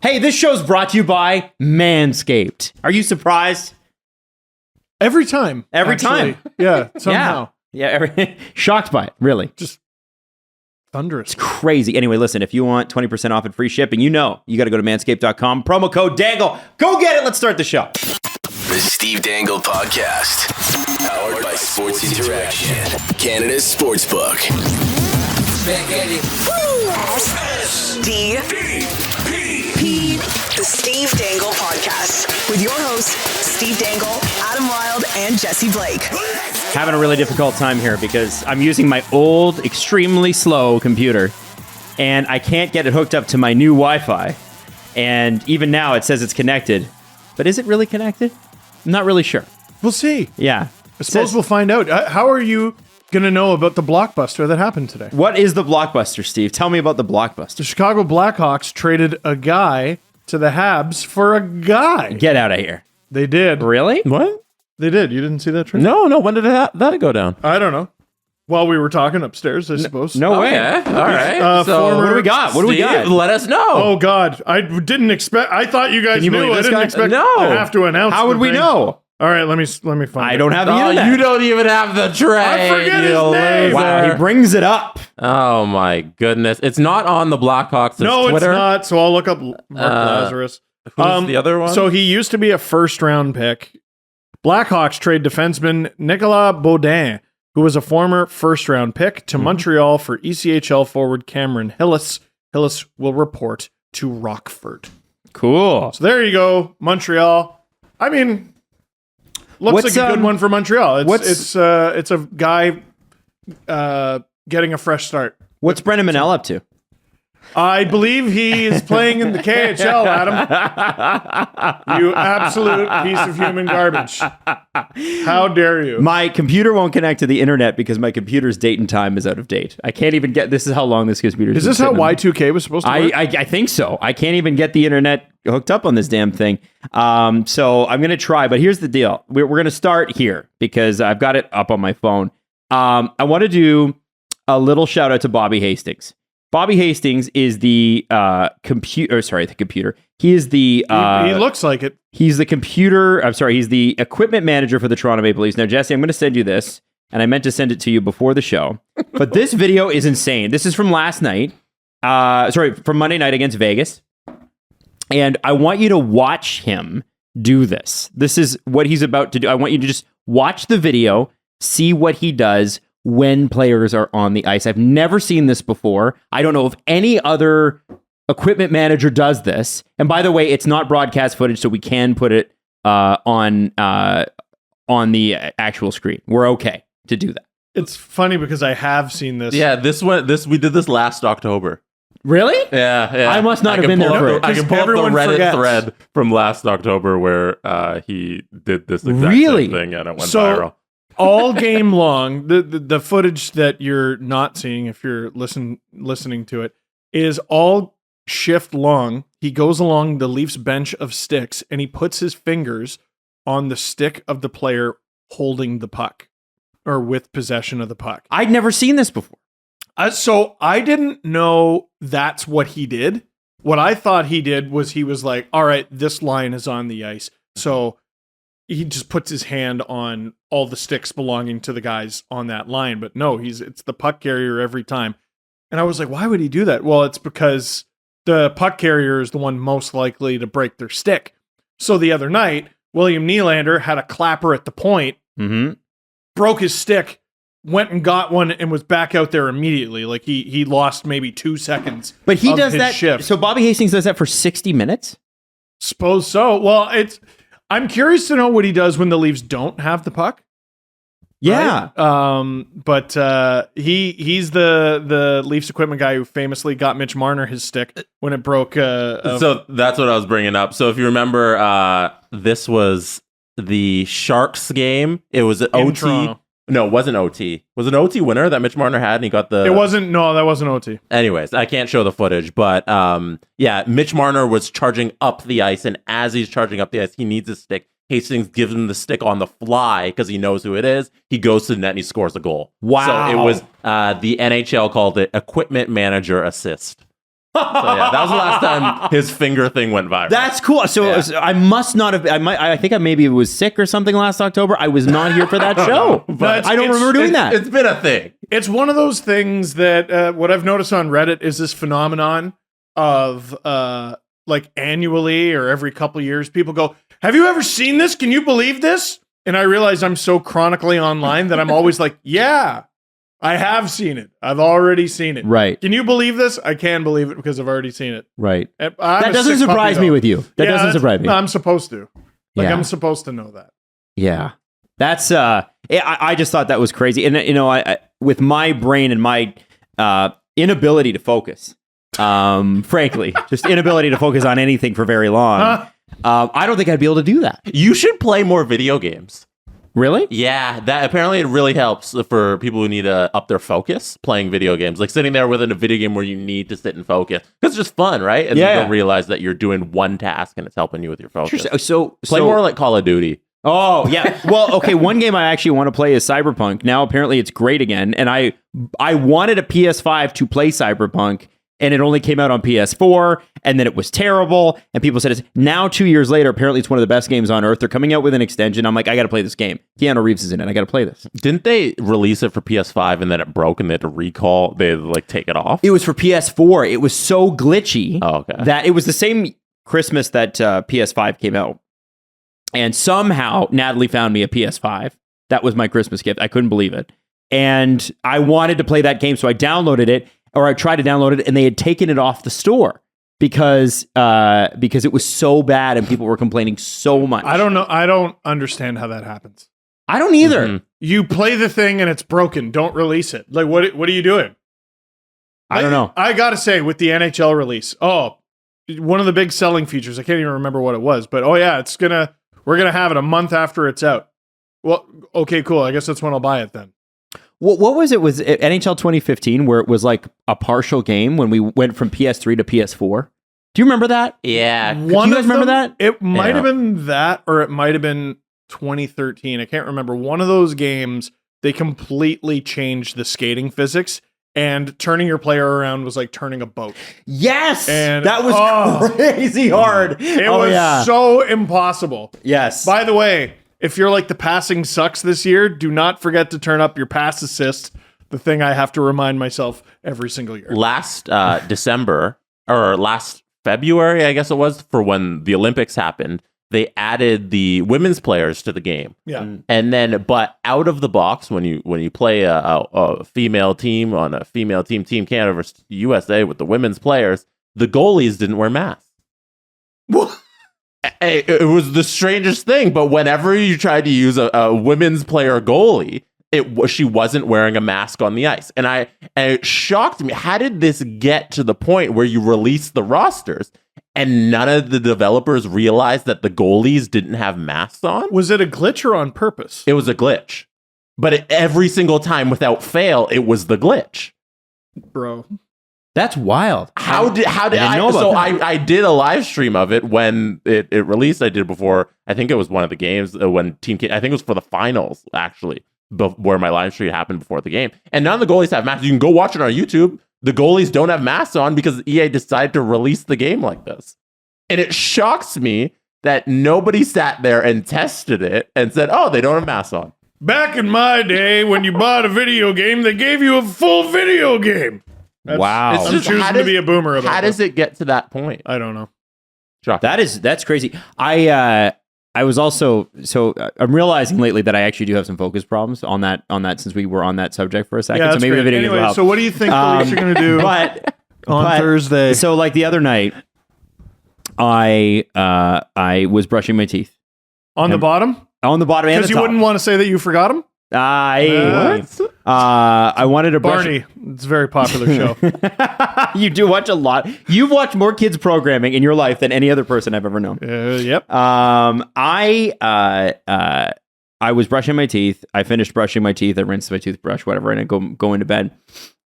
Hey, this show's brought to you by Manscaped. Are you surprised? Every time. Every time. Yeah, somehow. Yeah, shocked by it, really. Just thunderous. It's crazy. Anyway, listen, if you want 20% off and free shipping, you got to go to manscaped.com. Promo code Dangle. Go get it. Let's start the show. The Steve Dangle Podcast. Powered by Sports Interaction. Canada's Sportsbook. SDPP, the Steve Dangle Podcast, with your hosts, Steve Dangle, Adam Wilde, and Jesse Blake. Having a really difficult time here because I'm using my old, extremely slow computer, and I can't get it hooked up to my new Wi-Fi. And even now, it says it's connected. But is it really connected? I'm not really sure. We'll see. Yeah. I suppose we'll find out. How are you going to know about the blockbuster that happened today? What is the blockbuster, Steve? Tell me about the blockbuster. The Chicago Blackhawks traded a guy to the Habs for a guy. Get out of here. They did. Really? What? They did. You didn't see that trade? No. When did that go down? I don't know. While we were talking upstairs, I suppose. No way. Okay. All right. So what do we got? What do we got? Let us know. Oh, God. I didn't expect... I thought you guys you knew. believe I this didn't guy? expect No. to have to announce How would the we thing. know? All right, let me find I it. don't have the Oh, internet. you don't even have the trade. I forget his you name. loser. Wow, he brings it up. Oh my goodness! It's not on the Blackhawks' No, Twitter. it's not. So I'll look up Mark Lazarus. Who's the other one? So he used to be a first-round pick. Blackhawks trade defenseman Nicolas Baudin, who was a former first-round pick, to Montreal for ECHL forward Cameron Hillis. Hillis will report to Rockford. Cool. So there you go, Montreal. I mean, looks What's, like a good one for Montreal. what's- It's a guy getting a fresh start. What's Brendan Manel up to? I believe he is playing in the KHL, Adam. You absolute piece of human garbage. How dare you? My computer won't connect to the internet because my computer's date and time is out of date. I can't even get... This is how long this computer Is this how Y2K was supposed to work? I think so. I can't even get the internet hooked up on this damn thing. So I'm going to try, but here's the deal. We're going to start here because I've got it up on my phone. I want to do a little shout out to Bobby Hastings. Bobby Hastings is the computer. He is the... he looks like it. He's the he's the equipment manager for the Toronto Maple Leafs. Now, Jesse, I'm going to send you this, and I meant to send it to you before the show, but this video is insane. This is from last night. From Monday night against Vegas. And I want you to watch him do this. This is what he's about to do. I want you to just watch the video, see what he does when players are on the ice. I've never seen this before. I don't know if any other equipment manager does this. And by the way, it's not broadcast footage, so we can put it on the actual screen. We're okay to do that. It's funny because I have seen this. Yeah, we did this last October. Really? Yeah. I must not have been there for it. I can pull up the Everyone Reddit forgets. thread from last October where he did this exact Really? same thing and it went So- viral. All game long, the footage that you're not seeing if you're listening to it is all shift long. He goes along the Leafs bench of sticks and he puts his fingers on the stick of the player holding the puck or with possession of the puck. I'd never seen this before. So I didn't know that's what he did. What I thought he did was he was like, all right, this line is on the ice. So he just puts his hand on all the sticks belonging to the guys on that line. But no, it's the puck carrier every time. And I was like, why would he do that? Well, it's because the puck carrier is the one most likely to break their stick. So the other night, William Nylander had a clapper at the point, broke his stick, went and got one, and was back out there immediately. Like he lost maybe 2 seconds. But he of does his that. shift. So Bobby Hastings does that for 60 minutes? Suppose so. Well, I'm curious to know what he does when the Leafs don't have the puck. Yeah. Right? But he's the Leafs equipment guy who famously got Mitch Marner his stick when it broke. So that's what I was bringing up. So if you remember, this was the Sharks game. It was an in OT. Toronto. No, it wasn't OT. Was it an OT winner that Mitch Marner had and he got the... It wasn't. No, that wasn't OT. Anyways, I can't show the footage, but yeah, Mitch Marner was charging up the ice, and as he's charging up the ice, he needs his stick. Hastings gives him the stick on the fly because he knows who it is. He goes to the net and he scores a goal. Wow. So it was the NHL called it equipment manager assist. yeah, that was the last time his finger thing went viral. That's cool. So I must not have. I think I maybe was sick or something last October. I was not here for that show. But I don't remember doing that. It's been a thing. It's one of those things that what I've noticed on Reddit is this phenomenon of like annually or every couple of years, people go, "Have you ever seen this? Can you believe this?" And I realize I'm so chronically online that I'm always like, "Yeah, I have seen it. I've already seen it." Right. Can you believe this? I can believe it because I've already seen it. Right. I'm That a doesn't sick surprise puppy, me though. with you. That doesn't surprise me. No, I'm supposed to. Like Yeah. I'm supposed to know that. Yeah. That's I just thought that was crazy. And you know, I with my brain and my inability to focus, frankly, just inability to focus on anything for very long. I don't think I'd be able to do that. You should play more video games. Really? Yeah, that apparently it really helps for people who need to up their focus playing video games. Like sitting there within a video game where you need to sit and focus. Because it's just fun, right? And you don't realize that you're doing one task and it's helping you with your focus. So Play more like Call of Duty. Oh, yeah. Well, okay, one game I actually want to play is Cyberpunk. Now apparently it's great again, and I wanted a PS5 to play Cyberpunk, and it only came out on PS4, and then it was terrible, and people said it's now 2 years later, apparently it's one of the best games on earth. They're coming out with an extension. I'm like, I got to play this game. Keanu Reeves is in it. I got to play this. Didn't they release it for PS5 and then it broke and they had to recall? They had to like take it off? It was for PS4. It was so glitchy that it was the same Christmas that PS5 came out. And somehow Natalie found me a PS5. That was my Christmas gift. I couldn't believe it. And I wanted to play that game, so I downloaded it, or I tried to download it, and they had taken it off the store because it was so bad and people were complaining so much. I don't know. I don't understand how that happens. I don't either. Mhm. You play the thing and it's broken. Don't release it. Like what are you doing? I don't know. I got to say with the NHL release, one of the big selling features, I can't even remember what it was, but we're going to have it a month after it's out. Well, okay, cool. I guess that's when I'll buy it then. What was it? Was it NHL 2015 where it was like a partial game when we went from PS3 to PS4? Do you remember that? Yeah. Do you guys remember that? It might have been that, or it might have been 2013. I can't remember. One of those games, they completely changed the skating physics, and turning your player around was like turning a boat. Yes! And that was crazy hard. It was so impossible. Yes. By the way, if you're like the passing sucks this year, do not forget to turn up your pass assist, the thing I have to remind myself every single year. Last December, or last February, I guess it was, for when the Olympics happened, they added the women's players to the game. Yeah. And then, but out of the box, when you play a female team on a female team Canada versus USA with the women's players, the goalies didn't wear masks. It was the strangest thing, but whenever you tried to use a women's player goalie, she wasn't wearing a mask on the ice. And it shocked me. How did this get to the point where you release the rosters and none of the developers realized that the goalies didn't have masks on? Was it a glitch or on purpose? It was a glitch. But every single time without fail, it was the glitch. Bro. That's wild. How did I know about so that. I did a live stream of it when it released. I did before, I think it was one of the games when I think it was for the finals actually, where my live stream happened before the game. And none of the goalies have masks. You can go watch it on YouTube. The goalies don't have masks on because EA decided to release the game like this. And it shocks me that nobody sat there and tested it and said, "Oh, they don't have masks on." Back in my day, when you bought a video game, they gave you a full video game. Wow. It's I'm just- choosing how to does- be a boomer about How does this. it get to that point? I don't know. Shocking. That's crazy. I was also I'm realizing lately that I actually do have some focus problems on that since we were on that subject for a second. Yeah, so that's maybe great. the video Anyway, will help. so what do you think police are going to do But on Thursday? So like the other night, I was brushing my teeth On the bottom? on the bottom and Because the you top. wouldn't want to say that you forgot them? I wanted to brush. Barney. It's a very popular show. You do watch a lot. You've watched more kids programming in your life than any other person I've ever known. Yep. I was brushing my teeth. I finished brushing my teeth. I rinsed my toothbrush, whatever, and I go into bed.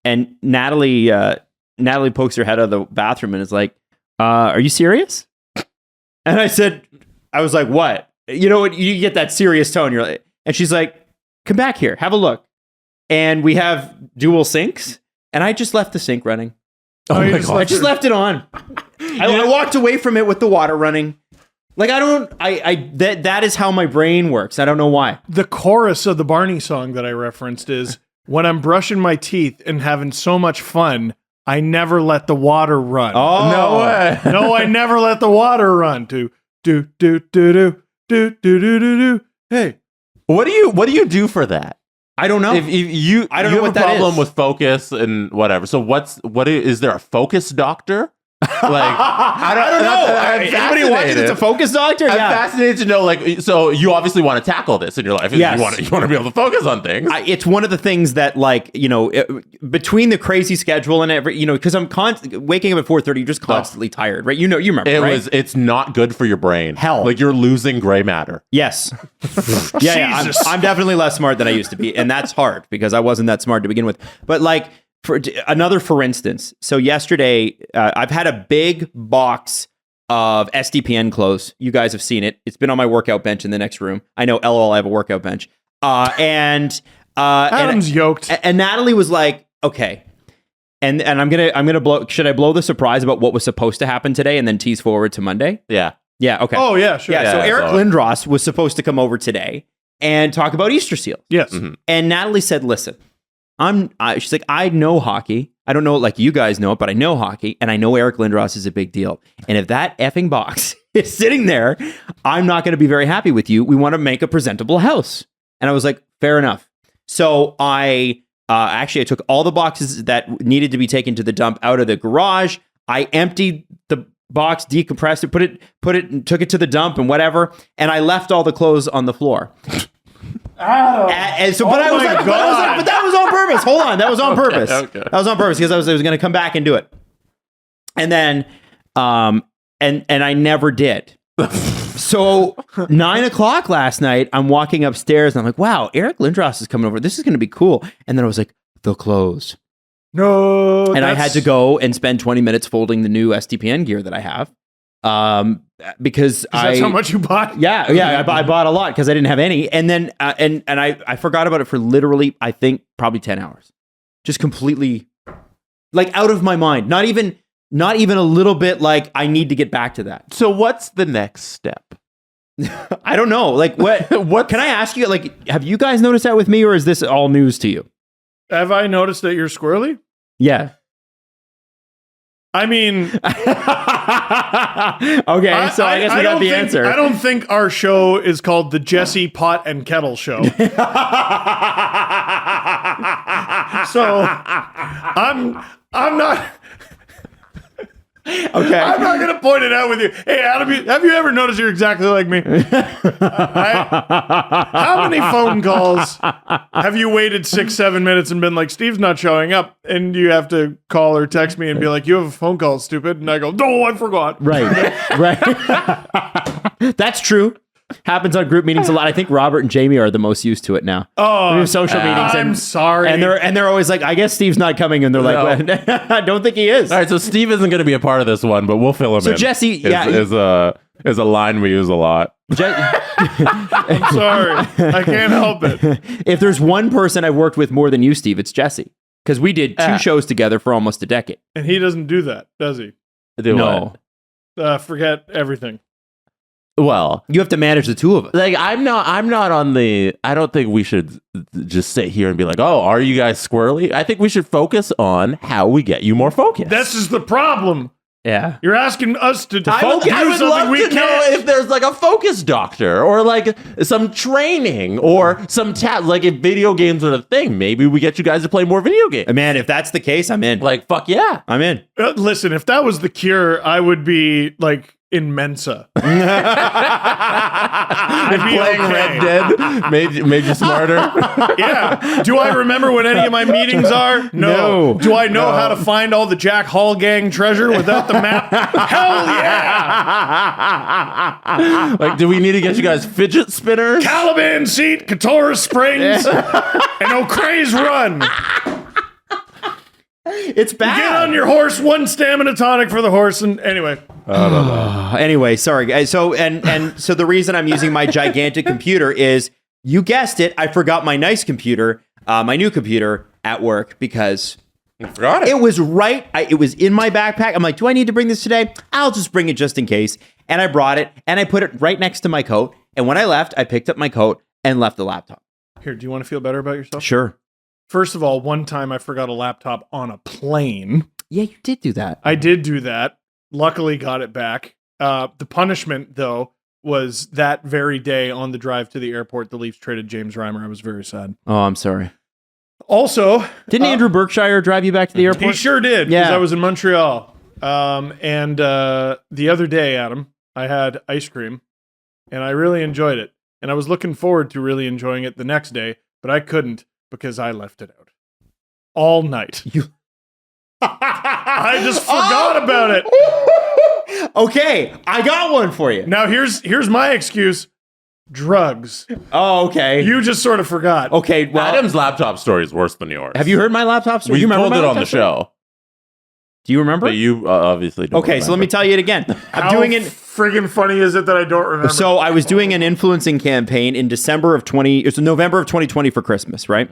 And Natalie pokes her head out of the bathroom and is like, "Are you serious?" And I was like, "What?" You know what? You get that serious tone. You're like, and she's like, "Come back here, have a look." And we have dual sinks, and I just left the sink running. Oh you my just God. I just left it on. I walked away from it with the water running. Like that is how my brain works. I don't know why. The chorus of the Barney song that I referenced is, when I'm brushing my teeth and having so much fun, I never let the water run. Oh, No way. No, I never let the water run. Do. Hey, What do you do for that? I don't know. If you I don't you know have what a that problem is. with focus and whatever. So is there a focus doctor? Like I don't know. Anybody watching that's a focus doctor? I'm Yeah. fascinated to know. Like, so you obviously want to tackle this in your life. Yes. You want to be able to focus on things. It's one of the things that, like, between the crazy schedule and because I'm waking up at 4:30, you're just constantly tired, right? You remember, right? It's not good for your brain. Hell. Like you're losing gray matter. Yes. Yeah. Jesus. I'm definitely less smart than I used to be. And that's hard because I wasn't that smart to begin with. But like, for instance, so yesterday, I've had a big box of SDPN clothes. You guys have seen it. It's been on my workout bench in the next room. I know, LOL, I have a workout bench. Adam's yoked. And Natalie was like, okay. And I'm gonna blow. Should I blow the surprise about what was supposed to happen today and then tease forward to Monday? Yeah. Yeah. Okay. Oh, yeah, sure. Yeah. So Yeah, Eric so- Lindros was supposed to come over today and talk about Easter seals. Yes. Mm-hmm. And Natalie said, listen, she's like, I know hockey. I don't know it like you guys know it, but I know hockey, and I know Eric Lindros is a big deal. And if that effing box is sitting there, I'm not going to be very happy with you. We want to make a presentable house. And I was like, fair enough. So I took all the boxes that needed to be taken to the dump out of the garage. I emptied the box, decompressed it, put it, and took it to the dump and whatever. And I left all the clothes on the floor. And so, but I was like, but that was on purpose. Hold on, that was on purpose. Okay. That was on purpose because I was going to come back and do it. And then, and I never did. So 9:00 last night, I'm walking upstairs and I'm like, wow, Eric Lindros is coming over. This is going to be cool. And then I was like, the clothes. No. And I had to go and spend 20 minutes folding the new SDPN gear that I have. Because That's how much you bought? Yeah, I bought a lot because I didn't have any, and then and I forgot about it for literally, I think, probably 10 hours, just completely, like, out of my mind. Not even a little bit like I need to get back to that. So what's the next step? I don't know. Like, what can I ask you? Like, have you guys noticed that with me, or is this all news to you? Have I noticed that you're squirrely? Yeah. I mean, Okay, so I guess we got the answer. I don't think our show is called the Jesse Pot and Kettle Show. So I'm not. Okay. I'm not going to point it out with you. Hey, Adam, have you ever noticed you're exactly like me? How many phone calls have you waited 6-7 minutes and been like, Steve's not showing up, and you have to call or text me and be like, you have a phone call, stupid, and I go, no, I forgot. Right. That's true. Happens on group meetings a lot. I think Robert and Jamie are the most used to it now. Oh, we have social meetings. I'm sorry. And they're always like, I guess Steve's not coming, and they're like, well, I don't think he is. All right, so Steve isn't going to be a part of this one, but we'll fill him in. So Jesse, is a line we use a lot. I'm sorry. I can't help it. If there's one person I've worked with more than you, Steve, it's Jesse, because we did 2 shows together for almost a decade. And he doesn't do that, does he? No. Forget everything. Well, You have to manage the 2 of us. like I'm not on the. I don't think we should just sit here and be like, oh, are you guys squirrely? I think we should focus on how we get you more focused. This is the problem. Yeah. You're asking us to I would do something love we to know can't. if there's like a focus doctor or like some training or some like if video games are the thing, maybe we get you guys to play more video games. Man, if that's the case, I'm in. Like, fuck yeah. I'm in. Listen, if that was the cure, I would be like in Mensa. If be playing okay. Red Dead made you smarter. Yeah. Do I remember what any of my meetings are? No. Do I know how to find all the Jack Hall gang treasure without the map? Hell yeah! Like, do we need to get you guys fidget spinners? Caliban seat, Katora Springs, and O'Crae's Run. It's bad. Get on your horse, 1 stamina tonic for the horse, and anyway. Anyway, sorry guys. So so the reason I'm using my gigantic computer is, you guessed it, I forgot my nice computer, my new computer at work, because I forgot it. It was right. It was in my backpack. I'm like, do I need to bring this today? I'll just bring it just in case. And I brought it and I put it right next to my coat. And when I left, I picked up my coat and left the laptop. Here, do you want to feel better about yourself? Sure. First of all, one time I forgot a laptop on a plane. Yeah, you did do that. I did do that. Luckily got it back. The punishment, though, was that very day on the drive to the airport, the Leafs traded James Reimer. I was very sad. Oh, I'm sorry. Also, Didn't Andrew Berkshire drive you back to the airport? he sure did, because Yeah. I was in Montreal. And the other day, Adam, I had ice cream, and I really enjoyed it. And I was looking forward to really enjoying it the next day, but I couldn't because I left it out all night. I just forgot about it. Okay, I got one for you. Now here's my excuse. Drugs. Oh, okay. You just sort of forgot. Okay, well, Adam's laptop story is worse than yours. have you heard my laptop story? We You remember told my it on the laptop story? show, Do you remember? but you obviously don't. Okay, so let me tell you it again. I'm How doing it. friggin' funny is it that I don't remember? So I was doing an influencing campaign in November of 2020 for Christmas, right?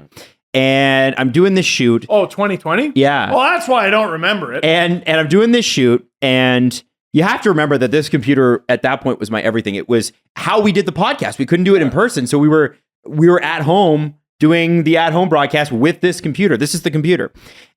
And I'm doing this shoot. Oh, 2020? Yeah. Well, that's why I don't remember it. And I'm doing this shoot, and you have to remember that this computer at that point was my everything. It was how we did the podcast. We couldn't do it in person, so we were at home doing the at home broadcast with this computer. This is the computer,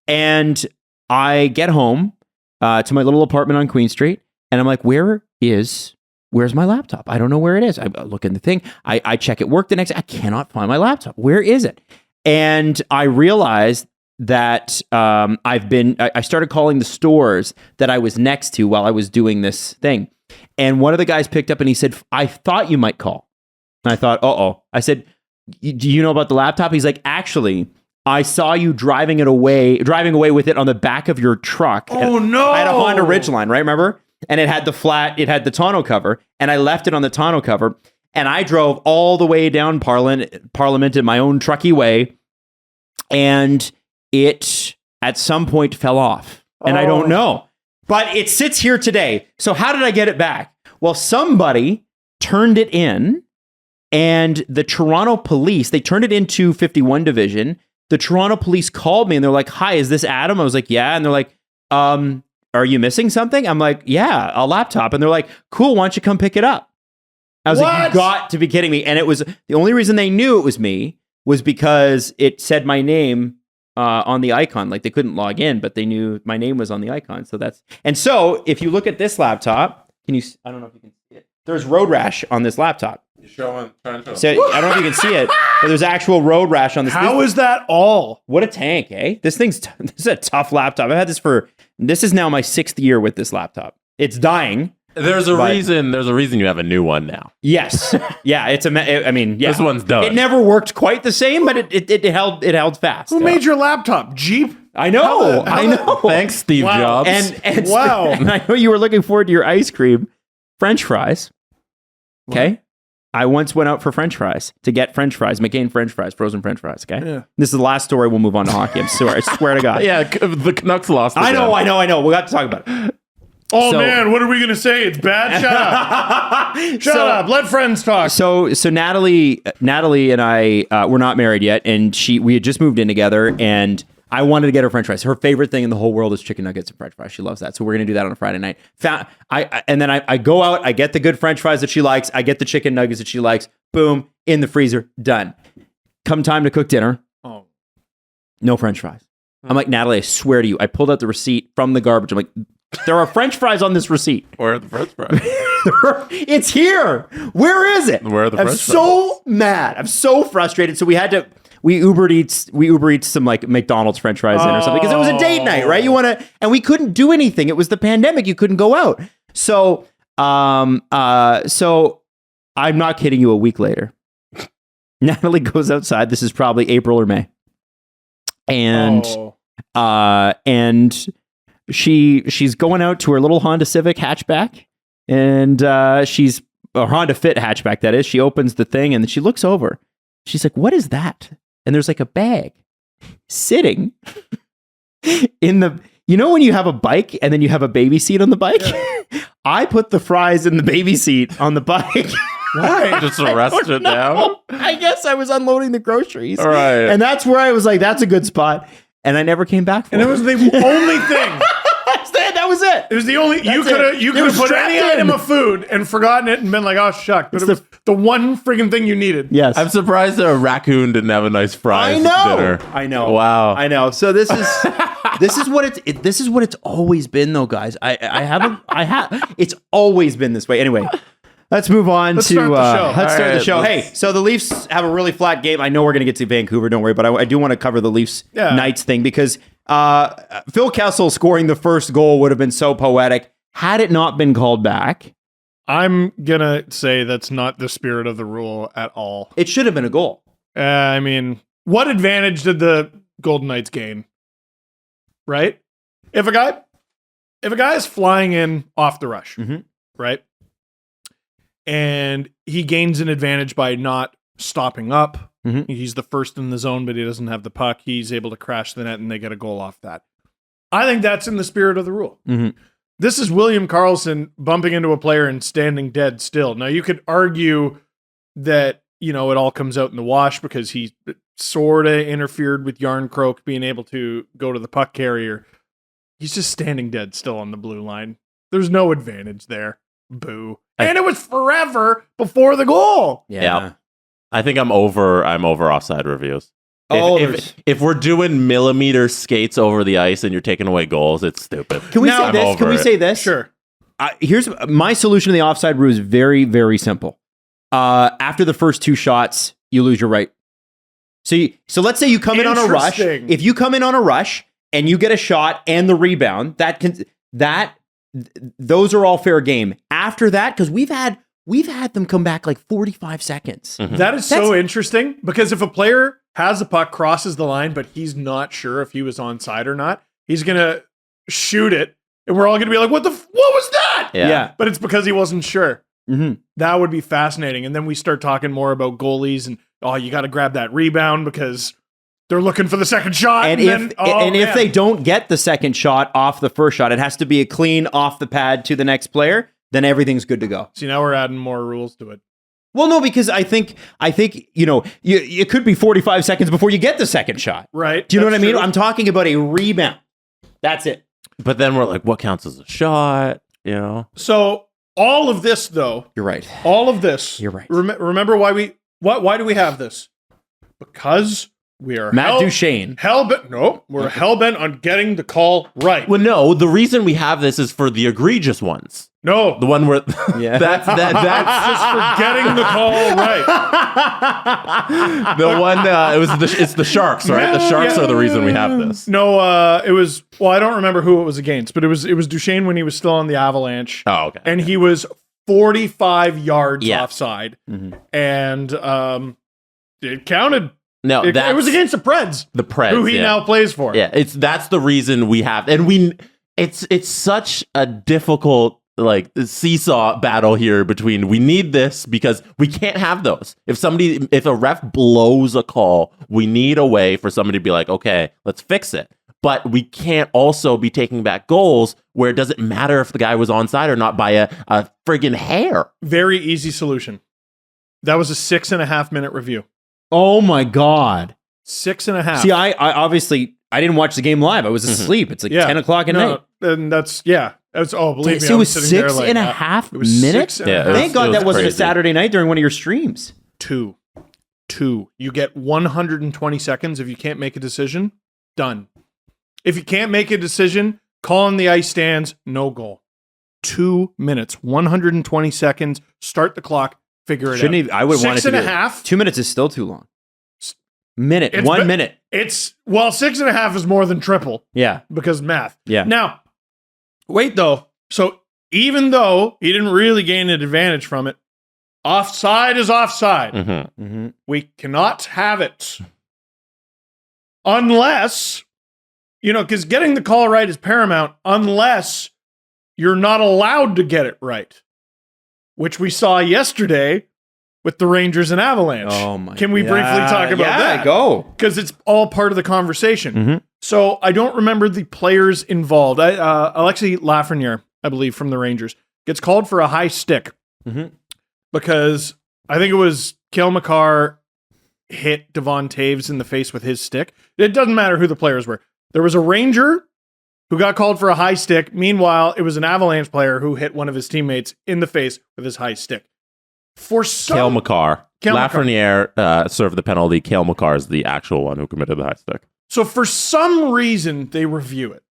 and I get home to my little apartment on Queen Street, and I'm like, where's my laptop? I don't know where it is. I look in the thing. I check at work the next day. I cannot find my laptop. Where is it? And I realized that I started calling the stores that I was next to while I was doing this thing. And one of the guys picked up and he said, I thought you might call. And I thought, uh-oh. I said, do you know about the laptop? He's like, actually, I saw you driving away with it on the back of your truck. Oh, And no. I had a Honda Ridgeline, right? Remember? And it had the tonneau cover, and I left it on the tonneau cover. And I drove all the way down Parliament in my own trucky way, and it at some point fell off. And I don't know. But it sits here today. So how did I get it back? Well, somebody turned it in, and the Toronto police, they turned it into 51 Division. The Toronto police called me, and they're like, hi, is this Adam? I was like, yeah. And they're like, are you missing something? I'm like, yeah, a laptop. And they're like, cool, why don't you come pick it up? I was like, you got to be kidding me. And it was the only reason they knew it was me was because it said my name on the icon. Like they couldn't log in, but they knew my name was on the icon. So if you look at this laptop, I don't know if you can see it. There's road rash on this laptop. So I don't know if you can see it, but there's actual road rash on this. How is that all? What a tank, eh? This is a tough laptop. I've had this is now my 6th year with this laptop. It's dying. There's a reason you have a new one now. Yes. Yeah. This one's done. It never worked quite the same, but it held fast. Who made your laptop? Jeep? I know. I know. Thanks, Steve Wow. Jobs. And Wow. and I know you were looking forward to your ice cream, French fries. Okay. I once went out for French fries to get French fries, McCain French fries, frozen French fries. Okay. Yeah. This is the last story. We'll move on to hockey. I swear to God. Yeah, the Canucks lost. I know. We got to talk about it. Oh, So- man, what are we going to say? It's bad? Shut up. Shut up. Let friends talk. So Natalie and I were not married yet, and we had just moved in together, and I wanted to get her French fries. Her favorite thing in the whole world is chicken nuggets and French fries. She loves that, so we're gonna do that on a Friday night. I go out, I get the good French fries that she likes, I get the chicken nuggets that she likes. Boom, in the freezer, done. Come time to cook dinner. Oh. No French fries. I'm like, Natalie, I swear to you, I pulled out the receipt from the garbage. I'm like, there are French fries on this receipt. Where are the French fries? It's here. Where is it? Where are the I'm French so mad. I'm so frustrated. So we Ubered Eats some like McDonald's French fries in or something because it was a date night, right? And we couldn't do anything. It was the pandemic. You couldn't go out. So I'm not kidding you. A week later, Natalie goes outside. This is probably April or May, and she's going out to her little Honda Civic hatchback, and she's a Honda Fit hatchback, that is. She opens the thing and then she looks over. She's like, what is that? And there's like a bag sitting in the, when you have a bike and then you have a baby seat on the bike? Yeah. I put the fries in the baby seat on the bike. Why? Just to rest it down? I guess I was unloading the groceries. All right. And that's where I was like, that's a good spot. and I never came back for And it was the only thing. That was it. It was the only you could have put any item of food and forgotten it and been like, oh shuck. But it was the one friggin' thing you needed. Yes. I'm surprised that a raccoon didn't have a nice fries dinner. I know. Wow. I know. So this is what it's always been though, guys. It's always been this way. Anyway, let's move on to start the show. Let's start the right, show. Hey, so the Leafs have a really flat game. I know we're going to get to Vancouver, don't worry, but I do want to cover the Leafs Knights thing because Phil Kessel scoring the first goal would have been so poetic had it not been called back. I'm gonna say that's not the spirit of the rule at all. It should have been a goal. I mean, what advantage did the Golden Knights gain? Right? If a guy is flying in off the rush, right? And he gains an advantage by not stopping up. He's the first in the zone, but he doesn't have the puck. He's able to crash the net and they get a goal off that. I think that's in the spirit of the rule. This is William Karlsson bumping into a player and standing dead still. Now, you could argue that, it all comes out in the wash because he sort of interfered with Yarncroke being able to go to the puck carrier. He's just standing dead still on the blue line. There's no advantage there. Boo. And it was forever before the goal. Yeah. I think I'm over offside reviews. If we're doing millimeter skates over the ice and you're taking away goals, it's stupid. Can we say this? Can we say this? Sure. Here's my solution to the offside rule is very, very simple. After the first two shots, you lose your right. So let's say you come in on a rush. If you come in on a rush and you get a shot and the rebound, those are all fair game. After that, because we've had them come back like 45 seconds. That's so interesting because if a player has the puck, crosses the line, but he's not sure if he was onside or not, he's going to shoot it. And we're all going to be like, what was that? Yeah. But it's because he wasn't sure. That would be fascinating. And then we start talking more about goalies and, you got to grab that rebound because they're looking for the second shot. And if they don't get the second shot off the first shot, it has to be a clean off the pad to the next player. Then everything's good to go. See, now we're adding more rules to it. Well, no, because I think it could be 45 seconds before you get the second shot. Right. Do you know what I mean? True. I'm talking about a rebound. That's it. But then we're like, what counts as a shot? So all of this, though. You're right. All of this. You're right. Remember why do we have this? Because we are Matt Duchene. We're hell-bent on getting the call right. Well, no, the reason we have this is for the egregious ones. No. The one where that's just for getting the call right. The one it's the Sharks, right? The Sharks are the reason we have this. No, it was I don't remember who it was against, but it was Duchene when he was still on the Avalanche. Oh, okay. And he was 45 yards offside. And it counted. No, it was against the Preds. The Preds, who he now plays for. Yeah, that's the reason we have, and it's such a difficult seesaw battle here between we need this because we can't have those. If a ref blows a call, we need a way for somebody to be like, okay, let's fix it. But we can't also be taking back goals where it doesn't matter if the guy was onside or not by a friggin' hair. Very easy solution. That was a 6.5 minute review. Oh my God. 6.5. See, I obviously didn't watch the game live. I was asleep. It's like 10 o'clock at night. And that's believe me. So it was 6.5 minutes? Thank God that wasn't a Saturday night during one of your streams. Two. You get 120 seconds. If you can't make a decision, done. If you can't make a decision, call on the ice stands, no goal. 2 minutes, 120 seconds, start the clock, figure it out. I would want it to be 6.5. 2 minutes is still too long. Minute. 1 minute. 6.5 is more than triple. Yeah. Because math. Yeah. Now, wait though. So even though he didn't really gain an advantage from it, offside is offside. We cannot have it. Unless, because getting the call right is paramount, unless you're not allowed to get it right, which we saw yesterday with the Rangers and Avalanche. Oh my! Can we briefly talk about that? Yeah, go. Because it's all part of the conversation. So I don't remember the players involved. Alexei Lafreniere, I believe, from the Rangers, gets called for a high stick because I think it was Cale Makar hit Devon Taves in the face with his stick. It doesn't matter who the players were. There was a Ranger who got called for a high stick. Meanwhile, it was an Avalanche player who hit one of his teammates in the face with his high stick. For some, Cale Makar. Cale Makar. Lafreniere served the penalty. Cale Makar is the actual one who committed the high stick. So for some reason, they review it.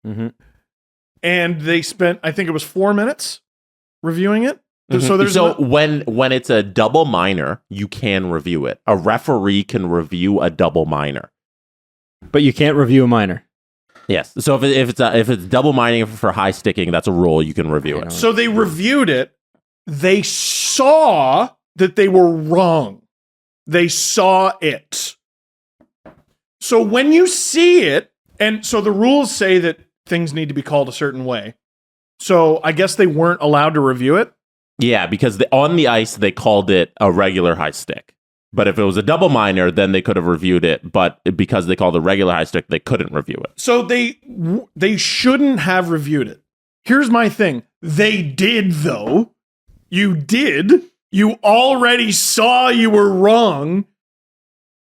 Mm-hmm. And they spent, I think it was 4 minutes reviewing it. Mm-hmm. So there's when it's a double minor, you can review it. A referee can review a double minor. But you can't review a minor. Yes. So if it's double mining for high sticking, that's a rule. You can review it. So they reviewed it. They saw that they were wrong. They saw it. So when you see it, and so the rules say that things need to be called a certain way. So I guess they weren't allowed to review it. Yeah, because on the ice, they called it a regular high stick. But if it was a double minor, then they could have reviewed it. But because they called it a regular high stick, they couldn't review it. So they shouldn't have reviewed it. Here's my thing. They did, though. You did. You already saw you were wrong.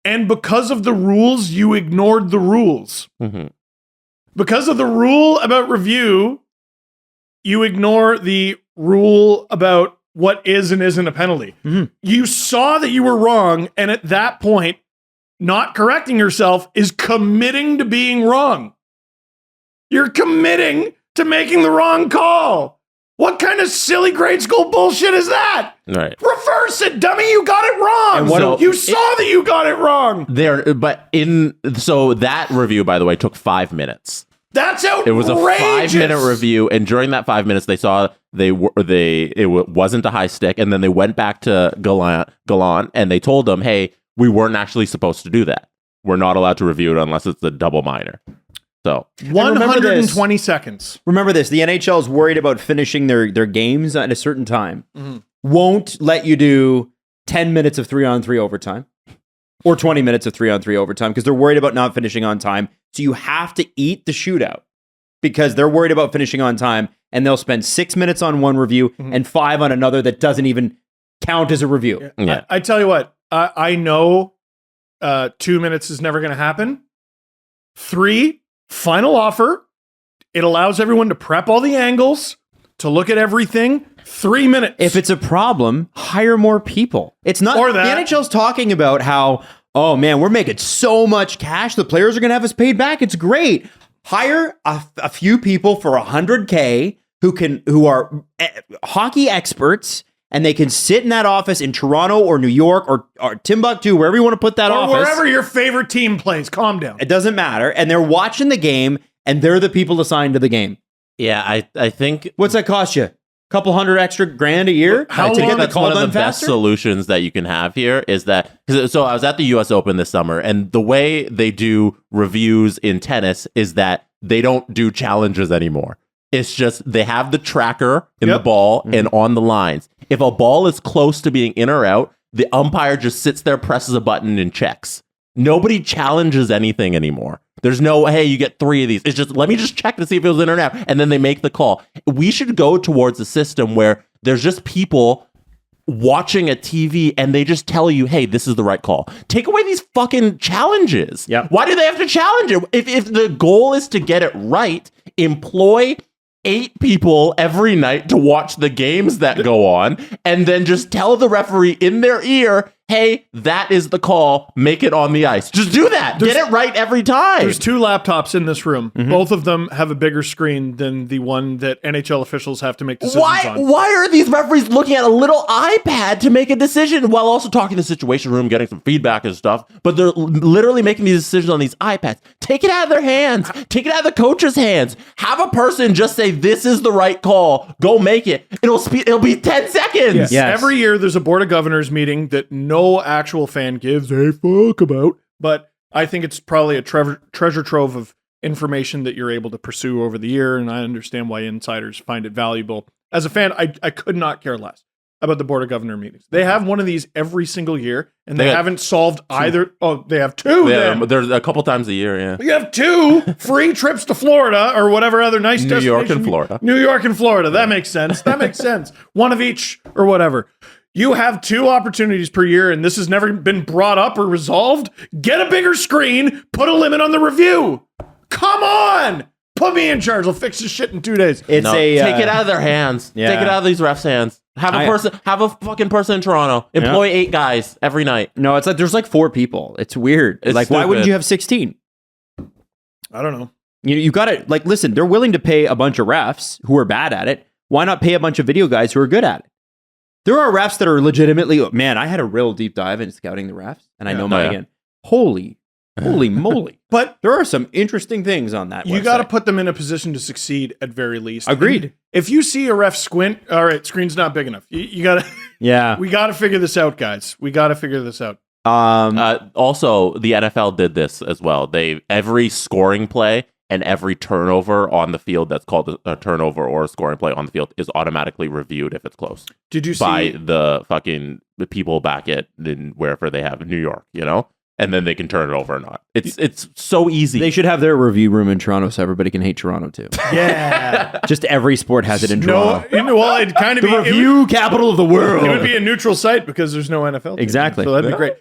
And because of the rules, you ignored the rules. Mm-hmm. Because of the rule about review, you ignore the rule about what is and isn't a penalty. Mm-hmm. You saw that you were wrong, and at that point, not correcting yourself is committing to being wrong. You're committing to making the wrong call. What kind of silly grade school bullshit is that? Right. Reverse it, dummy. You got it wrong. And You saw that you got it wrong. So that review, by the way, took 5 minutes. That's outrageous. It was a 5-minute review, and during that 5 minutes, they saw it wasn't a high stick, and then they went back to Gallant, and they told them, "Hey, we weren't actually supposed to do that. We're not allowed to review it unless it's a double minor." So 120 seconds. Remember this: the NHL is worried about finishing their games at a certain time. Mm-hmm. Won't let you do 10 minutes of 3-on-3 overtime or 20 minutes of 3-on-3 overtime because they're worried about not finishing on time. So you have to eat the shootout because they're worried about finishing on time, and they'll spend 6 minutes on one review and 5 on another that doesn't even count as a review. Yeah. I tell you what, I know 2 minutes is never going to happen. 3, final offer. It allows everyone to prep all the angles, to look at everything. 3 minutes. If it's a problem, hire more people. It's not. Or that. The NHL's talking about how, oh man, we're making so much cash. The players are going to have us paid back. It's great. Hire a few people for $100K who are hockey experts, and they can sit in that office in Toronto or New York or Timbuktu, wherever you want to put that office. Or wherever your favorite team plays. Calm down. It doesn't matter. And they're watching the game, and they're the people assigned to the game. Yeah, I think What's that cost you? Couple $100 extra grand a year? How to long- get the that's call one of done the best faster? solutions that you can have here is that so I was at the US Open this summer, and the way they do reviews in tennis is that they don't do challenges anymore. It's just they have the tracker in the ball and on the lines. If a ball is close to being in or out, the umpire just sits there, presses a button, and checks. Nobody challenges anything anymore. There's no, hey, you get 3 of these. It's just, let me just check to see if it was in or out. And then they make the call. We should go towards a system where there's just people watching a TV and they just tell you, hey, this is the right call. Take away these fucking challenges. Yep. Why do they have to challenge it? If the goal is to get it right, employ 8 people every night to watch the games that go on, and then just tell the referee in their ear, hey, that is the call. Make it on the ice. Just do that. Get it right every time. There's 2 laptops in this room. Both of them have a bigger screen than the one that NHL officials have to make decisions on. Why are these referees looking at a little iPad to make a decision while also talking to the situation room, getting some feedback and stuff? But they're literally making these decisions on these iPads. Take it out of their hands. Take it out of the coach's hands. Have a person just say, this is the right call. Go make it. It'll be 10 seconds. Yes. Every year there's a board of governors meeting that no actual fan gives a fuck about, but I think it's probably a treasure trove of information that you're able to pursue over the year, and I understand why insiders find it valuable. As a fan, I could not care less about the board of governor meetings. They have one of these every single year, and they haven't solved either. Oh, they have 2 then. There's a couple times a year, yeah. You have 2 free trips to Florida or whatever other nice New destination. York and Florida. New York and Florida. That makes sense. That makes sense. One of each or whatever. You have 2 opportunities per year, and this has never been brought up or resolved. Get a bigger screen. Put a limit on the review. Come on. Put me in charge. I'll fix this shit in 2 days. It's take it out of their hands. Yeah. Take it out of these refs' hands. Have a fucking person in Toronto. Employ 8 guys every night. No, it's like there's like 4 people. It's weird. It's like, why stupid. wouldn't you have 16? I don't know. You got to like listen. They're willing to pay a bunch of refs who are bad at it. Why not pay a bunch of video guys who are good at it? There are refs that are legitimately. Man, I had a real deep dive into scouting the refs, and I know mine again. Holy moly! But there are some interesting things on that. You got to put them in a position to succeed at very least. Agreed. And if you see a ref squint, all right, screen's not big enough. You got to. Yeah, we got to figure this out, guys. We got to figure this out. Also, the NFL did this as well. Every scoring play and every turnover on the field that's called a turnover or a scoring play on the field is automatically reviewed if it's close. Did you by see the people back in wherever they have in New York, and then they can turn it over or not. It's so easy. They should have their review room in Toronto so everybody can hate Toronto too. Yeah. Just every sport has it in Toronto. Well, it'd kind of The review capital of the world. It would be a neutral site because there's no NFL team. Exactly. So that'd be great.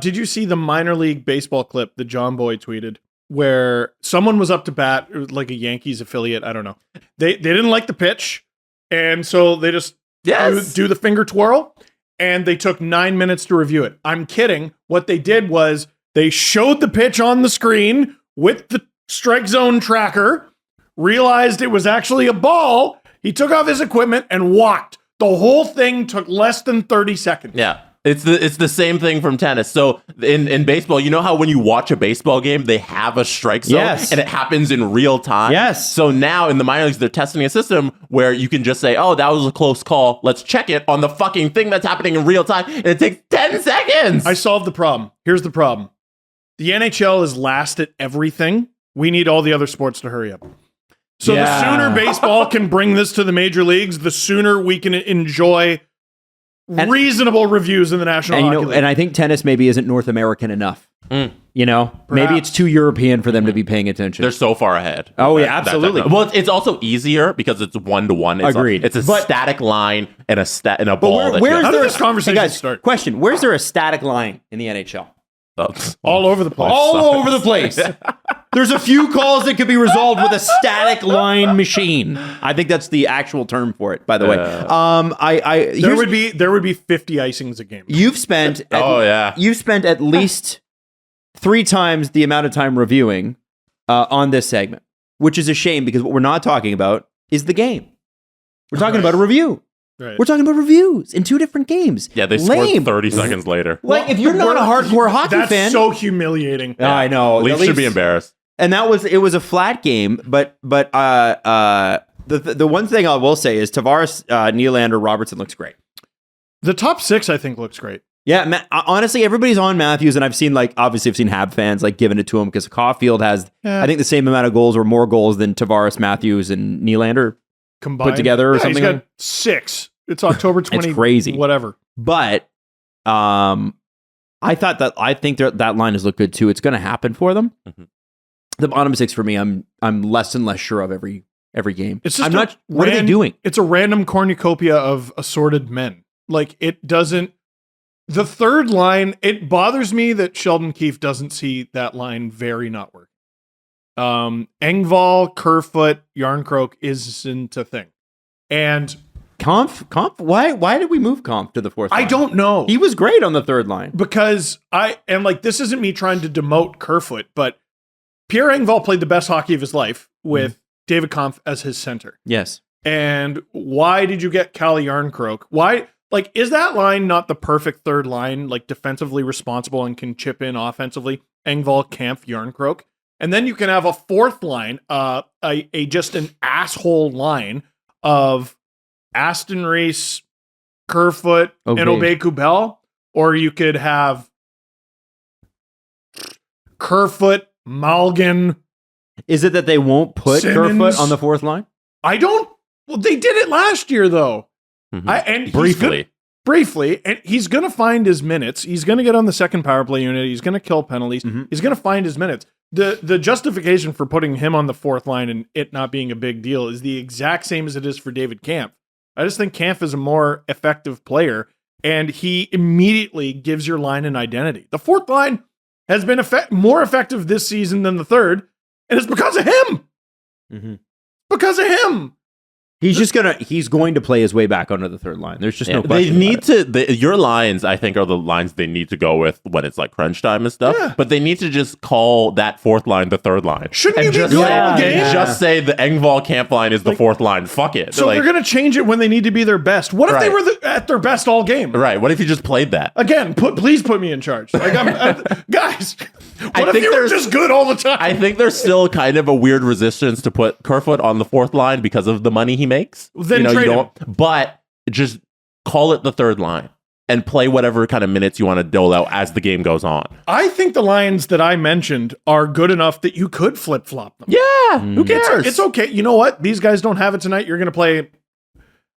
Did you see the minor league baseball clip that John Boy tweeted where someone was up to bat, like a Yankees affiliate? I don't know. They didn't like the pitch, and so they just do the finger twirl, and they took 9 minutes to review it. I'm kidding. What they did was they showed the pitch on the screen with the strike zone tracker, realized it was actually a ball. He took off his equipment and walked. The whole thing took less than 30 seconds. Yeah. It's the same thing from tennis. So in baseball, you know how when you watch a baseball game, they have a strike zone and it happens in real time? Yes. So now in the minor leagues, they're testing a system where you can just say, oh, that was a close call. Let's check it on the fucking thing that's happening in real time. And it takes 10 seconds. I solved the problem. Here's the problem. The NHL is last at everything. We need all the other sports to hurry up. So the sooner baseball can bring this to the major leagues, the sooner we can enjoy reasonable reviews in the National Hockey League. And I think tennis maybe isn't North American enough. Maybe it's too European for them to be paying attention. They're so far ahead. Oh, yeah, absolutely. Well, it's also easier because it's 1-to-1. Agreed. It's a static line and a ball. How did this conversation start? Question: where's there a static line in the NHL? All over the place. All over the place. There's a few calls that could be resolved with a static line machine. I think that's the actual term for it, by the way. There would be 50 icings a game. You've spent you've spent at least 3 times the amount of time reviewing on this segment, which is a shame because what we're not talking about is the game. We're talking about a review. Right. We're talking about reviews in 2 different games. Yeah, they scored 30 seconds later. Like, if you're not a hardcore hockey fan, that's so humiliating. I know. Leafs should be embarrassed. And it was a flat game, but the one thing I will say is Tavares, Nylander, Robertson looks great. The top 6, I think, looks great. Yeah, honestly, everybody's on Matthews, and I've seen Hab fans giving it to him because Caulfield has, I think, the same amount of goals or more goals than Tavares, Matthews, and Nylander combined put together or something. He's got 6. It's October 20. It's crazy, whatever. But I think that line has looked good too. It's going to happen for them. Mm-hmm. The bottom 6 for me, I'm less and less sure of every game. It's just what are they doing? It's a random cornucopia of assorted men. Like, it doesn't. The third line, it bothers me that Sheldon Keefe doesn't see that line very not working. Engvall, Kerfoot, Yarncroke isn't a thing. And Kampf, why did we move Kampf to the 4th line? I don't know. He was great on the 3rd line. Because this isn't me trying to demote Kerfoot, but Pierre Engvall played the best hockey of his life with David Kampf as his center. Yes. And why did you get Calle Yarncroke? Why, is that line not the perfect 3rd line, defensively responsible and can chip in offensively? Engvall, Kampf, Yarncroke. And then you can have a 4th line, just an asshole line of Aston Reese, Kerfoot, and Obey-Kubel. Or you could have Kerfoot, Malgin. Is it that they won't put Simmons Kerfoot on the 4th line? Well, they did it last year, though. Mm-hmm. Briefly, and he's going to find his minutes. He's going to get on the second power play unit. He's going to kill penalties. Mm-hmm. He's going to find his minutes. The justification for putting him on the 4th line and it not being a big deal is the exact same as it is for David Kampf. I just think Kampf is a more effective player. and he immediately gives your line an identity. The fourth line has been more effective this season than the third, and it's because of him. Mm-hmm. Because of him. He's going to play his way back onto the third line. There's just no question. They need to. Your lines, I think, are the lines they need to go with when it's like crunch time and stuff. Yeah. But they need to just call that fourth line the third line. Shouldn't you be just good all game? Just say the Engvall camp line is the fourth line. Fuck it. So they're going to change it when they need to be their best. What if they were at their best all game? Right. What if you just played that? Again, please put me in charge. Like, guys, what if you were just good all the time? I think there's still kind of a weird resistance to put Kerfoot on the fourth line because of the money he makes. Then trade him. But just call it the third line and play whatever kind of minutes you want to dole out as the game goes on. I think the lines that I mentioned are good enough that you could flip-flop them. Yeah, who cares? It's okay. You know what? These guys don't have it tonight. You're going to play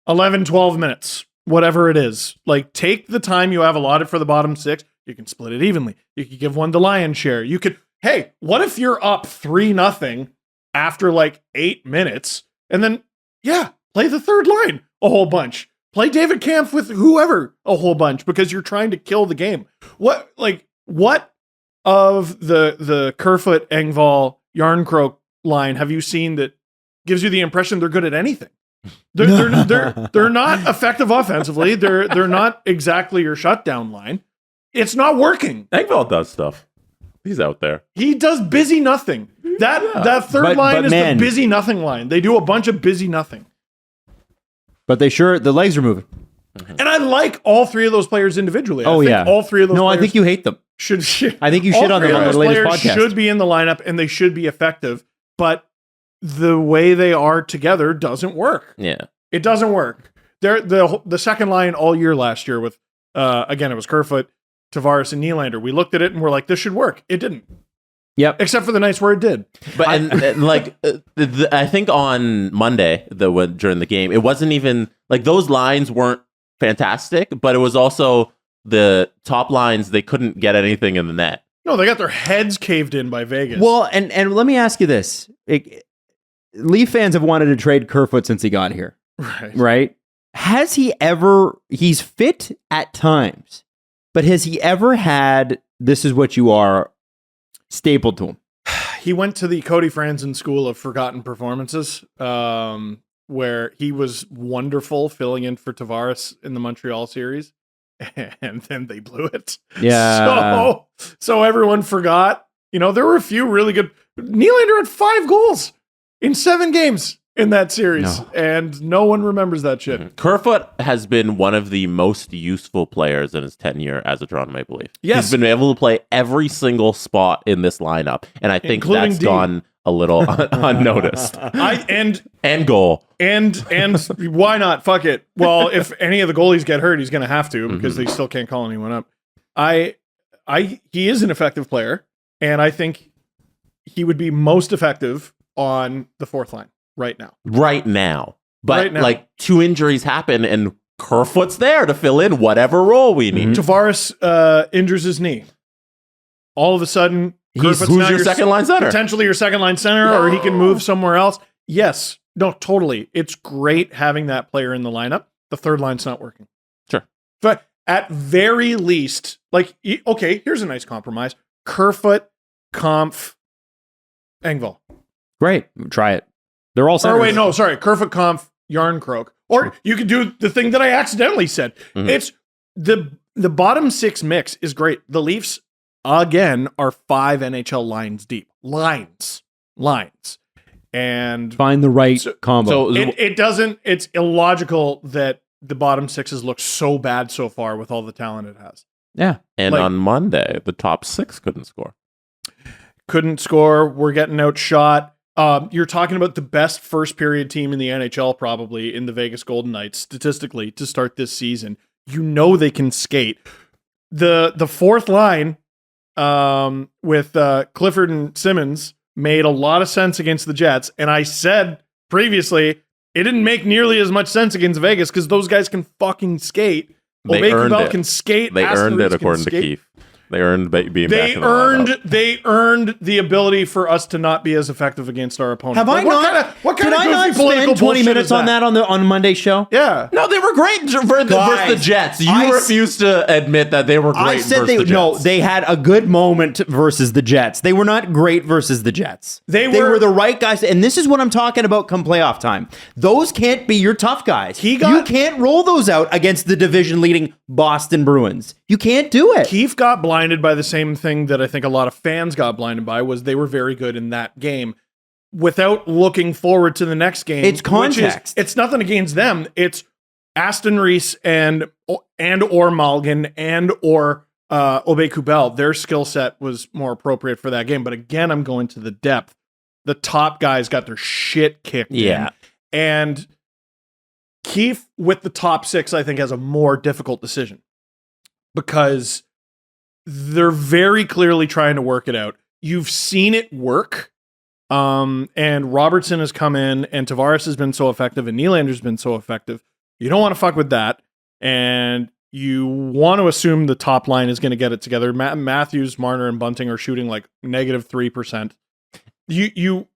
11, 12 minutes, whatever it is. Like, take the time you have allotted for the bottom six. You can split it evenly. You could give one the lion's share. You could, hey, what if you're up 3-0 after like 8 minutes, and then, play the third line a whole bunch. Play David Kampf with whoever a whole bunch because you're trying to kill the game. What of the Kerfoot, Engvall, Yarncroke line have you seen that gives you the impression they're good at anything? They're not effective offensively. They're not exactly your shutdown line. It's not working. Engvall does stuff. He's out there. He does busy nothing. That third line is the busy nothing line. They do a bunch of busy nothing. But the legs are moving. And I like all three of those players individually. All three of those players I think you hate them. I think you shit on them on the latest podcast. Should be in the lineup and they should be effective, but the way they are together doesn't work. Yeah. It doesn't work. The second line all year last year with, again, it was Kerfoot, Tavares, and Nylander. We looked at it and we're like, this should work. It didn't. Yep. Except for the nights where it did. But I think on Monday, during the game, it wasn't even like those lines weren't fantastic, but it was also the top lines. They couldn't get anything in the net. No, they got their heads caved in by Vegas. Well, and let me ask you this. Leaf fans have wanted to trade Kerfoot since he got here. Right? Has he ever, he's fit at times, but has he ever had, this is what you are, stapled to him? He went to the Cody Franzen School of Forgotten Performances, where he was wonderful filling in for Tavares in the Montreal series, and then they blew it. Yeah. So everyone forgot. You know, there were a few really good. Nylander had 5 goals in 7 games in that series, and no one remembers that shit. Mm-hmm. Kerfoot has been one of the most useful players in his tenure as a Toronto Maple Leaf. Yes. He's been able to play every single spot in this lineup, and I think including that's D. gone a little unnoticed. And goal. And why not? Fuck it. Well, if any of the goalies get hurt, he's going to have to because they still can't call anyone up. He is an effective player, and I think he would be most effective on the fourth line. Right now. But like 2 injuries happen and Kerfoot's there to fill in whatever role we need. Tavares injures his knee. All of a sudden, who's your second line center? Potentially your second line center, or he can move somewhere else. Yes. No, totally. It's great having that player in the lineup. The third line's not working. Sure. But at very least, like, okay, here's a nice compromise. Kerfoot, Kampf, Engvall. Great. Try it. They're all centers. Or wait, no, sorry. Kerfoot, Kampf, Yarncroke. Or you could do the thing that I accidentally said. Mm-hmm. It's the bottom 6 mix is great. The Leafs, again, are 5 NHL lines deep. Lines. And find the right combo. So it's illogical that the bottom 6s look so bad so far with all the talent it has. Yeah. And on Monday, the top 6 couldn't score. We're getting outshot. You're talking about the best first period team in the NHL, probably in the Vegas Golden Knights, statistically, to start this season. You know they can skate. The fourth line with Clifford and Simmons made a lot of sense against the Jets, and I said previously it didn't make nearly as much sense against Vegas because those guys can fucking skate. Obey Cabell can skate. They earned it according to Keith. They earned being back in the lineup. They earned the ability for us to not be as effective against our opponent. Have I not? What kind Did of I not goofy political spend 20 bullshit minutes is on that on Monday's show? Yeah. No, they were great versus the Jets. You refused to admit that they were great I said versus the Jets. No, they had a good moment versus the Jets. They were not great versus the Jets. They were the right guys. And this is what I'm talking about come playoff time. Those can't be your tough guys. You can't roll those out against the division-leading Boston Bruins. You can't do it. Keefe got blinded by the same thing that I think a lot of fans got blinded by, was they were very good in that game without looking forward to the next game. It's context. It's nothing against them. It's Aston Reese and or Malgin and or Obey Kubel. Their skill set was more appropriate for that game. But again, I'm going to the depth. The top guys got their shit kicked in. And Keefe with the top six, I think, has a more difficult decision because they're very clearly trying to work it out. You've seen it work. And Robertson has come in and Tavares has been so effective and Nylander's been so effective. You don't want to fuck with that. And you want to assume the top line is going to get it together. Matthews, Marner, and Bunting are shooting like -3%. Do you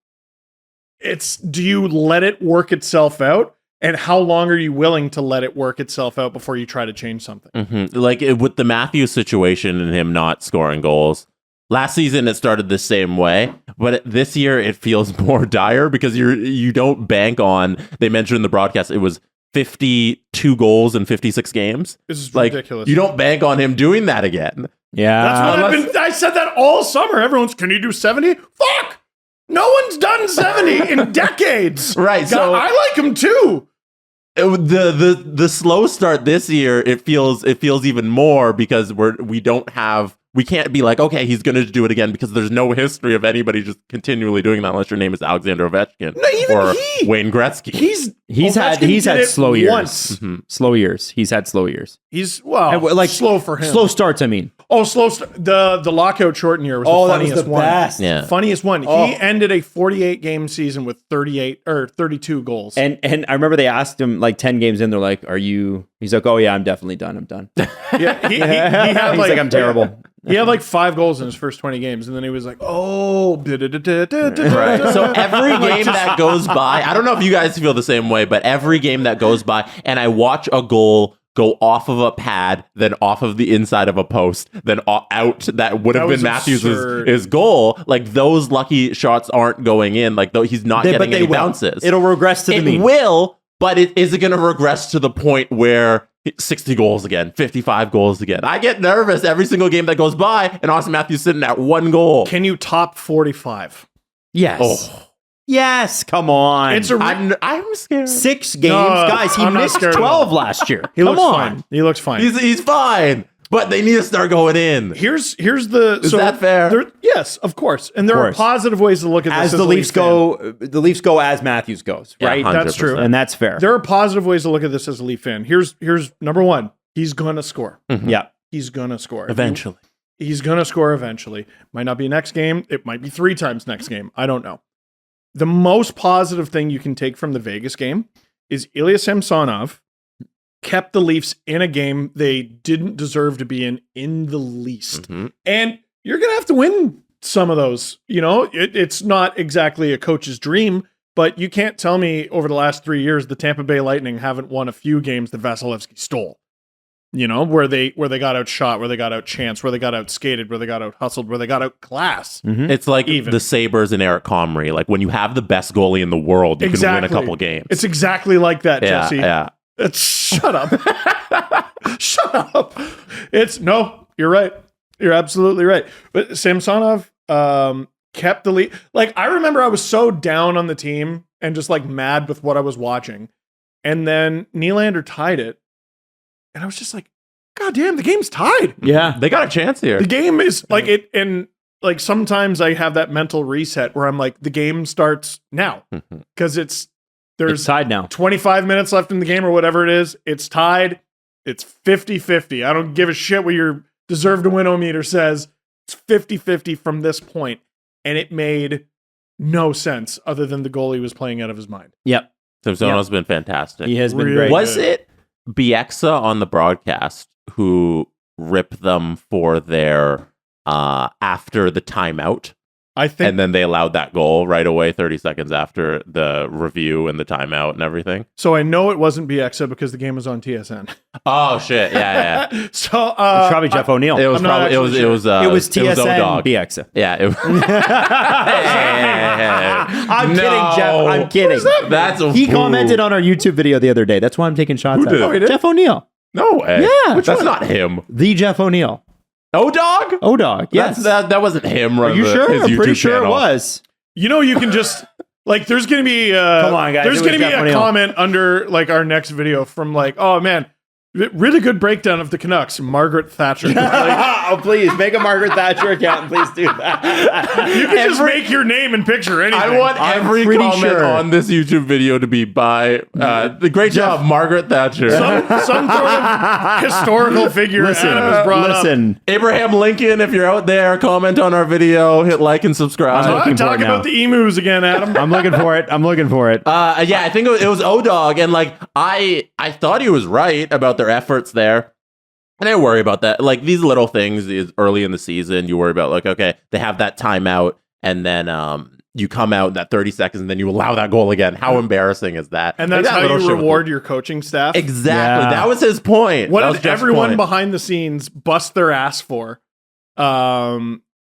let it work itself out? And how long are you willing to let it work itself out before you try to change something? Mm-hmm. Like with the Matthews situation and him not scoring goals, last season it started the same way, but this year it feels more dire because you don't bank on. They mentioned in the broadcast it was 52 goals in 56 games. This is like, ridiculous. You don't bank on him doing that again. Yeah, that's what I said that all summer. Everyone's, can you do 70? Fuck! No one's done 70 in decades. Right. So I like him too. The slow start this year, it feels even more because we can't be like, okay, he's going to do it again because there's no history of anybody just continually doing that unless your name is Alexander Ovechkin or Wayne Gretzky. He's had slow years. Mm-hmm. Slow years. He's had slow years. He's slow for him. Slow starts, I mean. Oh, the lockout shortened year was the funniest that was the one. Best. Yeah. Funniest one. He ended a 48 game season with 32 goals. And I remember they asked him like 10 games in, they're like, "Are you?" He's like, "Oh yeah, I'm definitely done. I'm done." Yeah, he had He's like, "I'm terrible." He had like 5 goals in his first 20 games, and then he was like, "Oh, right." So every game that goes by, I don't know if you guys feel the same way, but every game that goes by, and I watch a goal go off of a pad, then off of the inside of a post, then out that would have been Matthews' goal. Like those lucky shots aren't going in. Like though he's not getting any bounces. It'll regress to the mean. It will, but is it going to regress to the point where 60 goals again, 55 goals again? I get nervous every single game that goes by, and Austin Matthews sitting at 1 goal. Can you top 45? Yes. Oh. Yes, come on. I'm scared. 6 games. Guys, he missed 12 last year. He looks fine. He looks fine. He's fine. But they need to start going in. Here's the... Is that fair? Yes, of course. And there are positive ways to look at this as the Leafs go. The Leafs go as Matthews goes, right? Yeah, that's true. And that's fair. There are positive ways to look at this as a Leaf fan. Here's number one. He's going to score. Mm-hmm. Yeah. He's going to score. Eventually. He's going to score eventually. Might not be next game. It might be 3 times next game. I don't know. The most positive thing you can take from the Vegas game is Ilya Samsonov kept the Leafs in a game they didn't deserve to be in the least. Mm-hmm. And you're going to have to win some of those. You know, it's not exactly a coach's dream, but you can't tell me over the last 3 years the Tampa Bay Lightning haven't won a few games that Vasilevsky stole. You know, where they got outshot, where they got outchanced, where they got outskated, where they got out-hustled, where they got outclassed. Mm-hmm. It's like the Sabres and Eric Comrie. Like when you have the best goalie in the world, you can win a couple games. It's exactly like that, Jesse. Yeah. Shut up. Shut up. You're right. You're absolutely right. But Samsonov kept the lead. Like, I remember I was so down on the team and just like mad with what I was watching. And then Nylander tied it. And I was just like, God damn, the game's tied. Yeah, they got a chance here. The game is like it. And like sometimes I have that mental reset where I'm like, the game starts now. Because there's tied now. 25 minutes left in the game or whatever it is. It's tied. It's 50-50. I don't give a shit what your deserve to win meter says. It's 50-50 from this point. And it made no sense other than the goalie was playing out of his mind. Yep. Samsonov's been fantastic. He has been Really great. Was it Bieksa on the broadcast who rip them for their after the timeout. I think, And then they allowed that goal right away, 30 seconds after the review and the timeout and everything. so. I know it wasn't BXA because the game was on TSN. Oh shit! Yeah. So It's probably Jeff O'Neill. It was I'm not probably actually it was TSN O-Dog. BXA. Yeah. I'm kidding, Jeff. I'm kidding. That's a He boo. commented on our YouTube video the other day. That's why I'm taking shots at did? him. Oh, he did? Jeff O'Neill. No way. Yeah. Which that's not him. The Jeff O'Neill. O-Dog? O-Dog. Yes. That wasn't him Are running you sure? his I'm pretty YouTube sure channel. it was. you know, you can just like. There's gonna be Come on, guys. There's It was gonna be Jeff a O'Neill. comment under like our next video from like, oh man, really good breakdown of the Canucks, Margaret Thatcher. Like, Oh, please make a Margaret Thatcher account and please do that. you can just make your name and picture anything. I want I'm every pretty comment sure. on this YouTube video to be by the great job, Margaret Thatcher. some sort of historical figure Adam has brought up. Listen. Abraham Lincoln, if you're out there, comment on our video, hit like and subscribe. looking for Talk it now. about the emus again, Adam. I'm looking for it. Yeah, I think it was O-Dog, and like I thought he was right about their efforts there. And I worry about that. Like these little things is early in the season, you worry about like, okay, they have that timeout, and then you come out in that 30 seconds, and then you allow that goal again. How embarrassing is that? And Like, that's that how little you shit reward your coaching staff. Exactly. Yeah. That was his point. What That did was Jeff's everyone point. behind the scenes bust their ass for?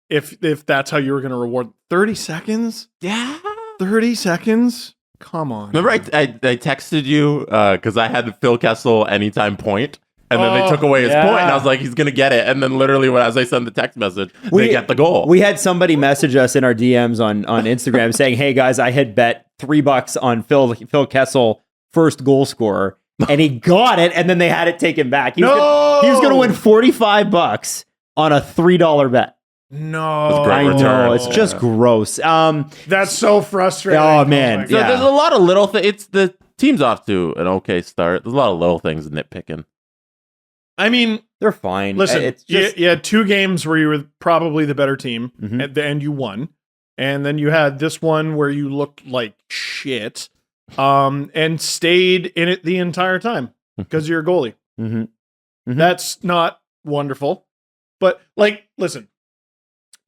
If that's how you were going to reward 30 seconds, Yeah. 30 seconds. Come on. Remember, I texted you because I had the Phil Kessel anytime point, and then they took away his yeah. point, and I was like, he's gonna get it. And then literally, as I sent the text message, they get the goal. We had somebody message us in our DMs on Instagram saying, "Hey guys, I had bet $3 on Phil Kessel first goal scorer, and he got it, and then they had it taken back. He was going to win $45 on a $3 bet. No. Great I return. know it's just gross. That's so frustrating. Oh, man. my So Yeah. there's a lot of little things. It's the team's off to an okay start. There's a lot of little things nitpicking. I mean, They're fine. listen, It's just you had 2 games where you were probably the better team, Mhm. at the end you won. And then you had this one where you looked like shit and stayed in it the entire time because you're a goalie. Mhm. Mhm. That's not wonderful. But, like, listen,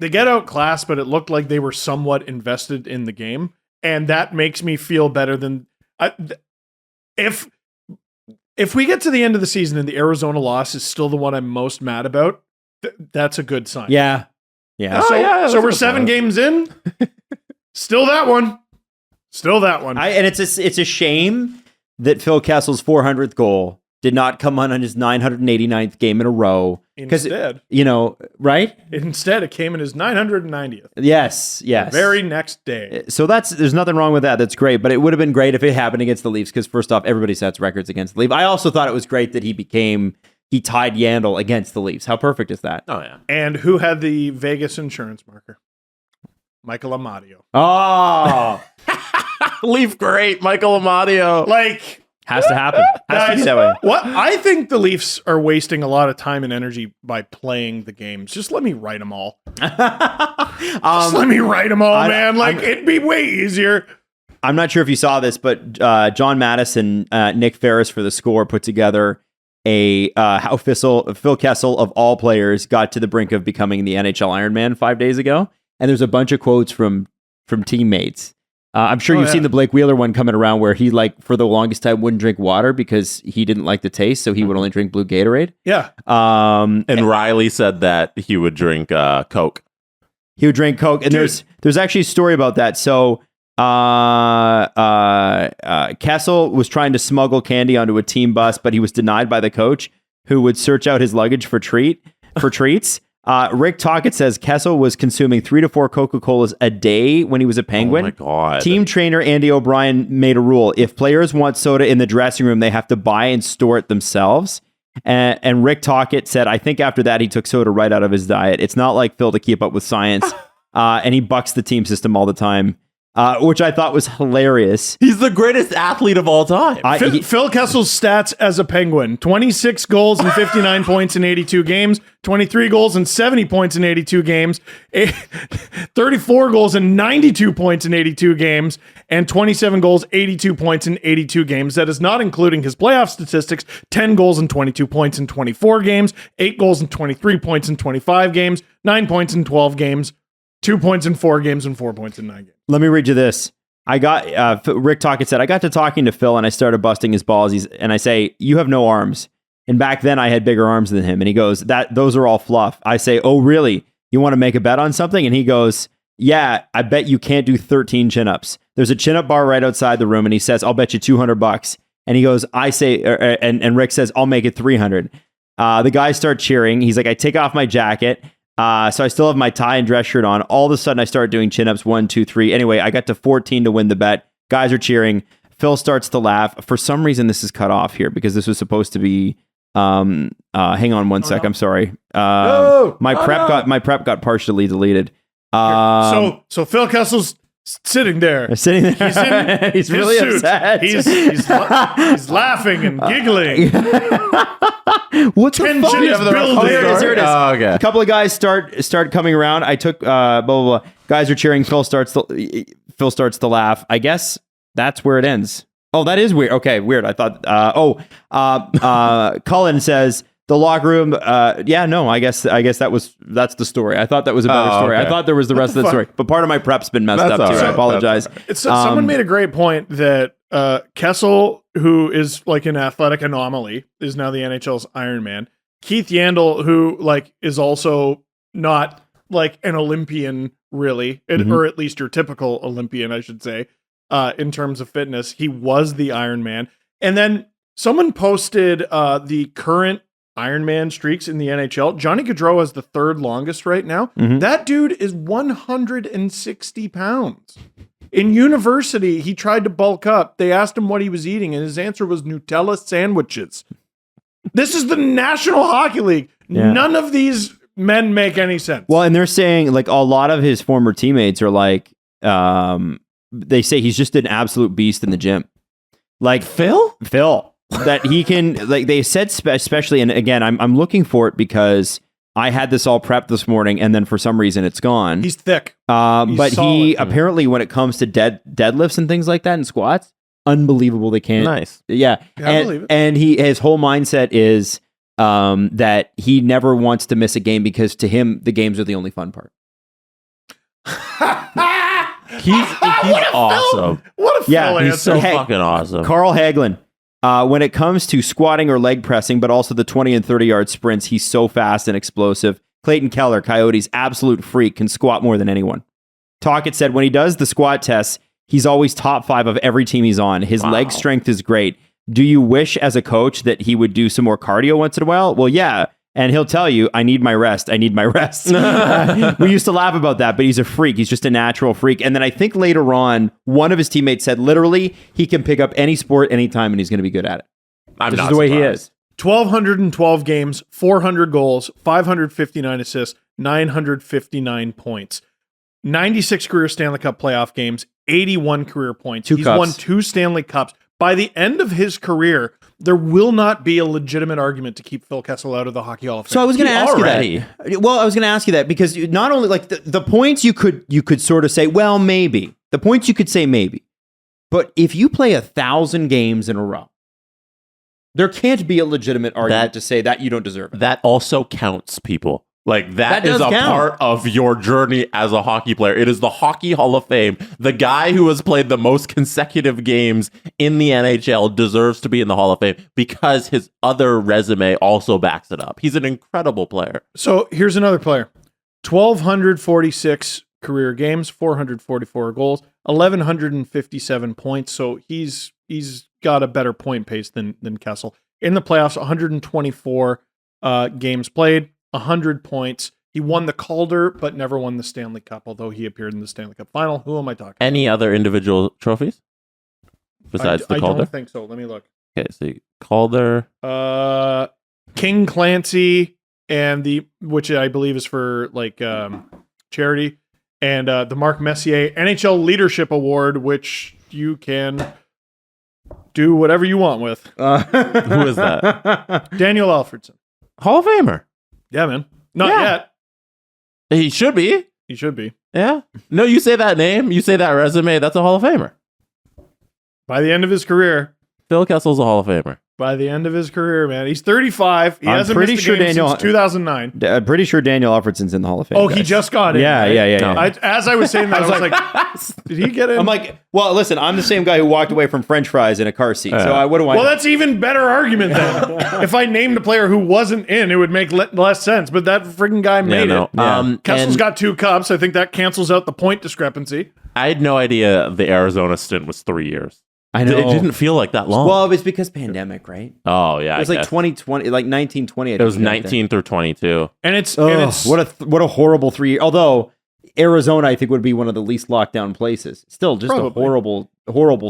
they get outclassed, but it looked like they were somewhat invested in the game. And that makes me feel better than... If we get to the end of the season and the Arizona loss is still the one I'm most mad about, that's a good sign. yeah. Yeah. So, that's so a we're good 7 sign. games in. Still that one. Still that one. And it's a shame that Phil Kessel's 400th goal did not come on his 989th game in a row. Instead, Right? it came in his 990th. Yes. The very next day. So there's nothing wrong with that. That's great. But it would have been great if it happened against the Leafs because first off, everybody sets records against the Leafs. I also thought it was great that he tied Yandel against the Leafs. How perfect is that? Oh yeah. And who had the Vegas insurance marker? Michael Amadio. Oh, Leaf great, Michael Amadio. Like, has to happen. Has to be that way. what? I think the Leafs are wasting a lot of time and energy by playing the games. Just let me write them all. Just let me write them all, man. Like, it'd be way easier. I'm not sure if you saw this, but John Madison, Nick Ferris for the Score put together how Phil Kessel of all players got to the brink of becoming the NHL Ironman 5 days ago. And there's a bunch of quotes from teammates. I'm sure you've seen the Blake Wheeler one coming around where he, like, for the longest time wouldn't drink water because he didn't like the taste, so he would only drink blue Gatorade. Yeah. And Riley said that he would drink Coke. He would drink Coke, and Dude. there's actually a story about that. So Kessel was trying to smuggle candy onto a team bus, but he was denied by the coach, who would search out his luggage for treats. Rick Tocchet says Kessel was consuming 3 to 4 Coca-Colas a day when he was a Penguin. Oh my god. Team trainer Andy O'Brien made a rule: if players want soda in the dressing room, they have to buy and store it themselves. And Rick Tocchet said, I think after that he took soda right out of his diet. It's not like Phil to keep up with science, and he bucks the team system all the time. which I thought was hilarious. He's the greatest athlete of all time. Phil Kessel's stats as a Penguin: 26 goals and 59 points in 82 games, 23 goals and 70 points in 82 games, 34 goals and 92 points in 82 games, and 27 goals, 82 points in 82 games. That is not including his playoff statistics: 10 goals and 22 points in 24 games, 8 goals and 23 points in 25 games, 9 points in 12 games, 2 points in 4 games, and 4 points in 9 games. Let me read you this. I got Rick Tocchet said, I got to talking to Phil and I started busting his balls. And I say, you have no arms. And back then I had bigger arms than him. And he goes, those are all fluff. I say, oh, really? You want to make a bet on something? And he goes, yeah, I bet you can't do 13 chin-ups. There's a chin-up bar right outside the room. And he says, I'll bet you $200. And he goes, I say, and Rick says, I'll make it 300. The guys start cheering. He's like, I take off my jacket. So I still have my tie and dress shirt on. All of a sudden, I start doing chin-ups, 1, 2, 3. Anyway, I got to 14 to win the bet. Guys are cheering. Phil starts to laugh. For some reason, this is cut off here because this was supposed to be. Hang on one sec. No. I'm sorry. My prep got partially deleted. So Phil Kessel's sitting there. He's really suit. upset. He's laughing and giggling. What the fuck? Here it is. Oh, okay. A couple of guys start coming around. I took blah blah blah. Guys are cheering. Phil starts to laugh. I guess that's where it ends. Oh, that is weird. Okay, weird. I thought. Cullen says the locker room. Yeah, no. I guess that's the story. I thought that was a better story. Okay. I thought there was the rest of the story, but part of my prep's been messed up too. Right. I apologize. Someone made a great point that Kessel, who is like an athletic anomaly, is now the NHL's Iron Man. Keith Yandel, who like is also not like an Olympian really, or at least your typical Olympian, I should say, in terms of fitness. He was the Iron Man. And then someone posted the current Iron Man streaks in the NHL. Johnny Gaudreau has the third longest right now. That dude is 160 pounds. In university, he tried to bulk up. They asked him what he was eating, and his answer was Nutella sandwiches. This is the National Hockey League. Yeah. None of these men make any sense. Well, and they're saying like a lot of his former teammates are like, they say he's just an absolute beast in the gym. Like Phil, that he can, like they said, especially, and again, I'm looking for it because I had this all prepped this morning, and then for some reason it's gone. He's thick. But he apparently, when it comes to deadlifts and things like that and squats, unbelievable. They can't. Nice. Yeah. I believe it. And his whole mindset is that he never wants to miss a game because to him, the games are the only fun part. He's awesome. What a Phil he's answer. so fucking awesome. Carl Hagelin. When it comes to squatting or leg pressing, but also the 20 and 30 yard sprints, he's so fast and explosive. Clayton Keller, Coyotes, absolute freak, can squat more than anyone. Tocchet said when he does the squat tests, he's always top 5 of every team he's on. His leg strength is great. Do you wish as a coach that he would do some more cardio once in a while? Well, yeah. And he'll tell you, I need my rest. We used to laugh about that, but he's a freak. He's just a natural freak. And then I think later on, one of his teammates said, literally, he can pick up any sport anytime and he's going to be good at it. This is the way he is. 1,212 games, 400 goals, 559 assists, 959 points. 96 career Stanley Cup playoff games, 81 career points. He's won 2 Stanley Cups. By the end of his career, there will not be a legitimate argument to keep Phil Kessel out of the Hockey Hall of Fame. So I was going to ask you that. Well, I was going to ask you that because not only like the points you could sort of say, well, maybe. The points you could say maybe. But if you play 1,000 games in a row, there can't be a legitimate argument to say that you don't deserve it. That also counts, people. Like that is a part of your journey as a hockey player. It is the Hockey Hall of Fame. The guy who has played the most consecutive games in the NHL deserves to be in the Hall of Fame because his other resume also backs it up. He's an incredible player. So here's another player. 1,246 career games, 444 goals, 1,157 points. So he's got a better point pace than Kessel. In the playoffs, 124 games played. 100 points. He won the Calder, but never won the Stanley Cup, although he appeared in the Stanley Cup final. Who am I talking about? Any other individual trophies besides the Calder? I don't think so. Let me look. Okay, so Calder. King Clancy, and which I believe is for like charity, and the Mark Messier NHL Leadership Award, which you can do whatever you want with. Who is that? Daniel Alfredson. Hall of Famer. Yeah, man. Not Yeah. yet. He should be. He should be. Yeah. No, you say that name, you say that resume, that's a Hall of Famer. By the end of his career. Phil Kessel's a Hall of Famer. By the end of his career, man. He's 35. He I'm hasn't pretty missed a sure game Daniel- since 2009. I'm pretty sure Daniel Alfredson's in the Hall of Fame. Oh, he guys. just got in. Yeah, right? yeah. As I was saying that, I was like, did he get in? I'm like, well, listen, I'm the same guy who walked away from French fries in a car seat. So I wouldn't want. well, that's even better argument then. If I named a player who wasn't in, it would make less sense. But that freaking guy made it. Kessel's got 2 cups. I think that cancels out the point discrepancy. I had no idea the Arizona stint was 3 years. I know. It didn't feel like that long. Well, it was because pandemic, right? Oh, yeah. It was like 2020, like 1920. It was 19 through 22. And it's what a horrible 3 year. Although Arizona, I think, would be one of the least locked down places. Still, just a horrible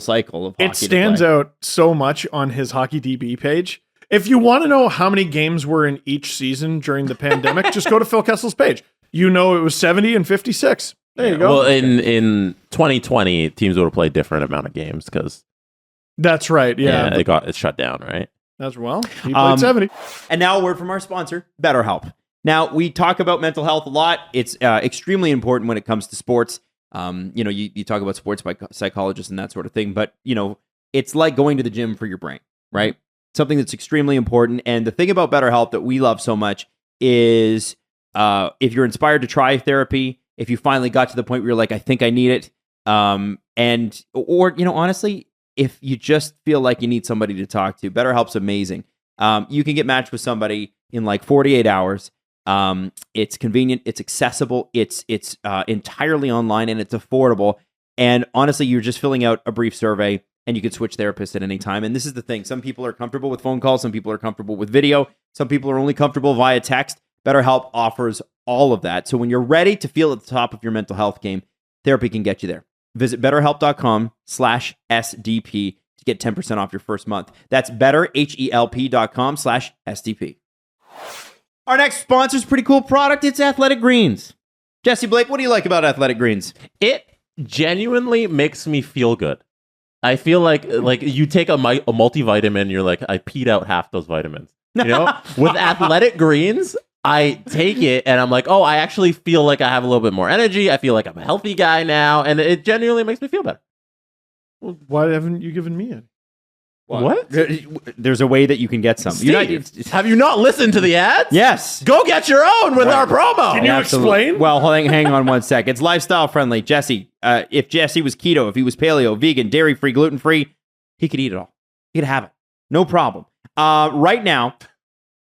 cycle of hockey. It stands out so much on his Hockey DB page. If you want to know how many games were in each season during the pandemic, just go to Phil Kessel's page. You know it was 70 and 56. There you go. Well, in 2020, teams would have played different amount of games because that's right. Yeah, it shut down, right? That's he played 70. And now a word from our sponsor, BetterHelp. Now, we talk about mental health a lot. It's extremely important when it comes to sports. You talk about sports psychologists and that sort of thing, but it's like going to the gym for your brain, right? Something that's extremely important. And the thing about BetterHelp that we love so much is if you're inspired to try therapy, if you finally got to the point where you're like, I think I need it, honestly, if you just feel like you need somebody to talk to, BetterHelp's amazing. You can get matched with somebody in like 48 hours. It's convenient, it's accessible, it's entirely online, and it's affordable. And honestly, you're just filling out a brief survey, and you can switch therapists at any time. And this is the thing. Some people are comfortable with phone calls. Some people are comfortable with video. Some people are only comfortable via text. BetterHelp offers all of that. So when you're ready to feel at the top of your mental health game, therapy can get you there. Visit betterhelp.com/SDP to get 10% off your first month. That's betterhelp.com/SDP. Our next sponsor is a pretty cool product. It's Athletic Greens. Jesse Blake, what do you like about Athletic Greens? It genuinely makes me feel good. I feel like you take a multivitamin, you're like, I peed out half those vitamins. With Athletic Greens, I take it and I'm like, oh, I actually feel like I have a little bit more energy. I feel like I'm a healthy guy now, and it genuinely makes me feel better. Well, why haven't you given me any? What? There's a way that you can get some. Have you not listened to the ads? Yes. Go get your own with our promo. Can you explain? Well, hang on one sec. It's lifestyle friendly. Jesse, if Jesse was keto, if he was paleo, vegan, dairy-free, gluten-free, he could eat it all. He could have it. No problem. Right now,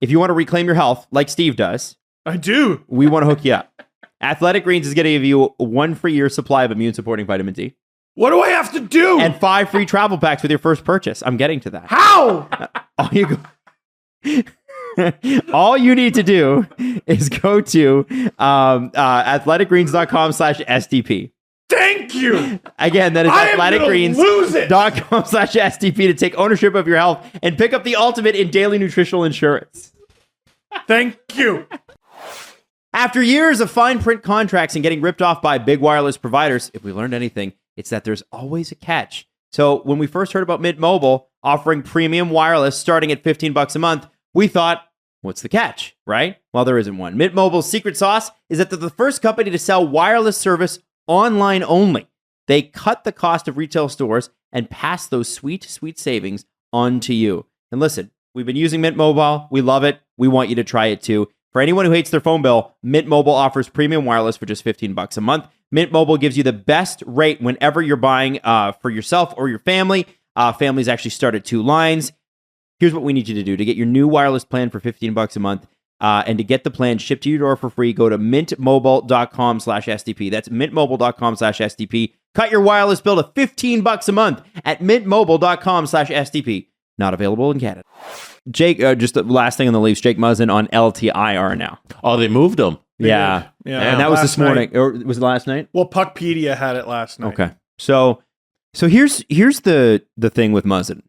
if you want to reclaim your health like Steve does, I do. We want to hook you up. Athletic Greens is going to give you 1 free year supply of immune-supporting vitamin D. What do I have to do? And 5 free travel packs with your first purchase. I'm getting to that. How? All you need to do is go to athleticgreens.com/SDP. Thank you. Again, that is athleticgreens.com/SDP to take ownership of your health and pick up the ultimate in daily nutritional insurance. Thank you. After years of fine print contracts and getting ripped off by big wireless providers, if we learned anything, it's that there's always a catch. So when we first heard about Mint Mobile offering premium wireless starting at $15 a month, we thought, what's the catch, right? Well, there isn't one. Mint Mobile's secret sauce is that they're the first company to sell wireless service online only. They cut the cost of retail stores and pass those sweet, sweet savings on to you. And listen, we've been using Mint Mobile. We love it. We want you to try it too. For anyone who hates their phone bill, Mint Mobile offers premium wireless for just $15 a month. Mint Mobile gives you the best rate whenever you're buying for yourself or your family. Families actually start at 2 lines. Here's what we need you to do. To get your new wireless plan for $15 a month and to get the plan shipped to your door for free, go to mintmobile.com/SDP. That's mintmobile.com/SDP. Cut your wireless bill to $15 a month at mintmobile.com/SDP. Not available in Canada. Jake, just the last thing on the Leafs, Jake Muzzin on LTIR now. Oh, they moved him. Yeah. And that was this morning. Or was it last night? Well, Puckpedia had it last night. Okay. So here's the thing with Muzzin.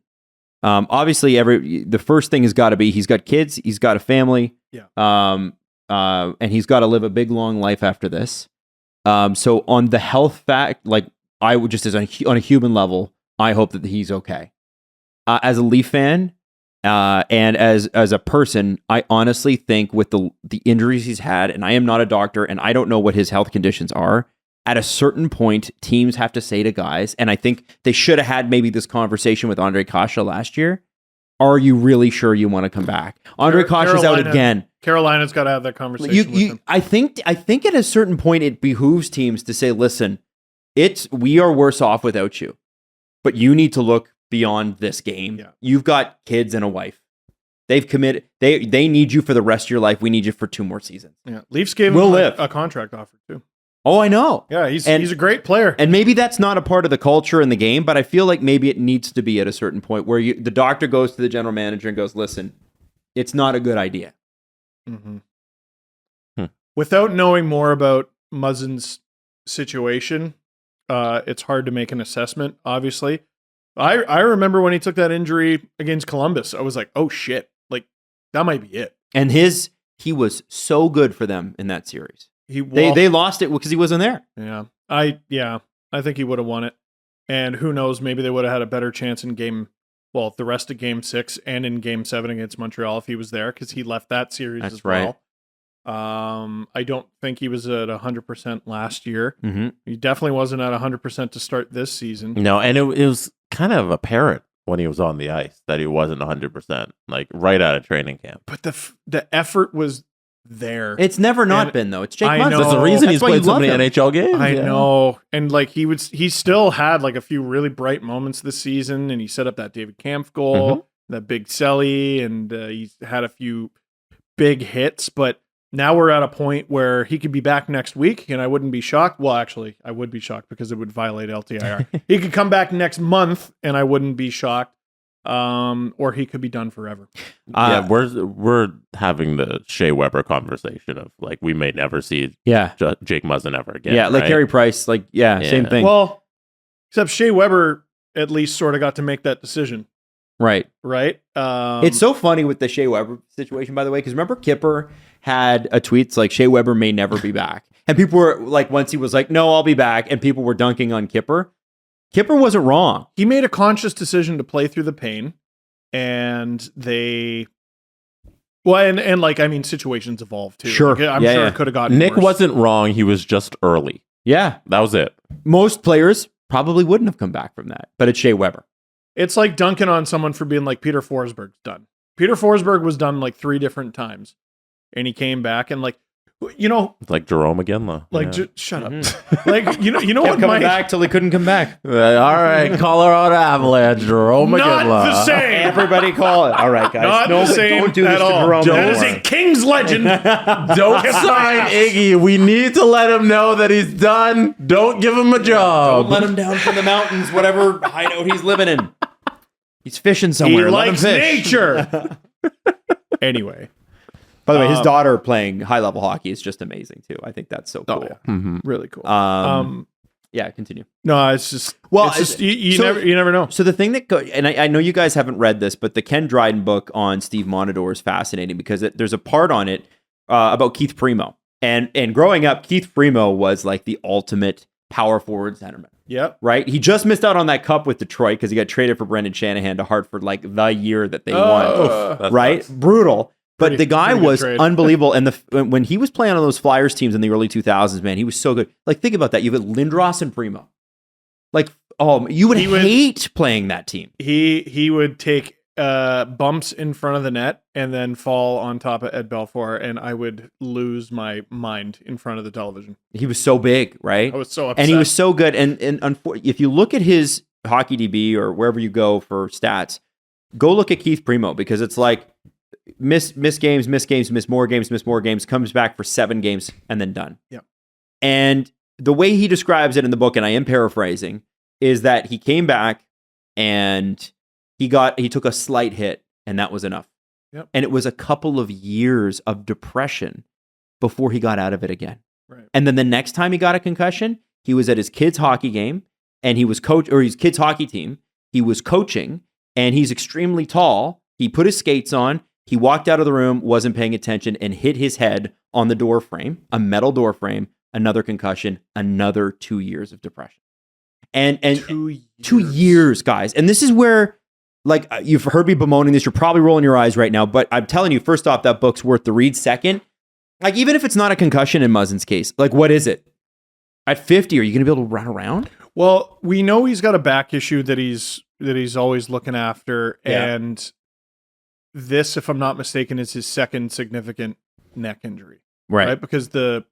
Obviously, the first thing has got to be he's got kids, he's got a family, yeah. And he's got to live a big long life after this. So on the health fact, like I would just on a human level, I hope that he's okay. As a Leaf fan, and as a person, I honestly think with the injuries he's had, and I am not a doctor, and I don't know what his health conditions are. At a certain point, teams have to say to guys, and I think they should have had maybe this conversation with Ondrej Kase last year. Are you really sure you want to come back? Ondrej Kase's out again. Carolina's got to have that conversation with him. I think at a certain point it behooves teams to say, listen, we are worse off without you, but you need to look beyond this game. Yeah. You've got kids and a wife. They've committed. They need you for the rest of your life. We need you for 2 more seasons. Yeah, Leafs gave him a contract offer too. Oh, I know. Yeah, he's a great player. And maybe that's not a part of the culture in the game, but I feel like maybe it needs to be at a certain point where the doctor goes to the general manager and goes, listen, it's not a good idea. Mm-hmm. Without knowing more about Muzzin's situation, it's hard to make an assessment, obviously. I remember when he took that injury against Columbus, I was like, oh shit, like that might be it. And he was so good for them in that series. They lost it because he wasn't there. Yeah. I think he would have won it. And who knows, maybe they would have had a better chance in the rest of game 6 and in game 7 against Montreal if he was there, because he left that series as well. I don't think he was at 100% last year. Mm-hmm. He definitely wasn't at 100% to start this season. No, and it was kind of apparent when he was on the ice that he wasn't 100%, like right out of training camp. But the effort was there. It's never not been, though. It's Jake Muzzin. That's the reason he's played so many NHL games. I know. And like he still had like a few really bright moments this season, and he set up that David Kampf goal, that big celly, and he had a few big hits, but now we're at a point where he could be back next week, and I wouldn't be shocked. Well, actually, I would be shocked because it would violate LTIR. He could come back next month, and I wouldn't be shocked. Or he could be done forever. We're having the Shea Weber conversation of like we may never see Jake Muzzin ever again. Yeah, like right? Carey Price, same thing. Well, except Shea Weber at least sort of got to make that decision. Right. It's so funny with the Shea Weber situation, by the way, because remember Kipper had a tweet like Shea Weber may never be back. And people were like, once he was like, no, I'll be back. And people were dunking on Kipper. Kipper wasn't wrong. He made a conscious decision to play through the pain, and situations evolve too. Sure. Like, I'm sure it could have gotten Nick worse. wasn't wrong. He was just early. Yeah. That was it. Most players probably wouldn't have come back from that, but it's Shea Weber. It's like dunking on someone for being like Peter Forsberg's done. Peter Forsberg was done like 3 different times, and he came back and like, It's like Jerome Iginla. Like, shut up. Like, you know what? Coming back till he couldn't come back. All right, Colorado Avalanche, Jerome Not Iginla. the same. Everybody call it. All right, guys. Not the same don't do this at to all. Jerome That is anymore. a Kings legend. Don't sign Iggy. We need to let him know that he's done. Don't give him a job. Don't let him down from the mountains, whatever high note he's living in. He's fishing somewhere. He Let him likes fish. nature. Anyway. By the way, his daughter playing high-level hockey is just amazing, too. I think that's so cool. Oh, yeah. Really cool. Yeah, continue. No, it's just... you never know. So the thing that... And I know you guys haven't read this, but the Ken Dryden book on Steve Monador is fascinating because there's a part on it about Keith Primo. And growing up, Keith Primo was like the ultimate power forward centerman. Yep. Right? He just missed out on that cup with Detroit because he got traded for Brendan Shanahan to Hartford like the year that they won. Right? Brutal. But the guy was unbelievable. And when he was playing on those Flyers teams in the early 2000s, man, he was so good. Like, think about that. You have Lindros and Primo. Like, you would hate playing that team. He would take bumps in front of the net and then fall on top of Ed Belfour, and I would lose my mind in front of the television. He was so big, right? I was so upset. And he was so good. And if you look at his Hockey DB or wherever you go for stats, go look at Keith Primo because it's like, miss games, miss more games, comes back for 7 games and then done. Yeah. And the way he describes it in the book, and I am paraphrasing, is that he came back and he took a slight hit and that was enough. Yep. And it was a couple of years of depression before he got out of it again. Right. And then the next time he got a concussion, he was at his kid's hockey game and he was his kid's hockey team. He was coaching and he's extremely tall. He put his skates on. He walked out of the room, wasn't paying attention, and hit his head on the door frame, a metal door frame, another concussion, another 2 years of depression. And 2 years, guys. And this is where, like, you've heard me bemoaning this. You're probably rolling your eyes right now. But I'm telling you, first off, that book's worth the read. Second, like, even if it's not a concussion in Muzzin's case, like, what is it? At 50, are you going to be able to run around? Well, we know he's got a back issue that he's always looking after. Yeah. And this, if I'm not mistaken, is his second significant neck injury. Right. Because the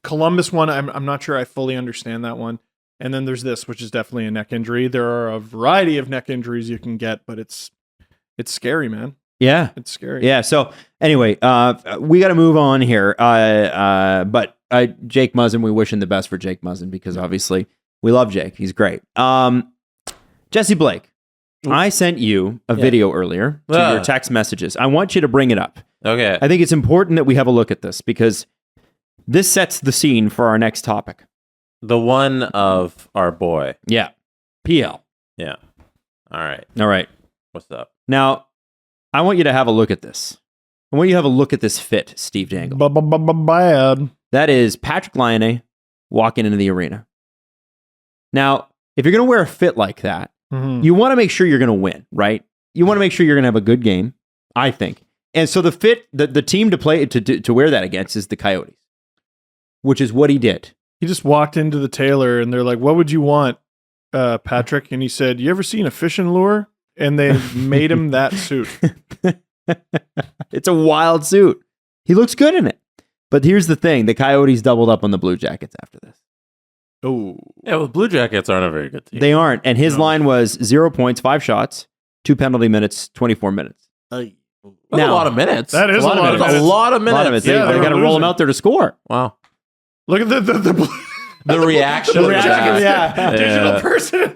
Columbus one, I'm not sure I fully understand that one. And then there's this, which is definitely a neck injury. There are a variety of neck injuries you can get, but it's scary, man. Yeah. It's scary. Yeah. So anyway, we got to move on here. But Jake Muzzin, we wish him the best for Jake Muzzin because obviously we love Jake. He's great. Jesse Blake, I sent you a video earlier to your text messages. I want you to bring it up. Okay. I think it's important that we have a look at this because this sets the scene for our next topic. The one of our boy. Yeah. PL. Yeah. All right. All right. What's up? Now, I want you to have a look at this. I want you to have a look at this fit, Steve Dangle. Bad. That is Patrik Laine walking into the arena. Now, if you're going to wear a fit like that, you want to make sure you're going to win, right? You want to make sure you're going to have a good game, I think. And so the fit, the team to play to wear that against is the Coyotes, which is what he did. He just walked into the tailor and they're like, "What would you want, Patrick?" And he said, "You ever seen a fishing lure?" And they made him that suit. It's a wild suit. He looks good in it. But here's the thing. The Coyotes doubled up on the Blue Jackets after this. Oh. Yeah, well, Blue Jackets aren't a very good team. They aren't. And his line was 0 points, 5 shots, 2 penalty minutes, 24 minutes. That's Now- a lot of minutes. That is a lot of That's minutes. a lot of minutes. Yeah, they they got to were roll him losing. out there to score. Wow. Look at the The reaction. The reaction, Yeah. digital person.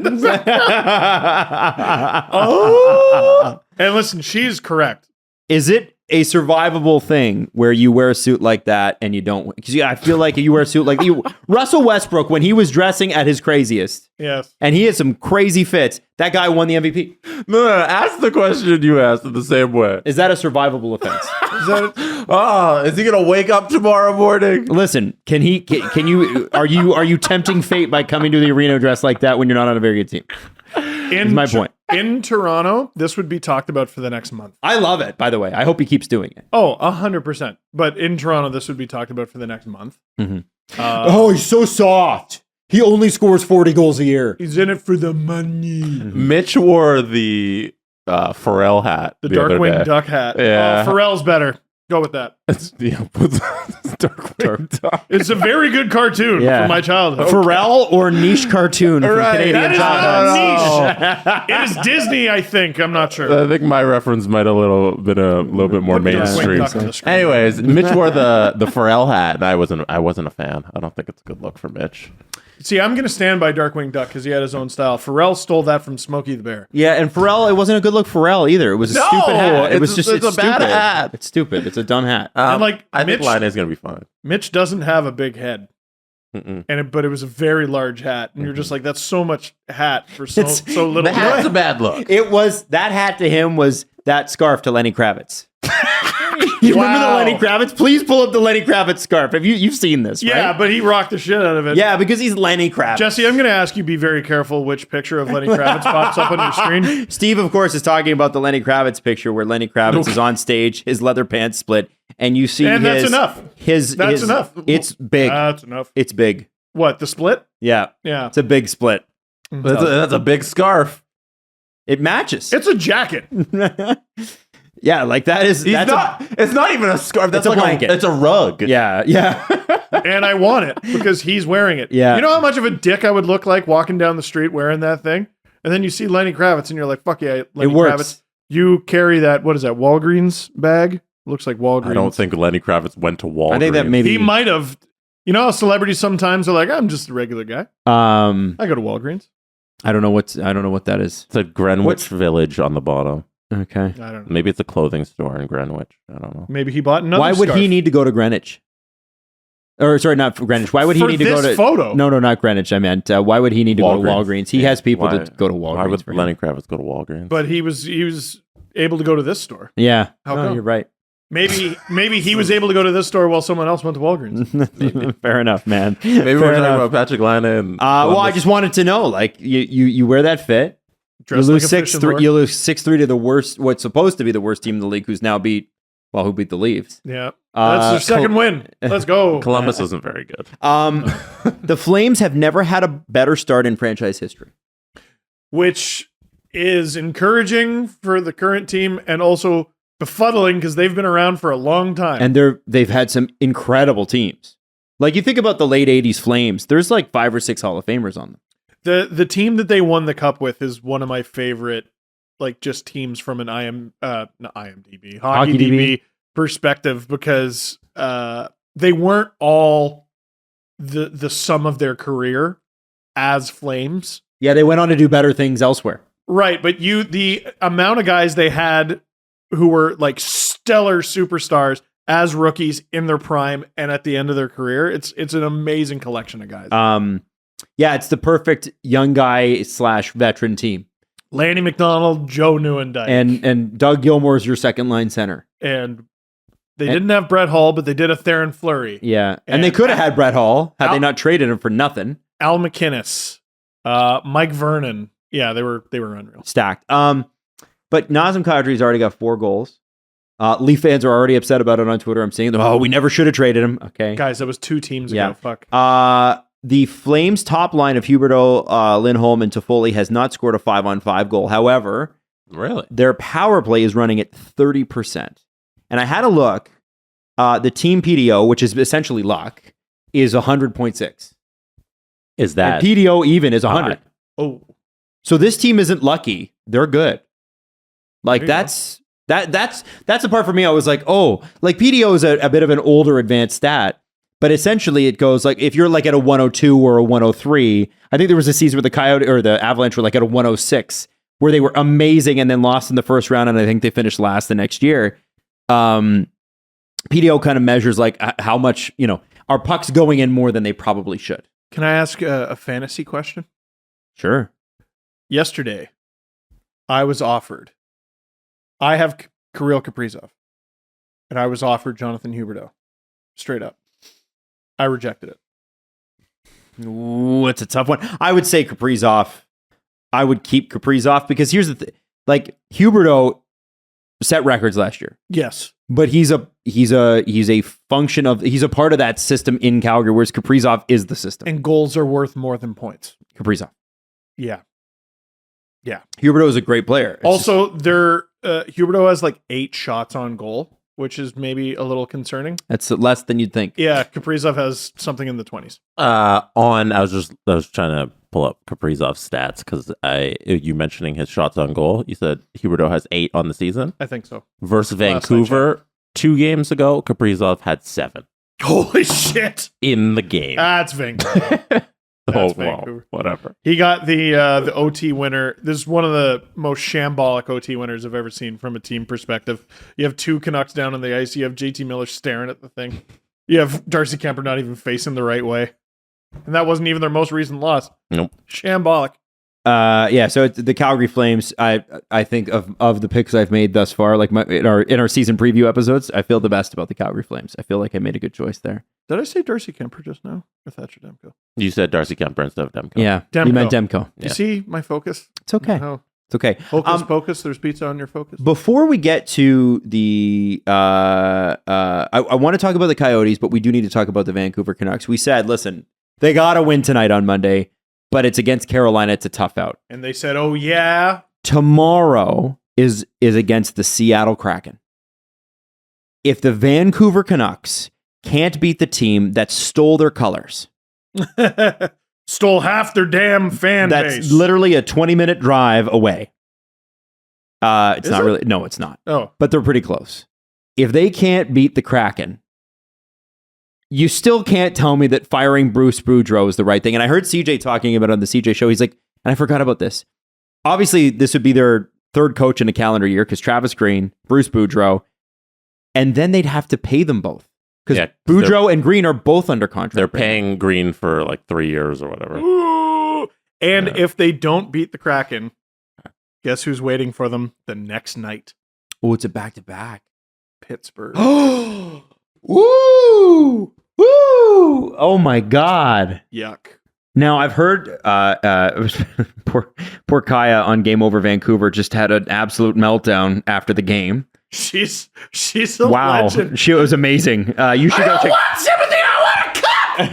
Oh. And listen, she's correct. Is it a survivable thing where you wear a suit like that and you don't? Because I feel like you wear a suit like you. Russell Westbrook, when he was dressing at his craziest, Yes. and he had some crazy fits, that guy won the MVP. No, ask the question you asked in the same way. Is that a survivable offense? Is that Is he gonna wake up tomorrow morning? Listen, can you? Are you tempting fate by coming to the arena dressed like that when you're not on a very good team? Is my point. In Toronto, this would be talked about for the next month. I love it. By the way, I hope he keeps doing it. Oh, 100%. But in Toronto, this would be talked about for the next month. He's so soft. He only scores 40 goals a year. He's in it for the money. Mitch wore the Pharrell hat. The other Darkwing day. Duck hat. Yeah. Oh, Pharrell's better. Go with that. It's, Darkwing Duck. It's a very good cartoon Yeah. from my childhood. Pharrell or niche cartoon from Right. Canadian That is childhood. not niche. It is Disney, I think. I'm not sure. I think my reference might have been a little bit more Put Darkwing mainstream. Duck on the screen. Anyways, Mitch wore the Pharrell hat, and I wasn't a fan. I don't think it's a good look for Mitch. See, I'm going to stand by Darkwing Duck because he had his own style. Pharrell stole that from Smokey the Bear. Yeah, and Pharrell, it wasn't a good look for Pharrell either. It was a No, stupid hat. It was it's just a bad stupid. hat. It's stupid. It's a dumb hat. And, like, I think Mitch- Laine is gonna be fine. Mitch doesn't have a big head, Mm-mm. but it was a very large hat, and you're just like, that's so much hat for so It's- little. The hat's a bad look. It was, that hat to him was that scarf to Lenny Kravitz. You remember the Wow. Lenny Kravitz? Please pull up the Lenny Kravitz scarf. You've seen this, right? Yeah, but he rocked the shit out of it. Yeah, because he's Lenny Kravitz. Jesse, I'm going to ask you be very careful which picture of Lenny Kravitz pops up on your screen. Steve, of course, is talking about the Lenny Kravitz picture where Lenny Kravitz is on stage, his leather pants split, and you see And that's enough. That's enough. It's big. That's enough. It's big. What, the split? Yeah. Yeah. It's a big split. That's a big scarf. It matches. It's a jacket. Yeah, like that is. It's not even a scarf. That's It's a like blanket. It's a rug. Yeah, yeah. And I want it because he's wearing it. Yeah. You know how much of a dick I would look like walking down the street wearing that thing? And then you see Lenny Kravitz and you're like, fuck yeah, Lenny It works. Kravitz. You carry that, what is that, Walgreens bag? Looks like Walgreens. I don't think Lenny Kravitz went to Walgreens. I think that maybe He might have. You know how celebrities sometimes are like, I'm just a regular guy. I go to Walgreens. I don't know what that is. It's a Greenwich Village on the bottom. Okay. I don't know. Maybe it's a clothing store in Greenwich. I don't know. Maybe he bought another Why would scarf. he need to go to Greenwich? Or sorry, not for Greenwich. Why would he For need to go this to photo? No, not Greenwich. I meant why would he need to go to Walgreens? He has people Why- to go to Walgreens. Why would for him. Lenny Kravitz go to Walgreens? But he was able to go to this store. Yeah. How No, come? you're right. Maybe he was able to go to this store while someone else went to Walgreens. Fair enough, man. Maybe we're talking about Patrik Laine. And well, I just wanted to know, like, you wear that fit. Dressed You like lose a fish in 6-3. lore. You lose 6-3 to the worst. What's supposed to be the worst team in the league, who's now who beat the Leafs. Yeah, that's their second win. Let's go. Columbus isn't very good. The Flames have never had a better start in franchise history. Which is encouraging for the current team and also befuddling because they've been around for a long time. And they've had some incredible teams. Like, you think about the late 80s Flames, there's like 5 or 6 Hall of Famers on them. The team that they won the cup with is one of my favorite, like, just teams from an not IMDb, Hockey DB perspective, because they weren't all the sum of their career as Flames. Yeah, they went on to do better things elsewhere. Right, but the amount of guys they had who were like stellar superstars as rookies in their prime and at the end of their career, it's an amazing collection of guys. Yeah, it's the perfect young guy / veteran team. Lanny McDonald, Joe Nieuwendyk. And Doug Gilmour is your second line center. And they didn't have Brett Hull, but they did a Theron Fleury. Yeah, and they could have had Brett Hull had they not traded him for nothing. Al McInnes, Mike Vernon. Yeah, they were unreal. Stacked. But Nazem Kadri's already got 4 goals. Leaf fans are already upset about it on Twitter. I'm seeing them. Oh, we never should have traded him. Okay. Guys, that was 2 teams ago. Fuck. The Flames' top line of Huberdeau, Lindholm, and Toffoli has not scored a 5-on-5 goal. However, really, their power play is running at 30%. And I had a look. The team PDO, which is essentially luck, is 100.6. Is that and PDO even is 100? Oh, so this team isn't lucky; they're good. Like that's the part for me. I was like, oh, like PDO is a bit of an older advanced stat, but essentially it goes like if you're like at a 102 or a 103. I think there was a season where the Coyote or the Avalanche were like at a 106, where they were amazing and then lost in the first round, and I think they finished last the next year. PDO kind of measures like how much, are pucks going in more than they probably should. Can I ask a fantasy question? Sure. Yesterday, I was offered. I have Kirill Kaprizov, and I was offered Jonathan Huberdeau. Straight up. I rejected it. Ooh, it's a tough one. I would say Kaprizov. I would keep Kaprizov because here's the thing. Like, Huberdeau set records last year. Yes. But he's a function of, he's a part of that system in Calgary, whereas Kaprizov is the system. And goals are worth more than points. Kaprizov. Yeah. Yeah. Huberdeau is a great player. It's also, Huberdeau has like 8 shots on goal, which is maybe a little concerning. That's less than you'd think. Yeah, Kaprizov has something in the 20s. I was trying to pull up Kaprizov's stats because you mentioning his shots on goal. You said Huberdeau has 8 on the season. I think so. Versus Vancouver 2 games ago, Kaprizov had 7. Holy shit! In the game. That's Vancouver. That's Vancouver. Whatever. He got the OT winner. This is one of the most shambolic OT winners I've ever seen from a team perspective. You have 2 Canucks down on the ice. You have JT Miller staring at the thing. You have Darcy Kemper not even facing the right way. And that wasn't even their most recent loss. Nope. Shambolic. Yeah, so it's the Calgary Flames, I think of the picks I've made thus far, like in our season preview episodes, I feel the best about the Calgary Flames. I feel like I made a good choice there. Did I say Darcy Kemper just now? Or Thatcher Demko? You said Darcy Kemper instead of Demko. Yeah, Demko. you meant Demko. You see my focus? It's okay. No. It's okay. Focus, focus. There's pizza on your focus. Before we get to the, I want to talk about the Coyotes, but we do need to talk about the Vancouver Canucks. We said, listen, they got to win tonight on Monday, but it's against Carolina. It's a tough out. And they said, oh, yeah. Tomorrow is against the Seattle Kraken. If the Vancouver Canucks can't beat the team that stole their colors, stole half their damn fan that's base. literally a 20-minute drive away. It's Is not it? really. No, it's not. Oh. But they're pretty close. If they can't beat the Kraken, you still can't tell me that firing Bruce Boudreau is the right thing. And I heard CJ talking about it on the CJ show. He's like, and I forgot about this. Obviously, this would be their 3rd coach in a calendar year because Travis Green, Bruce Boudreau, and then they'd have to pay them both. Because Boudreau and Green are both under contract. They're paying Green for like 3 years or whatever. Ooh. And if they don't beat the Kraken, guess who's waiting for them the next night? Oh, it's a back-to-back. Pittsburgh. Woo! Woo! Oh my God. Yuck. Now I've heard poor Kaya on Game Over Vancouver just had an absolute meltdown after the game. She's a legend. She was amazing. You should go check. Sympathy, I want a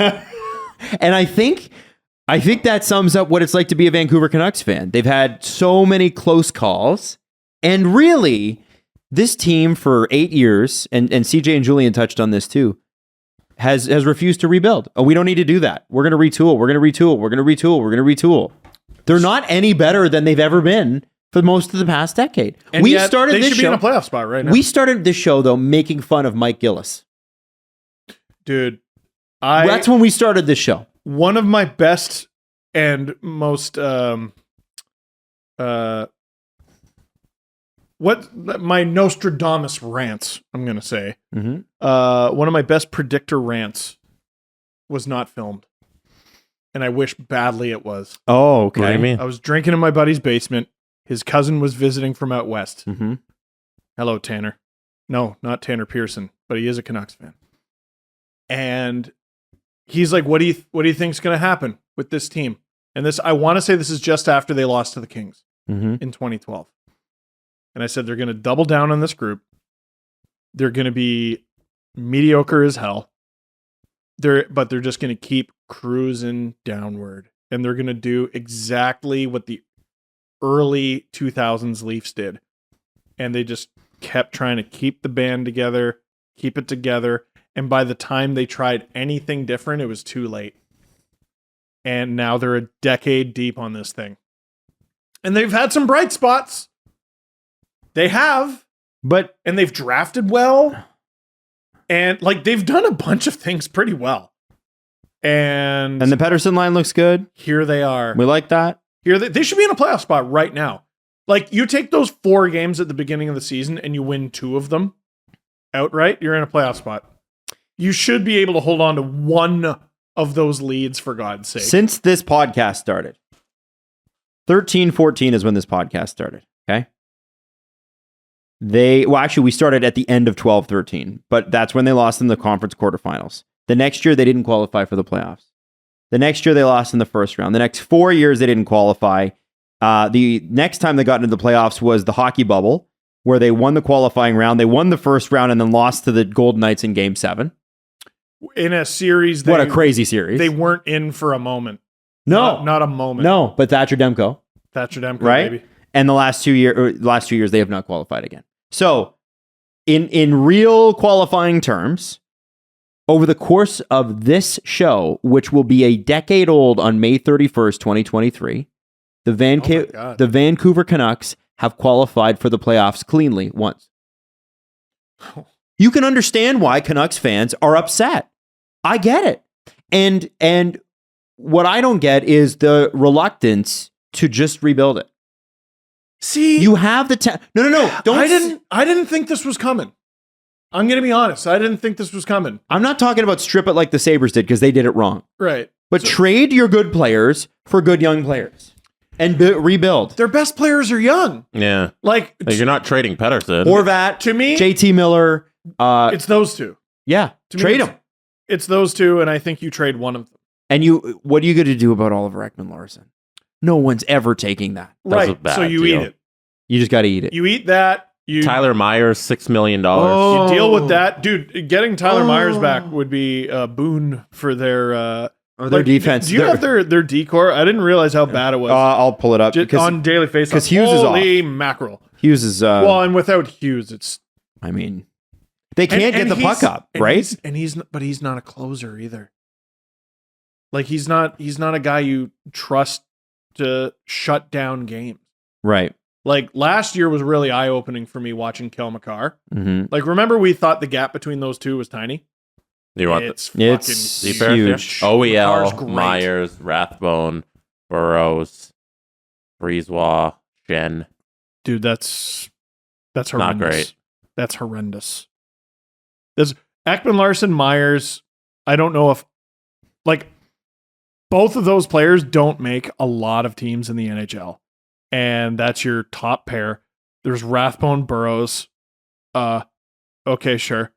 cup. And I think that sums up what it's like to be a Vancouver Canucks fan. They've had so many close calls, and really, this team for 8 years, and CJ and Julian touched on this too, has refused to rebuild. Oh, we don't need to do that. We're going to retool. We're going to retool. We're going to retool. We're going to retool. They're not any better than they've ever been for most of the past decade. And we yet started they this should show. be in a playoff spot right now. We started this show though making fun of Mike Gillis. Dude, That's when we started this show. one of my best and most my Nostradamus rants, I'm gonna say. Mm-hmm. One of my best predictor rants was not filmed. And I wish badly it was. Oh, okay. What do you mean? I was drinking in my buddy's basement. His cousin was visiting from out west. Mm-hmm. Hello, Tanner. No, not Tanner Pearson, but he is a Canucks fan. And he's like, what do you think's going to happen with this team? And this, I want to say this is just after they lost to the Kings in 2012. And I said, they're going to double down on this group. They're going to be mediocre as hell. But they're just going to keep cruising downward. And they're going to do exactly what the early 2000s Leafs did. And they just kept trying to keep the band together, keep it together. And by the time they tried anything different, it was too late. And now they're a decade deep on this thing. And they've had some bright spots. They have. And they've drafted well. And like they've done a bunch of things pretty well. And the Pettersson line looks good. Here they are. We like that. Here they should be in a playoff spot right now. Like you take those 4 games at the beginning of the season and you win 2 of them outright, you're in a playoff spot. You should be able to hold on to one of those leads, for God's sake. Since this podcast started, 13-14 is when this podcast started. Okay. We started at the end of 12-13, but that's when they lost in the conference quarterfinals. The next year, they didn't qualify for the playoffs. The next year, they lost in the first round. The next 4 years, they didn't qualify. The next time they got into the playoffs was the hockey bubble, where they won the qualifying round. They won the first round and then lost to the Golden Knights in Game 7. In a series. What a crazy series. They weren't in for a moment. No. Not a moment. No, but Thatcher Demko. Right? Baby. And the last 2 years, they have not qualified again. So, in real qualifying terms, over the course of this show, which will be a decade old on May 31st, 2023, the Vancouver Canucks have qualified for the playoffs cleanly once. You can understand why Canucks fans are upset. I get it. And what I don't get is the reluctance to just rebuild it. See, you have the No. I didn't think this was coming. I'm going to be honest. I didn't think this was coming. I'm not talking about strip it like the Sabres did because they did it wrong. Right. But trade your good players for good young players and rebuild. Their best players are young. Yeah. Like you're not trading Pettersson. Horvat, to me, JT Miller. It's those two. Yeah. Trade them. It's those two, and I think you trade one of them. And what are you going to do about Oliver Ekman-Larsson? No one's ever taking that. Right. So you eat it. You just got to eat it. You eat that. Tyler Myers, $6 million. You deal with that. Dude, getting Tyler Myers back would be a boon for their defense. Do you have their decor? I didn't realize how bad it was. I'll pull it up. On Daily Face. Because Hughes is off. Holy mackerel. Hughes is... and without Hughes, it's... I mean, they can't get the puck up, right? But he's not a closer either. Like, he's not a guy you trust to shut down games. Right. Like, last year was really eye-opening for me watching Kel McCarr. Mm-hmm. Like, remember we thought the gap between those two was tiny? It's huge. OEL, Myers, Rathbone, Burrows, Brisebois, Shen. Dude, that's horrendous. Not great. That's horrendous. There's Ekman-Larsson, Myers. I don't know if... Like, both of those players don't make a lot of teams in the NHL. And that's your top pair. There's Rathbone, Burrows. Okay, sure.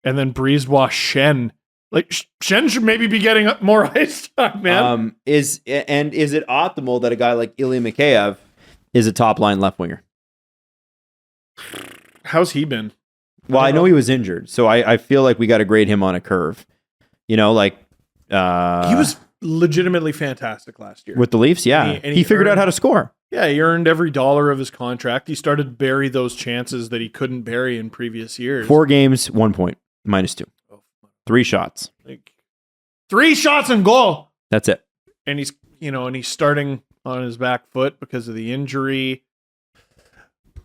And then Brisebois Shen. Like, Shen should maybe be getting more ice time, man. Is it optimal that a guy like Ilya Mikheyev is a top line left winger? How's he been? Well, I know he was injured, so I feel like we got to grade him on a curve. You know, like He was legitimately fantastic last year. with the Leafs. Yeah, And he figured out how to score. Yeah, he earned every dollar of his contract. He started to bury those chances that he couldn't bury in previous years. 4 games, 1 point, -2. 3 shots. Like, 3 shots and goal. That's it. And he's starting on his back foot because of the injury.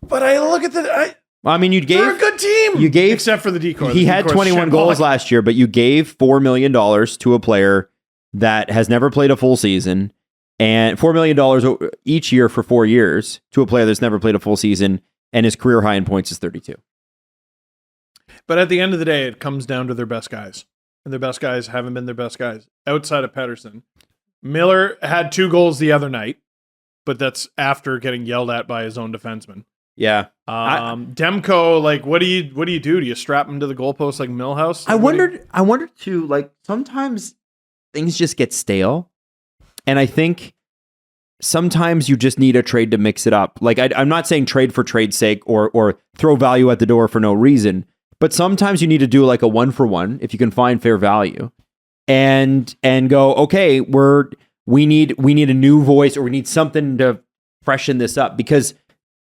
But I look at Well, I mean, they're a good team. you gave- except for the decoy. He had 21 goals last year, but you gave $4 million to a player that has never played a full season, and $4 million each year for 4 years to a player that's never played a full season, and his career high in points is 32. But at the end of the day, it comes down to their best guys. And their best guys haven't been their best guys outside of Pettersson. Miller had 2 goals the other night, but that's after getting yelled at by his own defenseman. Yeah. Demko, like, what do you do? Do you strap him to the goalpost like Millhouse? I wondered too, like, sometimes things just get stale. And I think sometimes you just need a trade to mix it up. Like, I'm not saying trade for trade's sake or throw value at the door for no reason, but sometimes you need to do like a 1-for-1 if you can find fair value and go, okay, we need a new voice, or we need something to freshen this up, because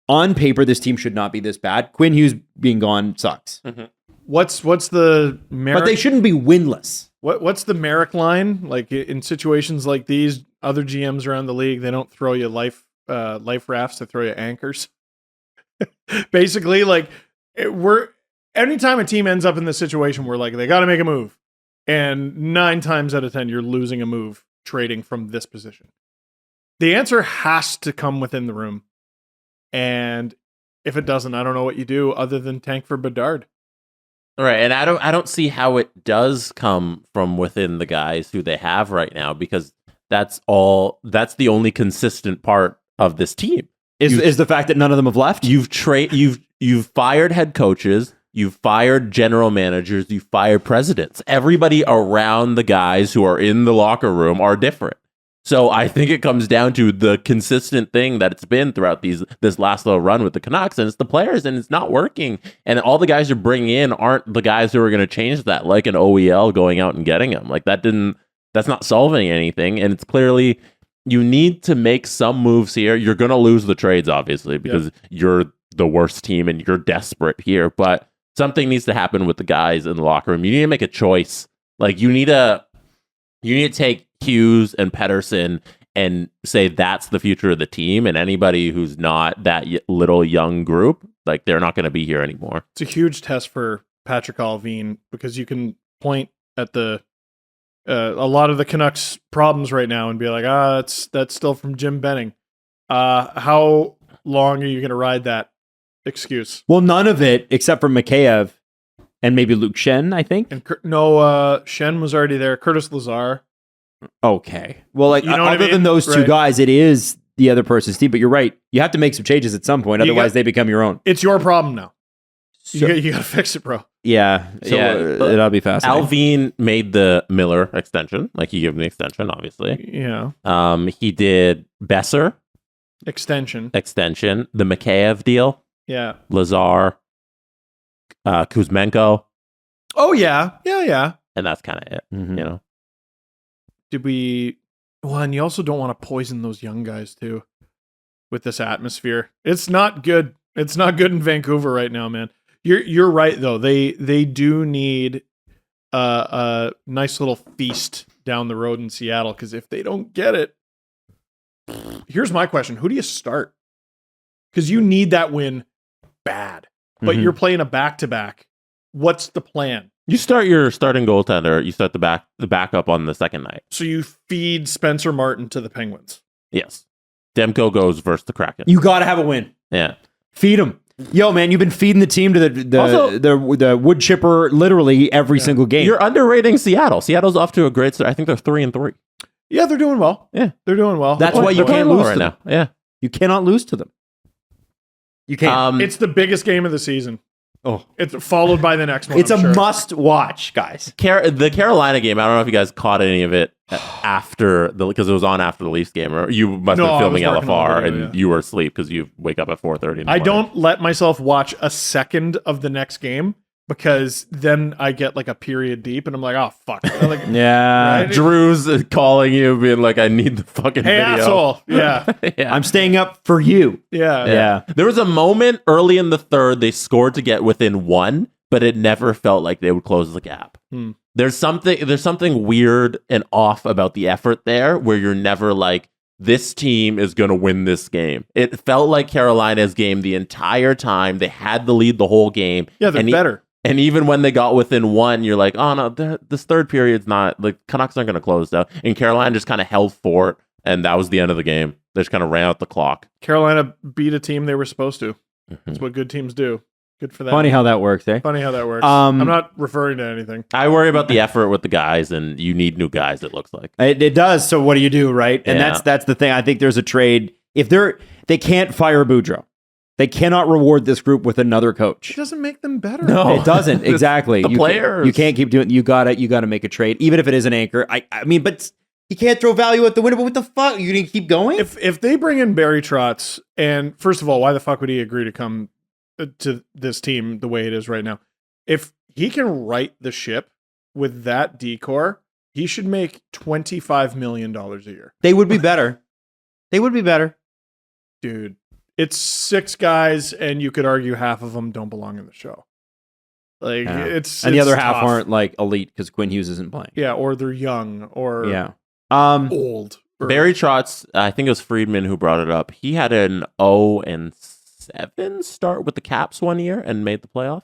on paper, this team should not be this bad. Quinn Hughes being gone sucks. Mm-hmm. What's the Merrick? But they shouldn't be winless. What's the Merrick line? Like, in situations like these, other GMs around the league, they don't throw you life rafts, they throw you anchors. Basically, like, anytime a team ends up in this situation where, like, they got to make a move, and 9 times out of 10 you're losing a move trading from this position. The answer has to come within the room. And if it doesn't, I don't know what you do other than tank for Bedard. Right, and I don't see how it does come from within the guys who they have right now, because that's the only consistent part of this team. Is the fact that none of them have left? You've fired head coaches, you've fired general managers, you've fired presidents. Everybody around the guys who are in the locker room are different. So I think it comes down to the consistent thing that it's been throughout this last little run with the Canucks, and it's the players, and it's not working. And all the guys you're bringing in aren't the guys who are going to change that, like an OEL going out and getting them. Like, that's not solving anything. And it's clearly, you need to make some moves here. You're going to lose the trades, obviously, because you're the worst team and you're desperate here. But something needs to happen with the guys in the locker room. You need to make a choice. Like, you need to take Hughes and Pettersson and say that's the future of the team, and anybody who's not that little young group, like, they're not going to be here anymore. It's a huge test for Patrik Laine, because you can point at a lot of the Canucks problems right now and be like, that's still from Jim Benning. How long are you going to ride that excuse? Well, none of it except for Mikheyev and maybe Luke Shen, I think. And Shen was already there. Curtis Lazar. Okay. Well, like, You know what I other mean? than those 2 Right. guys, it is the other person's team. But you're right. You have to make some changes at some point. Otherwise, they become your own. It's your problem now. So- You got to fix it, bro. Yeah. It'll be fascinating. Alvin made the Miller extension. Like, he gave him the extension, obviously. Yeah. He did Besser Extension. the Mikheyev deal, Yeah. Lazar, Kuzmenko, Oh, yeah. Yeah. and that's kind of it. Mhm. You know, Did we... Well, and you also don't want to poison those young guys, too, with this atmosphere. It's not good. It's not good in Vancouver right now, man. You're right, though. They do need a nice little feast down the road in Seattle, because if they don't get it... Here's my question. Who do you start? Because you need that win bad. But Mhm. you're playing a back-to-back. What's the plan? you start your starting goaltender. You start the backup on the second night. So you feed Spencer Martin to the Penguins. Yes, Demko goes versus the Kraken. You got to have a win. Yeah, Feed them. Yo, man, you've been feeding the team to the wood chipper literally every single game. you're underrating Seattle. Seattle's off to a great start. I think they're 3-3. Yeah, they're doing well. Yeah. They're doing well. That's why you They're can't playing well lose right to now. them. Yeah. You cannot lose to them. You can't. It's the biggest game of the season. Oh, It's followed by the next one. it's I'm a sure. must watch, guys. The Carolina game, I don't know if you guys caught any of it because it was on after the Leafs game, or you must No, have been filming I was working on LFR the video, and you were asleep because you wake up at 4:30. I don't let myself watch a second of the next game because then I get like a period deep and I'm like, oh fuck. I'm like, Yeah. Right? Drew's calling you, being like, "I need the fucking hey video." asshole. Yeah. Yeah. I'm staying up for you. Yeah. Yeah. There was a moment early in the third they scored to get within one, but it never felt like they would close the gap. There's something weird and off about the effort there, where you're never like, this team is going to win this game. It felt like Carolina's game the entire time. They had the lead the whole game. Yeah, they're better. And even when they got within one, you're like, oh no, this third period's not, like, Canucks aren't going to close though. And Carolina just kind of held fort, and that was the end of the game. They just kind of ran out the clock. Carolina beat a team they were supposed to. That's what good teams do. Good for that. Funny how that works, eh? Funny how that works. Um, I'm not referring to anything. I worry about the effort with the guys, and you need new guys, it looks like. It does. So what do you do, right? And Yeah. that's the thing. I think there's a trade. If they can't fire Boudreaux. They cannot reward this group with another coach. It doesn't make them better. No. It doesn't. Exactly. The players. You can't keep doing. You gotta make a trade, even if it is an anchor. I mean, but you can't throw value at the window. But what the fuck? You didn't keep going. If they bring in Barry Trotz, and first of all, why the fuck would he agree to come to this team the way it is right now? If he can right the ship with that decor, he should make $25 million a year. They would be better. They would be better. Dude, it's 6 guys, and you could argue half of them don't belong in the show. Like, Yeah. it's And the other half tough. aren't like elite because Quinn Hughes isn't playing. Yeah, or they're young, or Yeah. old. Or, Barry Trotz, I think it was Friedman who brought it up. He had an 0-7 start with the Caps one year and made the playoffs.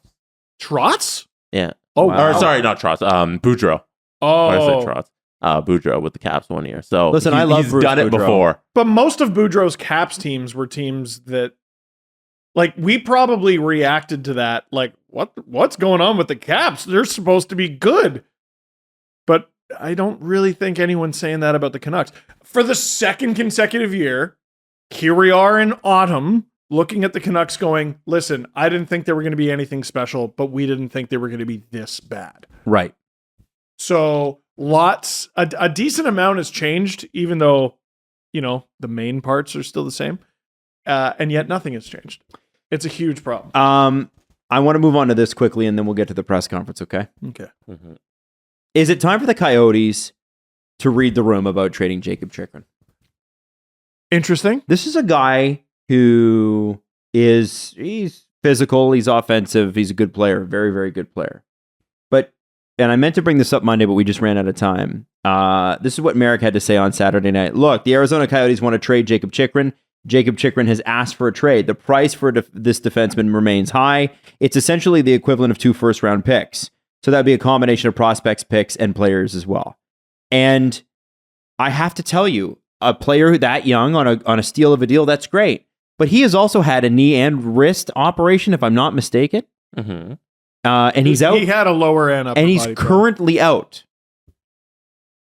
Trotz? Yeah. Oh, Wow. Or sorry, not Trotz. Boudreaux. Or I said Oh, Trotz. Boudreaux with the Caps one year. So Listen, I love he's Bruce done it Boudreaux. before. but most of Boudreaux's Caps teams were teams that, like, we probably reacted to that. Like, what's going on with the Caps? They're supposed to be good. But I don't really think anyone's saying that about the Canucks. For the second consecutive year, here we are in autumn, looking at the Canucks going, listen, I didn't think they were going to be anything special, but we didn't think they were going to be this bad. Right. So a decent amount has changed, even though, the main parts are still the same. And yet nothing has changed. It's a huge problem. I want to move on to this quickly, and then we'll get to the press conference. Okay. Okay. Mm-hmm. Is it time for the Coyotes to read the room about trading Jakob Chychrun? Interesting. This is a guy who he's physical, he's offensive, he's a good player, very, very good player. And I meant to bring this up Monday, but we just ran out of time. This is what Merrick had to say on Saturday night. Look, the Arizona Coyotes want to trade Jakob Chychrun. Jakob Chychrun has asked for a trade. The price for this defenseman remains high. It's essentially the equivalent of 2 first-round picks. So that would be a combination of prospects, picks, and players as well. And I have to tell you, a player that young on a steal of a deal, that's great. But he has also had a knee and wrist operation, if I'm not mistaken. Mm-hmm. And he's out. He had a lower end upper And he's body problem. currently out.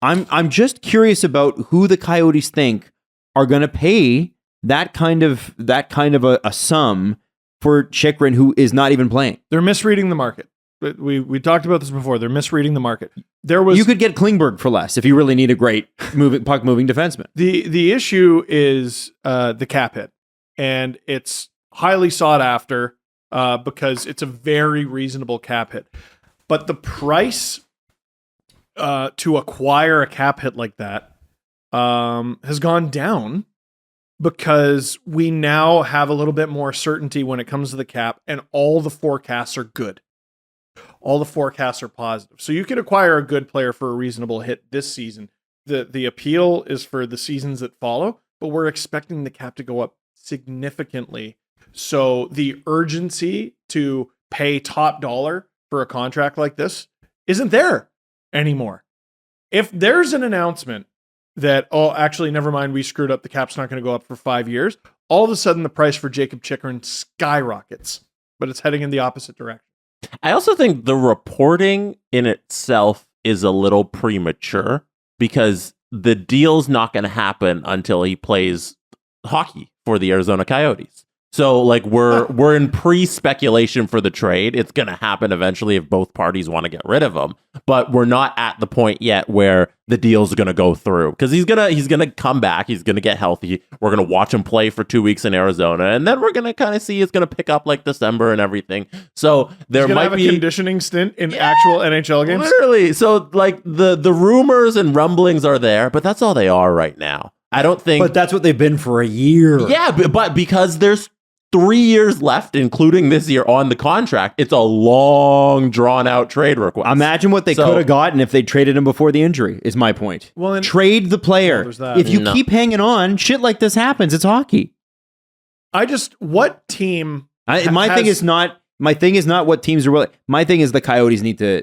I'm just curious about who the Coyotes think are going to pay that kind of a sum for Chychrun, who is not even playing. They're misreading the market. We talked about this before. They're misreading the market. You could get Klingberg for less if you really need a great puck moving defenseman. The issue is the cap hit, and it's highly sought after because it's a very reasonable cap hit. But the price to acquire a cap hit like that has gone down because we now have a little bit more certainty when it comes to the cap, and all the forecasts are good. All the forecasts are positive. So you can acquire a good player for a reasonable hit this season. The appeal is for the seasons that follow, but we're expecting the cap to go up significantly. So the urgency to pay top dollar for a contract like this isn't there anymore. If there's an announcement that, actually, never mind, we screwed up, the cap's not going to go up for 5 years, all of a sudden the price for Jakob Chychrun skyrockets, but it's heading in the opposite direction. I also think the reporting in itself is a little premature because the deal's not going to happen until he plays hockey for the Arizona Coyotes. So like we're in pre-speculation for the trade. It's going to happen eventually if both parties want to get rid of him. But we're not at the point yet where the deal's going to go through because he's gonna come back. He's going to get healthy. We're going to watch him play for 2 weeks in Arizona, and then we're going to kind of see it's going to pick up like December and everything. So there might have be a conditioning stint in actual NHL games. Literally. So like the rumors and rumblings are there, but that's all they are right now. I don't think. But that's what they've been for a year. Yeah, but because there's 3 years left, including this year on the contract, it's a long, drawn-out trade request. Imagine what they could have gotten if they traded him before the injury, is my point. Well, then, trade the player. there's that. If you keep hanging on, shit like this happens. It's hockey. What team? My thing is not what teams are willing. My thing is the Coyotes need to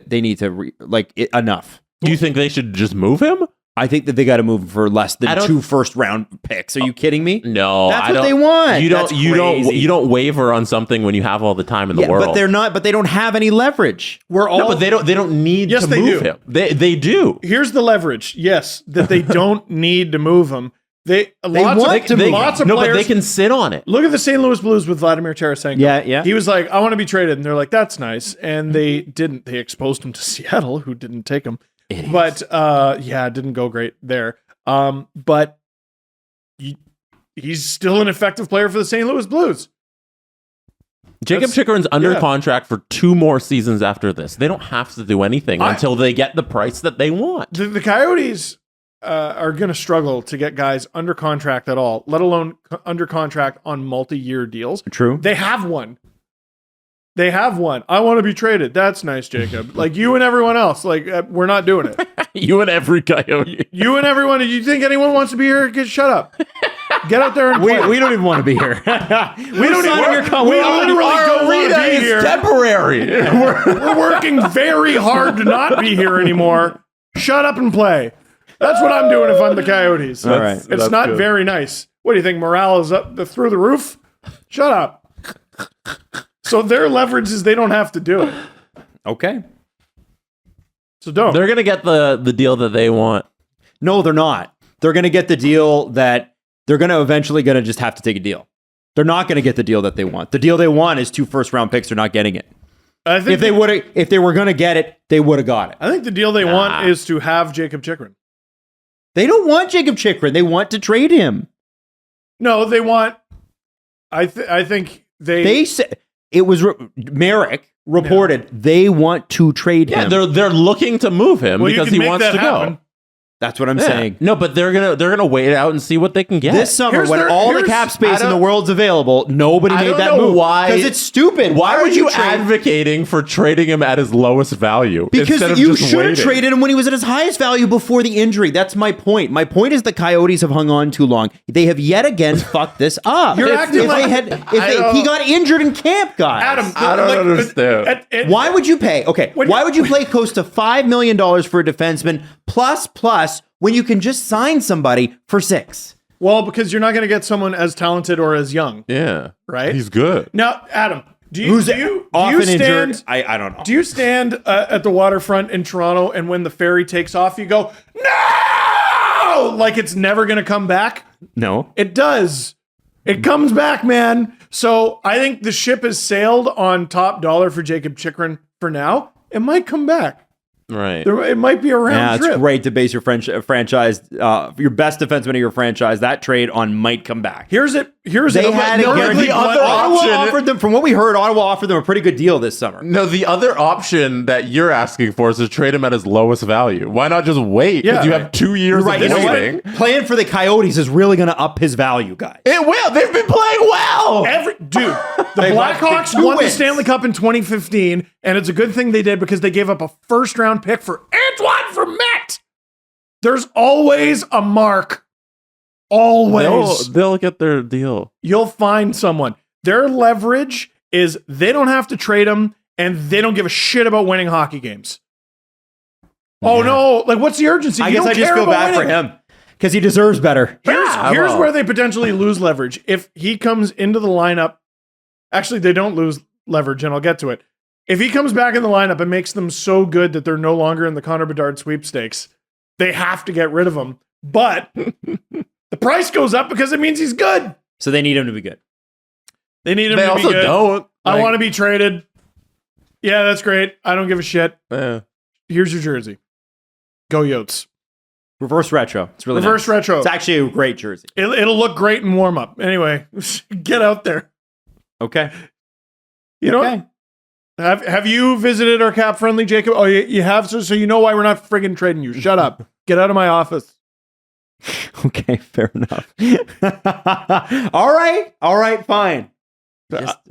enough. Do you think they should just move him? I think that they got to move for less than 2 first-round picks. Are you kidding me? No, that's what they want. You don't waver on something when you have all the time in the world. But they're not. But they don't have any leverage. But they don't need to move him. They do. Here's the leverage. Yes, that they don't need to move him. Lots of players. But they can sit on it. Look at the St. Louis Blues with Vladimir Tarasenko. Yeah. He was like, I want to be traded, and they're like, that's nice, and they didn't. They exposed him to Seattle, who didn't take him. But it didn't go great there. But he's still an effective player for the St. Louis Blues. Jakob Chychrun's under contract for 2 more seasons after this. They don't have to do anything until they get the price that they want. The Coyotes are going to struggle to get guys under contract at all, let alone under contract on multi-year deals. True. They have one. I want to be traded. That's nice, Jacob. Like you and everyone else. Like we're not doing it. You and every Coyote. You and everyone. You think anyone wants to be here? Shut up. Get out there and play. We don't even want to be here. We literally don't want to be here. Temporary. We're working very hard to not be here anymore. Shut up and play. That's what I'm doing if I'm the Coyotes. All right. It's not good. Very nice. What do you think? Morale is up through the roof? Shut up. So their leverage is they don't have to do it. Okay. So don't. They're going to get the deal that they want. No, they're not. They're going to get the deal that they're going to eventually just have to take a deal. They're not going to get the deal that they want. The deal they want is 2 first-round picks. They're not getting it. I think if they were going to get it, they would have got it. I think the deal they want is to have Jakob Chychrun. They don't want Jakob Chychrun. They want to trade him. No, they want. I think they said it was Merrick reported they want to trade him. Yeah, they're looking to move him because he wants to go. That's what I'm saying. No, but they're gonna wait it out and see what they can get this summer when all the cap space in the world's available. Nobody made that move. Why? Because it's stupid. Why would you advocating for trading him at his lowest value? Because you should have traded him when he was at his highest value before the injury. That's my point. My point is the Coyotes have hung on too long. They have yet again fucked this up. You're acting like he got injured in camp, guys. Adam, I don't understand. Why would you pay? Okay, why would you pay close to $5 million for a defenseman plus when you can just sign somebody for $6? Well, because you're not going to get someone as talented or as young. Yeah, right. He's good. Now, Adam, do you stand? Injured? I don't know. Do you stand at the waterfront in Toronto, and when the ferry takes off, you go no, like it's never going to come back? No, it does. It comes back, man. So I think the ship has sailed on top dollar for Jakob Chychrun for now. It might come back. Right. It might be a round trip. It's great to base your franchise, your best defenseman of your franchise. That trade on might come back. Here's They had a guarantee. From what we heard, Ottawa offered them a pretty good deal this summer. No, the other option that you're asking for is to trade him at his lowest value. Why not just wait? Because you have 2 years of waiting. Playing for the Coyotes is really going to up his value, guys. It will. They've been playing well. The Blackhawks won the Stanley Cup in 2015, and it's a good thing they did because they gave up a first-round pick for Antoine Vermette. There's always a mark. Always. They'll get their deal. You'll find someone. Their leverage is they don't have to trade them, and they don't give a shit about winning hockey games. Yeah. Oh, no. Like, what's the urgency? I guess I just feel bad for him because he deserves better. Here's where they potentially lose leverage. If he comes into the lineup, actually, they don't lose leverage, and I'll get to it. If he comes back in the lineup and makes them so good that they're no longer in the Connor Bedard sweepstakes, they have to get rid of him. But the price goes up because it means he's good. So they need him to be good. They need him They to be also good. don't. I want to be traded. Yeah, that's great. I don't give a shit. Yeah. Here's your jersey. Go Yotes. Reverse retro. It's really Reverse nice. retro. It's actually a great jersey. It'll look great in warm up. Anyway, get out there. Okay. You know, have you visited our cap friendly, Jacob? Oh, you have, so you know why we're not friggin' trading you. Shut up. Get out of my office. Okay, fair enough. All right, fine.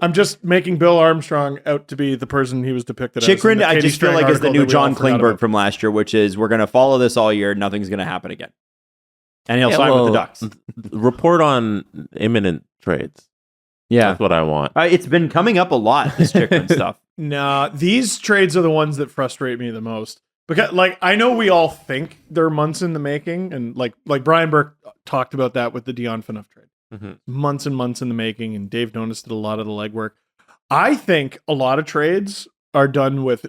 I'm just making Bill Armstrong out to be the person he was depicted as. Chychrun, in the I Katie just feel Strang like is the article new that we all John forgot Klingberg about. from last year, which is we're going to follow this all year. Nothing's going to happen again. And he'll sign with the Ducks. Report on imminent trades. Yeah. That's what I want. It's been coming up a lot, this Chychrun stuff. Nah, these trades are the ones that frustrate me the most. Because, like, I know we all think they're months in the making, and like Brian Burke talked about that with the Dion Phaneuf trade. Mm-hmm. Months and months in the making, and Dave Nonis did a lot of the legwork. I think a lot of trades are done with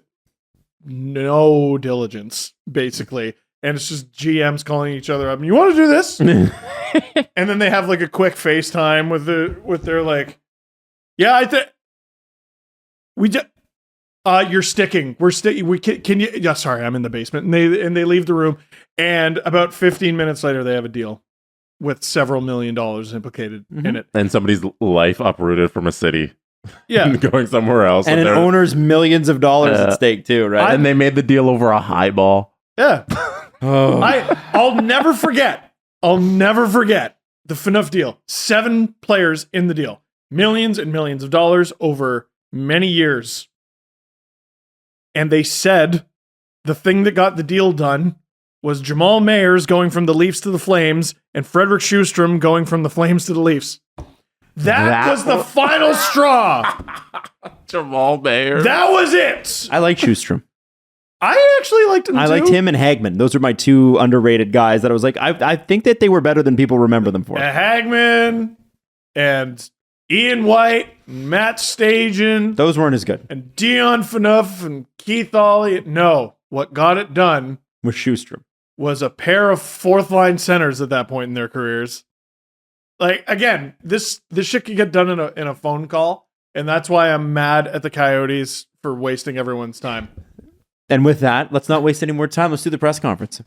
no diligence, basically, and it's just GMs calling each other up. You want to do this? And then they have like a quick FaceTime with their like, yeah, I think we just. You're sticking. We're sticking. We can you? Yeah, sorry, I'm in the basement, and they leave the room. And about 15 minutes later, they have a deal with several $1 million implicated in it. And somebody's life uprooted from a city. Yeah, Going somewhere else. And an owner's millions of dollars at stake too, right? And they made the deal over a highball. yeah. I'll never forget. I'll never forget the Phaneuf deal. 7 players in the deal, millions and millions of dollars over many years. And they said the thing that got the deal done was Jamal Mayers going from the Leafs to the Flames and Frederick Sjustrom going from the Flames to the Leafs. That was the final straw. Jamal Mayer. That was it. I like Sjustrom. I actually liked him I too. liked him and Hagman. Those are my 2 underrated guys that I was like, I think that they were better than people remember them for. Hagman and Ian White, and Matt Stajan, Those weren't as good. and Dion Phaneuf and Keith Ollie. No, what got it done With Sjustrom. was a pair of 4th line centers at that point in their careers. Like, again, this shit can get done in a phone call, and that's why I'm mad at the Coyotes for wasting everyone's time. And with that, let's not waste any more time. Let's do the press conference.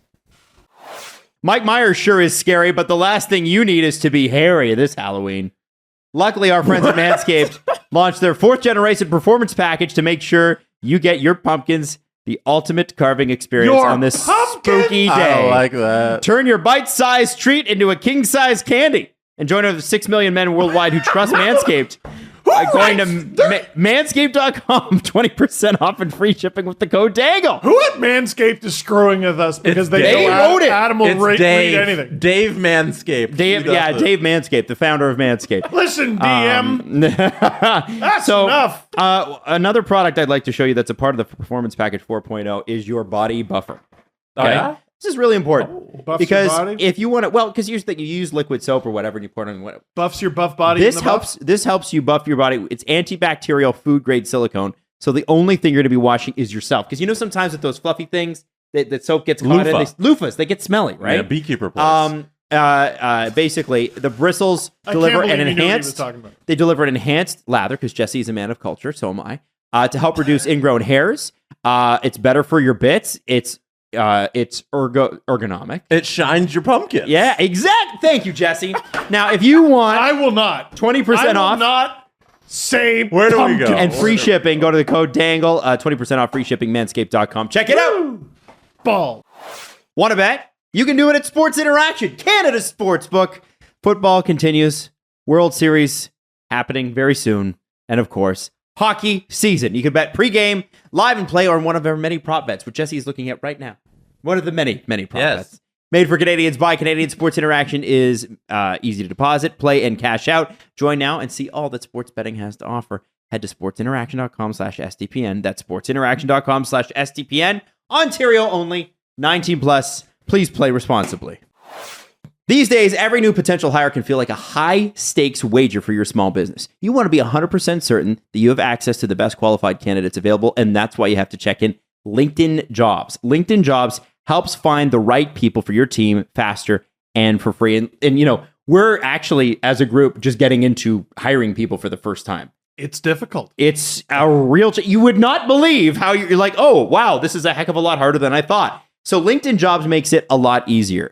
Mike Myers sure is scary, but the last thing you need is to be hairy this Halloween. Luckily, our friends at Manscaped launched their 4th generation performance package to make sure you get your pumpkins the ultimate carving experience on this spooky day. I like that. Turn your bite-sized treat into a king-size candy and join over 6 million men worldwide who trust Manscaped by going to manscaped.com, 20% off and free shipping with the code DANGLE. Who at Manscaped is screwing with us because they Dave. know Wrote it. Adam will It's read Dave. anything? Dave Manscaped. Dave Manscaped, the founder of Manscaped. Listen, DM. That's enough. Another product I'd like to show you that's a part of the Performance Package 4.0 is your body buffer. Oh, yeah? This is really important Buffs because your body? if you want to, well, because you use liquid soap or whatever and you pour it on whatever. Buffs your buff body. This in the helps. buff? This helps you buff your body. It's antibacterial, food grade silicone. So the only thing you're going to be washing is yourself. Because you know sometimes with those fluffy things that soap gets caught in, loofahs, they get smelly, right? Yeah, beekeeper place. Basically, the bristles deliver an enhanced. They deliver an enhanced lather because Jesse is a man of culture, so am I. To help reduce ingrown hairs. It's better for your bits. It's ergonomic. It shines your pumpkin. Yeah, exact. Thank you, Jesse. Now, if you want, I will not. 20% off. Not say Where do we go? And free shipping. Go to the code DANGLE. 20% off free shipping. Manscaped.com. Check it out. Ball. Want to bet? You can do it at Sports Interaction, Canada's sportsbook. Football continues. World Series happening very soon. And of course, hockey season. You can bet pregame, live and play, or in one of our many prop bets, which Jesse is looking at right now. One of the many prop bets. Made for Canadians by Canadians. Sports Interaction is easy to deposit, play, and cash out. Join now and see all that sports betting has to offer. Head to sportsinteraction.com/SDPN. That's sportsinteraction.com/SDPN. Ontario only. 19 plus. Please play responsibly. These days, every new potential hire can feel like a high-stakes wager for your small business. You want to be 100% certain that you have access to the best qualified candidates available, and that's why you have to check in LinkedIn Jobs. LinkedIn Jobs helps find the right people for your team faster and for free. And you know, we're actually, as a group, just getting into hiring people for the first time. It's difficult. It's a real, you would not believe how you're like, oh, wow, this is a heck of a lot harder than I thought. So LinkedIn Jobs makes it a lot easier.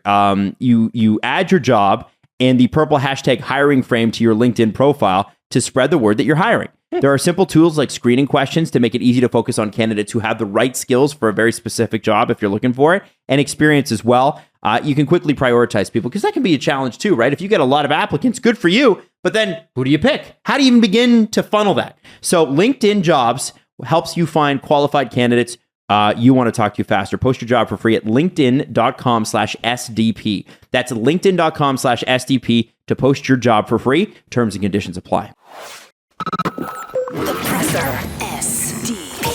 You add your job and the purple hashtag hiring frame to your LinkedIn profile to spread the word that you're hiring. There are simple tools like screening questions to make it easy to focus on candidates who have the right skills for a very specific job if you're looking for it, and experience as well. You can quickly prioritize people because that can be a challenge too, right? If you get a lot of applicants, good for you, but then who do you pick? How do you even begin to funnel that? So LinkedIn Jobs helps you find qualified candidates you want to talk to faster. Post your job for free at linkedin.com/SDP. That's linkedin.com/SDP to post your job for free. Terms and conditions apply. The Presser. SDP.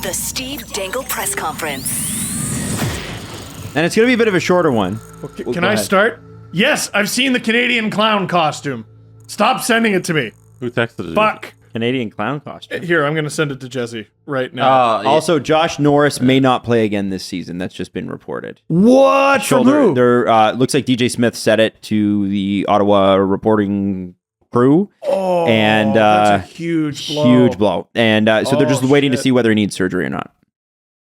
The Steve Dangle Press Conference. And it's going to be a bit of a shorter one. Okay, can I start? Yes, I've seen the Canadian clown costume. Stop sending it to me. Who texted it? Fuck. Canadian clown costume. Here, I'm going to send it to Jesse right now. Also, Josh Norris may not play again this season. That's just been reported. What? From who? There looks like DJ Smith said it to the Ottawa reporting crew. Oh, and that's a huge blow. Huge blow. And so they're just waiting to shit. see whether he needs surgery or not.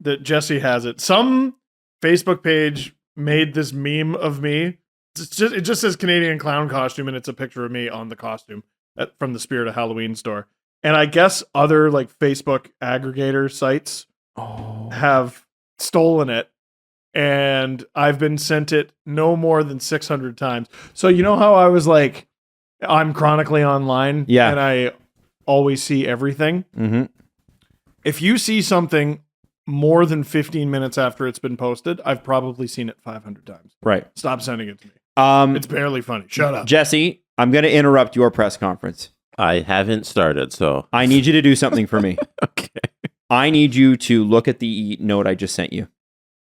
That Jesse has it. Some Facebook page made this meme of me. It just says Canadian clown costume, and it's a picture of me on the costume from the Spirit of Halloween store. And I guess other like Facebook aggregator sites have stolen it, and I've been sent it no more than 600 times. So you know how I was like, I'm chronically online, Yeah. and I always see everything. Mm-hmm. If you see something more than 15 minutes after it's been posted, I've probably seen it 500 times. Right. Stop sending it to me. Um, It's barely funny. Shut up. Jesse, I'm going to interrupt your press conference. I haven't started, so I need you to do something for me. okay. I need you to look at the note I just sent you.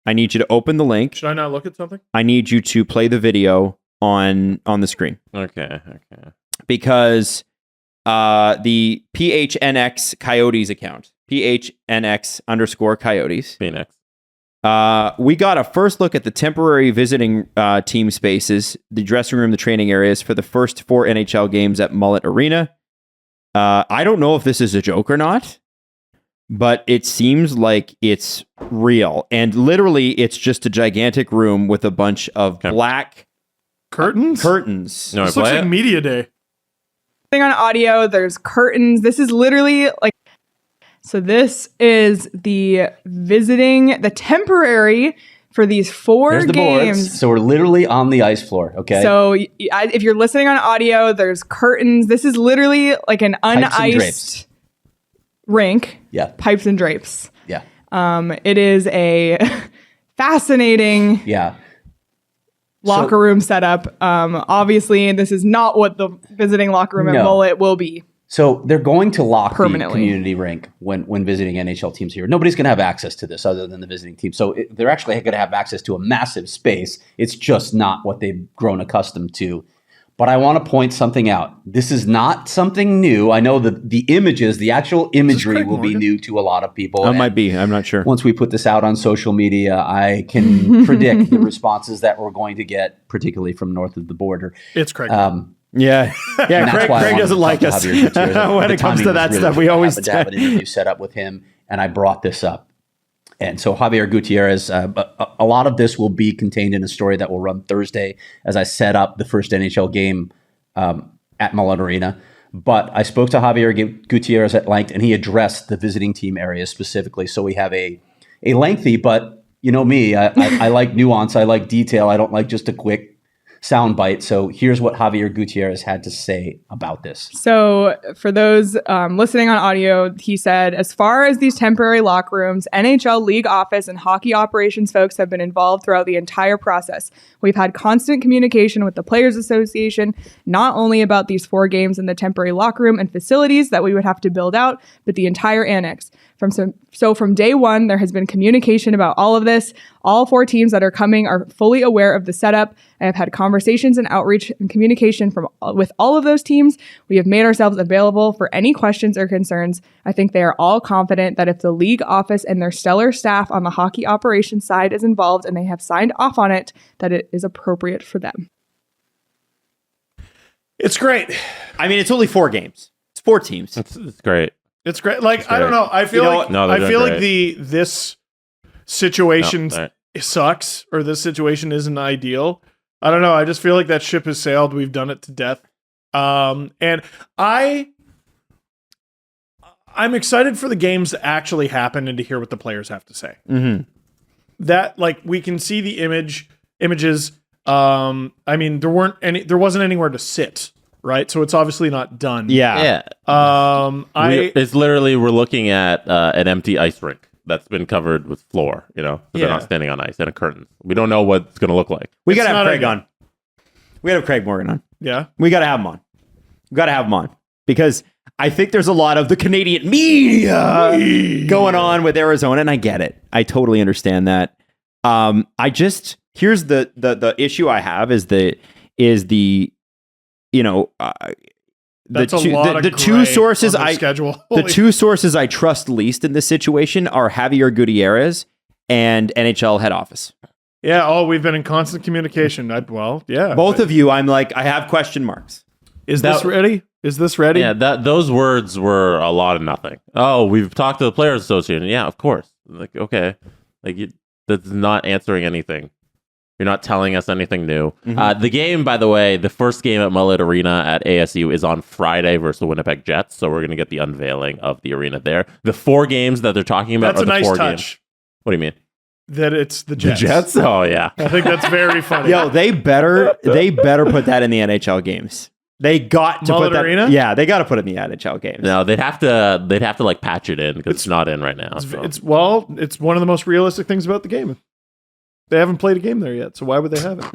I need you to open the link. Should I not look at something? I need you to play the video on the screen. Okay. Because the PHNX Coyotes account, PHNX_Coyotes, Phoenix. we got a first look at the temporary visiting team spaces, the dressing room, the training areas for the first 4 NHL games at Mullet Arena. I don't know if this is a joke or not, but it seems like it's real. And literally, it's just a gigantic room with a bunch of black Curtains? curtains. No, This looks like media day. Thing on audio, there's curtains. This is literally like, so this is the temporary for these 4 There's the games. boards. So we're literally on the ice floor, okay? So if you're listening on audio, there's curtains. This is literally like an and uniced drapes. rink. Yeah. Pipes and drapes. Yeah. It is a fascinating Yeah. locker room setup. Obviously, this is not what the visiting locker room at No. Mullet will be. So they're going to lock the Permanently. community rink when visiting NHL teams here. Nobody's going to have access to this other than the visiting team. So they're actually going to have access to a massive space. It's just not what they've grown accustomed to. But I want to point something out. This is not something new. I know that the images, the actual imagery Craig will be Morgan? new to a lot of people. It And might be. I'm not sure. once we put this out on social media, I can predict the responses that we're going to get, particularly from north of the border. It's Craig. Yeah. And Yeah, that's Craig why I wanted doesn't to like talk to us Javier Gutierrez. when The it comes to timing that was stuff. really We always happened to have an interview set up with him, and I brought this up. And so Javier Gutierrez, a lot of this will be contained in a story that will run Thursday as I set up the first NHL game at Mullet Arena. But I spoke to Javier Gutierrez at length, and he addressed the visiting team areas specifically. So we have a lengthy, but you know me, I like nuance, I like detail. I don't like just a quick soundbite. So here's what Javier Gutierrez had to say about this. So for those listening on audio, he said, as far as these temporary locker rooms, NHL league office and hockey operations folks have been involved throughout the entire process. We've had constant communication with the Players Association, not only about these 4 games in the temporary locker room and facilities that we would have to build out, but the entire annex. So from day one, there has been communication about all of this. All 4 teams that are coming are fully aware of the setup. I have had conversations and outreach and communication with all of those teams. We have made ourselves available for any questions or concerns. I think they are all confident that if the league office and their stellar staff on the hockey operations side is involved and they have signed off on it, that it is appropriate for them. It's great. I mean, it's only 4 games. It's 4 teams. It's great. It's great. Like, It's great. I don't know. I feel You know like what? No, I they're feel doing like great. this situation No, right. sucks, or this situation isn't ideal. I don't know. I just feel like that ship has sailed. We've done it to death. And I'm excited for the games to actually happen and to hear what the players have to say. Mm-hmm. That, like, we can see the images. I mean, there wasn't anywhere to sit, right? So it's obviously not done. Yeah. It's literally, we're looking at an empty ice rink that's been covered with floor, you know? So they're not standing on ice and a curtain. We don't know what it's going to look like. We got to It's have not Craig a- on. We got to have Craig Morgan on. Yeah. We got to have him on. We got to have him on because I think there's a lot of the Canadian media going on with Arizona, and I get it. I totally understand that. Here's the issue I have is the you know That's the a lot of the two gray sources on the I schedule. the two sources I trust least in this situation are Javier Gutierrez and NHL head office. Yeah. Oh, we've been in constant communication. Yeah. Both of you, I'm like, I have question marks. Is this ready? Is this ready? Yeah, those words were a lot of nothing. Oh, we've talked to the Players Association. Yeah, of course. Like, okay. Like, that's not answering anything. You're not telling us anything new. Mm-hmm. The game, by the way, the first game at Mullet Arena at ASU is on Friday versus the Winnipeg Jets. So we're going to get the unveiling of the arena there. The 4 games that they're talking about That's are a the nice 4 touch. games. What do you mean? That it's the Jets. The Jets? Oh, yeah. I think that's very funny. Yo, they better put that in the NHL games. They got to Mullet put that. Arena? Yeah, they got to put it in the NHL games. No, they'd have to like patch it in because it's not in right now. so. It's one of the most realistic things about the game. They haven't played a game there yet, so why would they have it?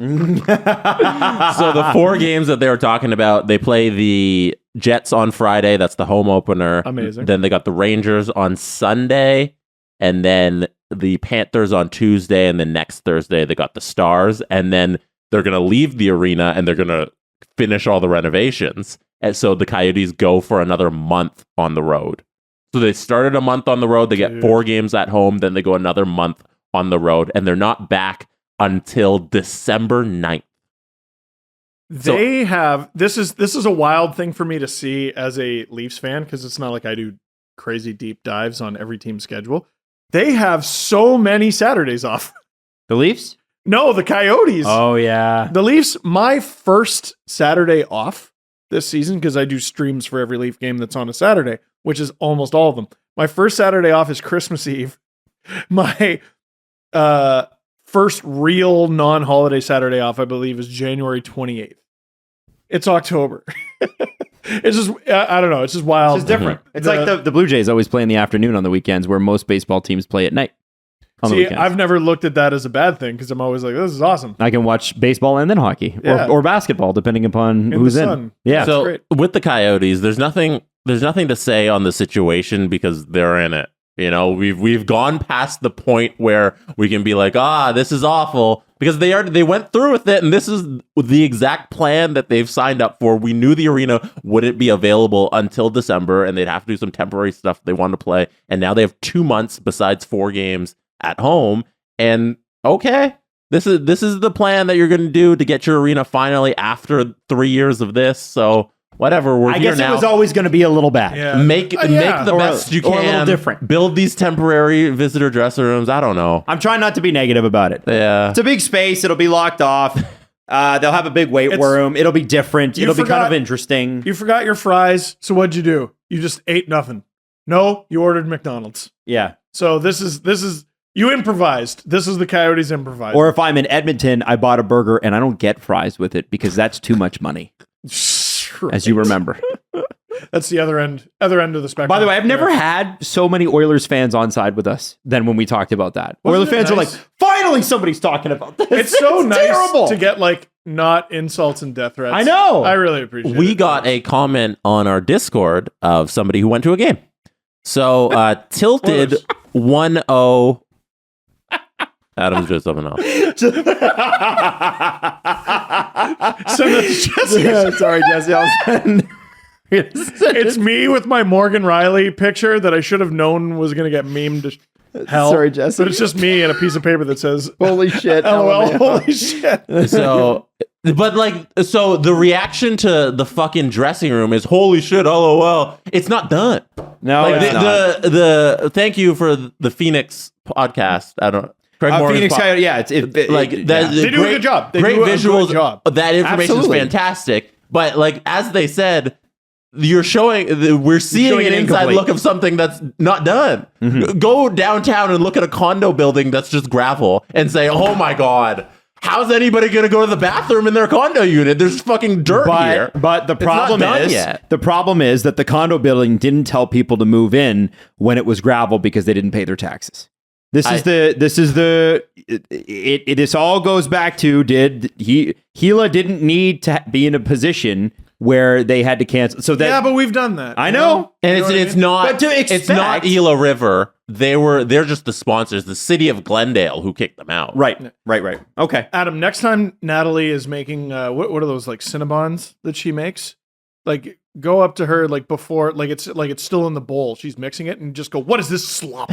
So the 4 games that they were talking about, they play the Jets on Friday. That's the home opener. Amazing. Then they got the Rangers on Sunday, and then the Panthers on Tuesday, and then next Thursday they got the Stars, and then they're gonna leave the arena and they're gonna finish all the renovations. And so the Coyotes go for another month on the road. So they started a month on the road. They get 4 games at home. Then they go another month on the road, and they're not back until December 9th. They have this is a wild thing for me to see as a Leafs fan, because it's not like I do crazy deep dives on every team's schedule. They have so many Saturdays off. The Leafs? No, the Coyotes. Oh yeah. The Leafs, my first Saturday off this season, because I do streams for every Leaf game that's on a Saturday, which is almost all of them. My first Saturday off is Christmas Eve. My first real non-holiday Saturday off, I believe, is January 28th. It's October. It's just, I don't know. It's just wild. It's just different. It's like the Blue Jays always play in the afternoon on the weekends, where most baseball teams play at night on the See, weekends. I've never looked at that as a bad thing, because I'm always like, this is awesome. I can watch baseball and then hockey Yeah. or basketball, depending upon In who's the in. sun. Yeah. So- So great. with the Coyotes, there's nothing to say on the situation because they're in it. You know, we've gone past the point where we can be like, this is awful, because they went through with it, and this is the exact plan that they've signed up for. We knew the arena wouldn't be available until December, and they'd have to do some temporary stuff they wanted to play, and now they have 2 months besides 4 games at home. And okay, this is the plan that you're going to do to get your arena finally after 3 years of this. So whatever, we're I here guess now. it was always going to be a little bad. Yeah. Make the Or- best you or a can. little different. Build these temporary visitor dressing rooms. I don't know. I'm trying not to be negative about it. Yeah. It's a big space. It'll be locked off. They'll have a big weight It's- room. It'll be different. You It'll be kind forgot- of interesting. You forgot your fries, so what'd you do? You just ate nothing. No, you ordered McDonald's. Yeah. So this is you improvised. This is the Coyotes improvised. Or if I'm in Edmonton, I bought a burger and I don't get fries with it because that's too much money, as you remember. That's the other end of the spectrum. By the way, I've never had so many Oilers fans on side with us than when we talked about that. Wasn't Oilers it fans are nice? like, finally somebody's talking about this. It's so nice terrible. to get like not insults and death threats. I know. I really appreciate it. We got a comment on our Discord of somebody who went to a game. So tilted 1-0. Adam's just something else. Sorry, Jesse. It's me with my Morgan Riley picture that I should have known was going to get memed to hell. Sorry, Jesse. But it's just me and a piece of paper that says, Holy shit. LOL, holy shit. So But like, so the reaction to the fucking dressing room is holy shit, LOL. It's not done. No, like it's not. the thank you for the Phoenix podcast. I don't. Craig Morgan's Phoenix, yeah, like that. They do a good job. They great do a visuals. good job. That information is fantastic. But like as they said, we're seeing an inside look of something that's not done. Mm-hmm. Go downtown and look at a condo building that's just gravel and say, oh my god. How's anybody going to go to the bathroom in their condo unit? There's fucking dirt here. But the problem is that the condo building didn't tell people to move in when it was gravel because they didn't pay their taxes. This all goes back to Gila didn't need to be in a position where they had to cancel. So that, yeah, but we've done that. I know. And it's not But to it's expect- not Gila River. They're just the sponsors, the city of Glendale who kicked them out. Right. Okay. Adam, next time Natalie is making what are those like Cinnabons that she makes? Like go up to her like before it's still in the bowl. She's mixing it and just go, "What is this slop?"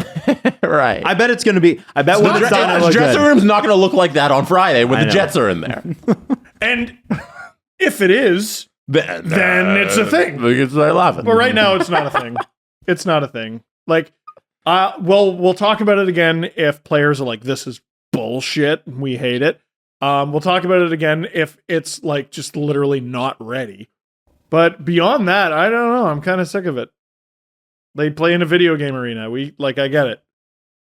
Right. I bet it's going to be. I bet when it's done, it'll The look dressing good. room's not going to look like that on Friday when I the know. Jets are in there. And if it is, then it's a thing. We can start laughing. But right now, it's not a thing. It's not a thing. Like, we'll talk about it again if players are like, "This is bullshit. And we hate it." We'll talk about it again if it's like just literally not ready. But beyond that, I don't know. I'm kind of sick of it. They play in a video game arena. I get it.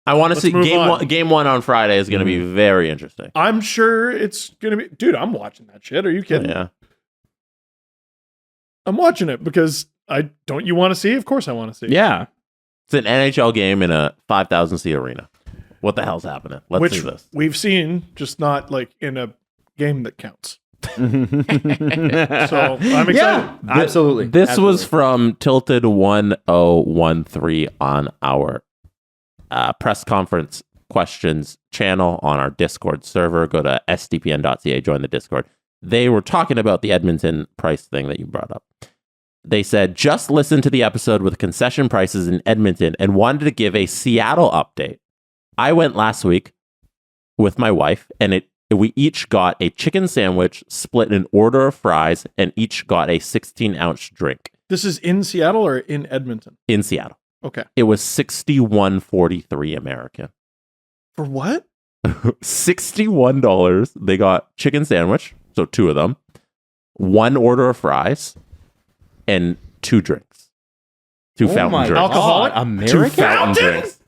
I want to Let's see move on. game one on Friday is going to be very interesting. I'm sure it's gonna be. Dude, I'm watching that shit. Are you kidding? Yeah. I'm watching it because don't you want to see? Of course I want to see. Yeah. It's an NHL game in a 5,000 seat arena. What the hell's happening? Let's see this. We've seen, just not like in a game that counts. So I'm excited. Yeah, absolutely. This was from Tilted 1013 on our press conference questions channel on our Discord server. Go to sdpn.ca, join the Discord. They were talking about the Edmonton price thing that you brought up. They said, just listen to the episode with concession prices in Edmonton and wanted to give a Seattle update. I went last week with my wife and we each got a chicken sandwich, split an order of fries, and each got a 16-ounce drink. This is in Seattle or in Edmonton? In Seattle. Okay. It was $61.43 American. For what? $61. They got chicken sandwich, so 2 of them, 1 order of fries, and 2 drinks. 2 fountain drinks. Alcoholic? American? 2 fountain drinks.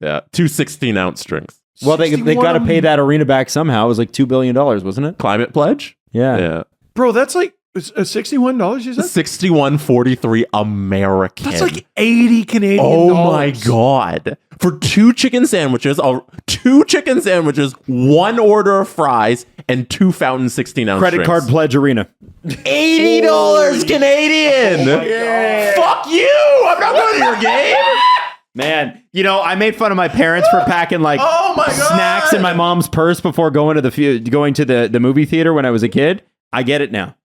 Yeah, 2 16-ounce drinks. Well, they got to pay that arena back somehow. It was like $2 billion, wasn't it? Climate pledge? Yeah. Yeah. Bro, that's like $61, you said? $61.43 American. That's like 80 Canadian Oh dollars. my god. For 2 chicken sandwiches, 1 order of fries, and 2 fountain 16-ounce Credit drinks. card pledge arena. $80 Canadian. Fuck you. I'm not going to your game. Man, I made fun of my parents for packing like Oh my God. snacks in my mom's purse before going to the movie theater when I was a kid. I get it now.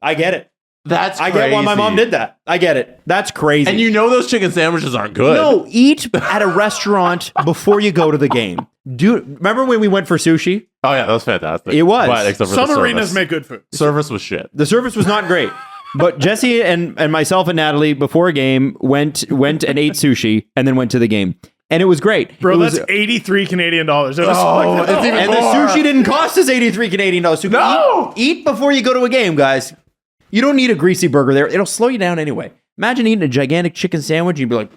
I get it. That's I get why my mom did that. I get it. That's crazy. And those chicken sandwiches aren't good. No, eat at a restaurant before you go to the game. Remember when we went for sushi? Oh yeah, that was fantastic. It was. But except for Some the arenas service. make good food. Service was shit. The service was not great. But Jesse and myself and Natalie before a game went and ate sushi and then went to the game. And it was great. Bro, It was, that's 83 Canadian dollars. It was Oh, it's even and more. the sushi didn't cost us 83 Canadian dollars. So No! eat before you go to a game, guys. You don't need a greasy burger there. It'll slow you down anyway. Imagine eating a gigantic chicken sandwich. You'd be like,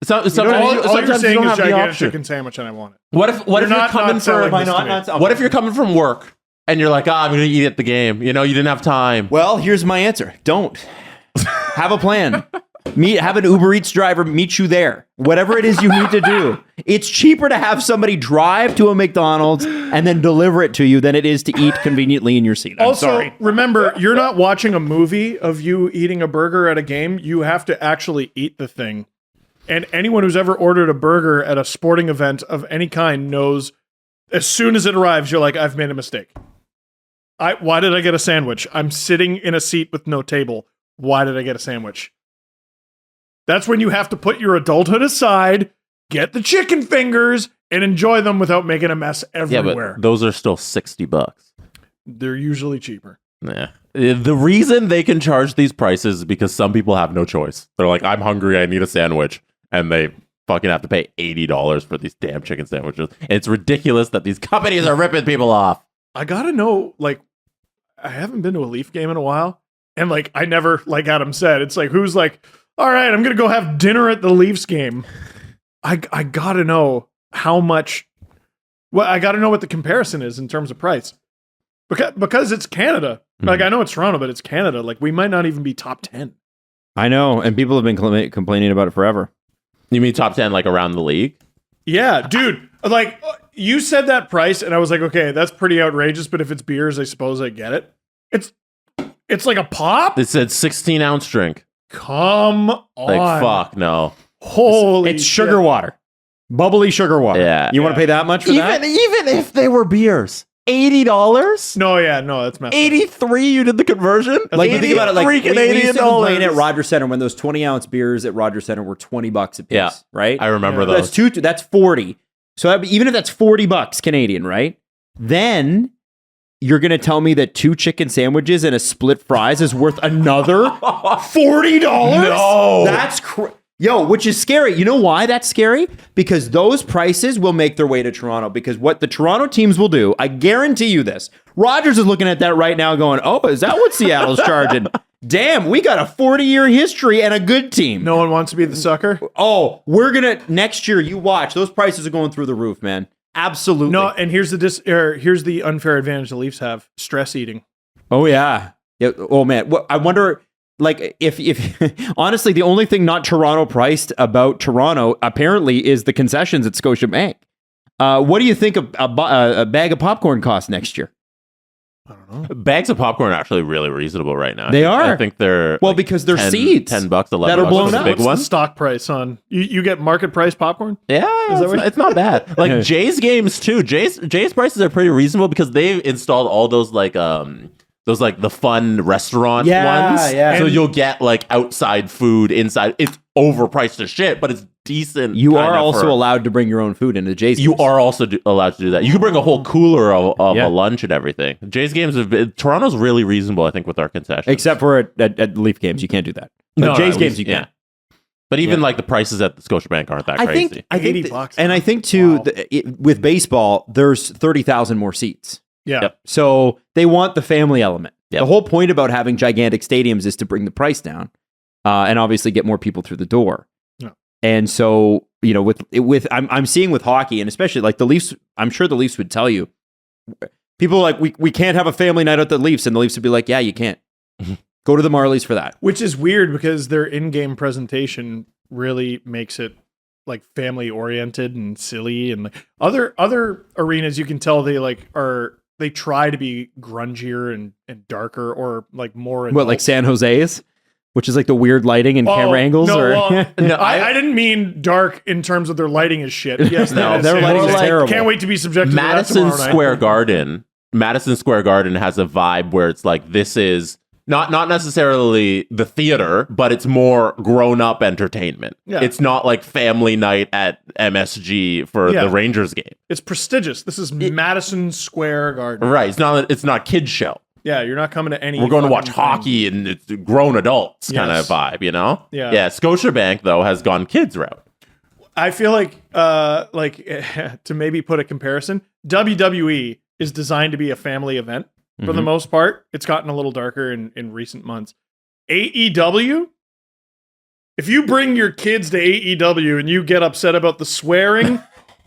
Sometimes all you you're don't saying is have the gigantic option. chicken sandwich and I want it. What if you're not coming selling from this to me. what if you're coming from work and you're like, I'm going to eat at the game. You didn't have time. well, here's my answer. Don't. Have a plan. Have an Uber Eats driver meet you there. Whatever it is you need to do. It's cheaper to have somebody drive to a McDonald's and then deliver it to you than it is to eat conveniently in your seat. I'm Also, sorry. remember, you're not watching a movie of you eating a burger at a game. You have to actually eat the thing. And anyone who's ever ordered a burger at a sporting event of any kind knows as soon as it arrives, you're like, I've made a mistake. Why did I get a sandwich? I'm sitting in a seat with no table. Why did I get a sandwich? That's when you have to put your adulthood aside, get the chicken fingers, and enjoy them without making a mess Yeah, everywhere. but those are still $60. they're usually cheaper. Yeah. The reason they can charge these prices is because some people have no choice. They're like, I'm hungry, I need a sandwich, and they fucking have to pay $80 for these damn chicken sandwiches. It's ridiculous that these companies are ripping people off. I gotta know, like, I haven't been to a Leaf game in a while, and like, I never, like Adam said, it's like, who's like, all right, I'm gonna go have dinner at the Leafs game. I gotta know how much. Well, I gotta know what the comparison is in terms of price, because it's Canada. Like, I know it's Toronto, but it's Canada. Like, we might not even be top 10. I know, and people have been complaining about it forever. You mean top 10 like around the league? Yeah, dude. Like, you said that price, and I was like, okay, that's pretty outrageous. But if it's beers, I suppose I get it. It's like a pop. It said 16-ounce drink. Come on. Like, fuck, no. Holy It's shit. sugar water. Bubbly sugar water. Yeah. You want to pay that much for that? Even if they were beers, $80? No, that's messed up. 83, you did the conversion? Like, you think about it, like, we Canadian used to complain dollars. at Rogers Center when those 20-ounce beers at Rogers Center were $20 a piece, Yeah. right? I remember Yeah. those. That's 40. So even if that's $40 Canadian, right? Then you're going to tell me that 2 chicken sandwiches and a split fries is worth another $40? No. That's which is scary. You know why that's scary? Because those prices will make their way to Toronto. Because what the Toronto teams will do, I guarantee you this. Rogers is looking at that right now going, oh, is that what Seattle's charging? Damn, we got a 40-year history and a good team. No one wants to be the sucker. Oh, we're going to, next year, you watch. Those prices are going through the roof, man. Absolutely. No, and here's the unfair advantage the Leafs have: stress eating. Oh, yeah. Oh, man. I wonder, like, if honestly, the only thing not Toronto priced about Toronto apparently is the concessions at Scotiabank. What do you think a bag of popcorn costs next year? I don't know. Bags of popcorn are actually really reasonable right now. They are. I think they're Well, because they're 10, seeds $10, $11 that are blown for the up. big What's one. the stock price on you get market price popcorn? Yeah, it's not bad. Like Jay's games too. Jay's prices are pretty reasonable because they've installed all those like the fun restaurant ones. Yeah. So you'll get like outside food inside. It's overpriced as shit, but it's decent. You are kinda also for- allowed to bring your own food into Jay's. You games. are also allowed to do that. You can bring a whole cooler of Yeah. a lunch and everything. Jay's games have been, Toronto's really reasonable, I think, with our concessions. Except for at Leaf games, you can't do that. But Jay's games, you can. Yeah. But even like the prices at the Scotiabank aren't that crazy. I think $80, and I think too, Wow. with baseball, there's 30,000 more seats. Yeah. Yep. So they want the family element. Yep. The whole point about having gigantic stadiums is to bring the price down, and obviously get more people through the door. Yeah. And so, you know, with I'm seeing with hockey, and especially like the Leafs, I'm sure the Leafs would tell you, people are like, we can't have a family night at the Leafs, and the Leafs would be like, yeah, you can't. Go to the Marlies for that. Which is weird because their in-game presentation really makes it like family oriented and silly, and like other arenas you can tell they try to be grungier and darker or like more What, adult. like San Jose's, which is like the weird lighting and camera angles? No, or well, No, I didn't mean dark in terms of their lighting is shit. Yes, No, that is their it. lighting is Like, terrible. Can't wait to be subjected to that Madison tomorrow night. Square Garden has a vibe where it's like this is not necessarily the theater, but it's more grown-up entertainment. Yeah. It's not like family night at MSG for Yeah. the Rangers game. It's prestigious. This is Madison Square Garden. Right. It's not kids show. Yeah, you're not coming to any. We're going to watch fucking thing. hockey and it's grown adults kind of Yes. vibe, you know? Yeah. Yeah. Scotiabank though has gone kids route. I feel like to maybe put a comparison, WWE is designed to be a family event for the most part. It's gotten a little darker in recent months. AEW, if you bring your kids to AEW and you get upset about the swearing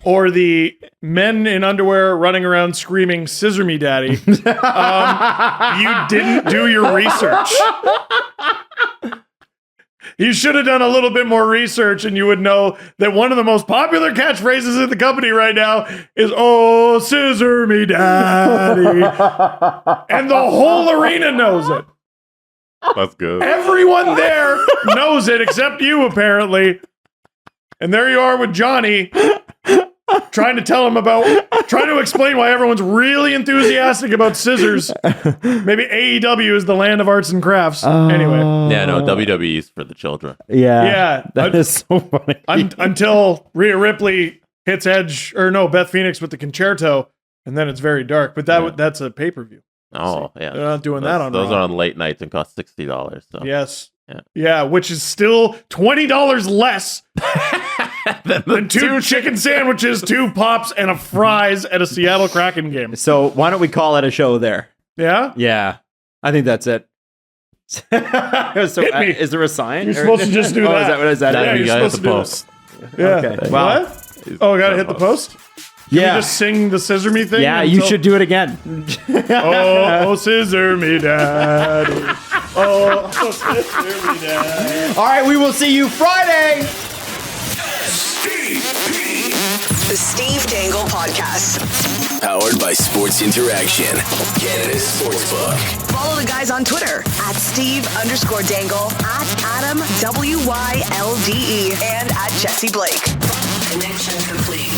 or the men in underwear running around screaming "Scissor me, daddy," you didn't do your research. You should have done a little bit more research, and you would know that one of the most popular catchphrases in the company right now is "Oh, scissor me, daddy," and the whole arena knows it. That's good. Everyone there knows it except you, apparently. And there you are with Johnny, trying to explain why everyone's really enthusiastic about scissors. Maybe AEW is the land of arts and crafts. Anyway. Yeah, no, WWE's for the children. Yeah. That is so funny. Until Rhea Ripley hits Beth Phoenix with the concerto, and then it's very dark. But that's a pay-per-view. Oh, yeah. They're not doing that on those Raw. are on late nights and cost $60. So. Yes. Yeah. Yeah, which is still $20 less than two chicken sandwiches, 2 pops, and a fries at a Seattle Kraken game. So why don't we call it a show there? Yeah? Yeah, I think that's it. So Hit me. is there a sign? You're supposed to just do Oh, that. is that Now Yeah, it? you you're gotta supposed hit the to do post. Yeah. Okay. Wow. What? Oh, I gotta hit the post? Can we just sing the scissor me thing? Yeah, you should do it again. Oh, scissor me, daddy. Oh, scissor me, daddy. All right, we will see you Friday. The Steve Dangle Podcast. Powered by Sports Interaction, Canada's Sportsbook. Follow the guys on Twitter at Steve_Dangle, at Adam WYLDE, and at Jesse Blake. Connection complete.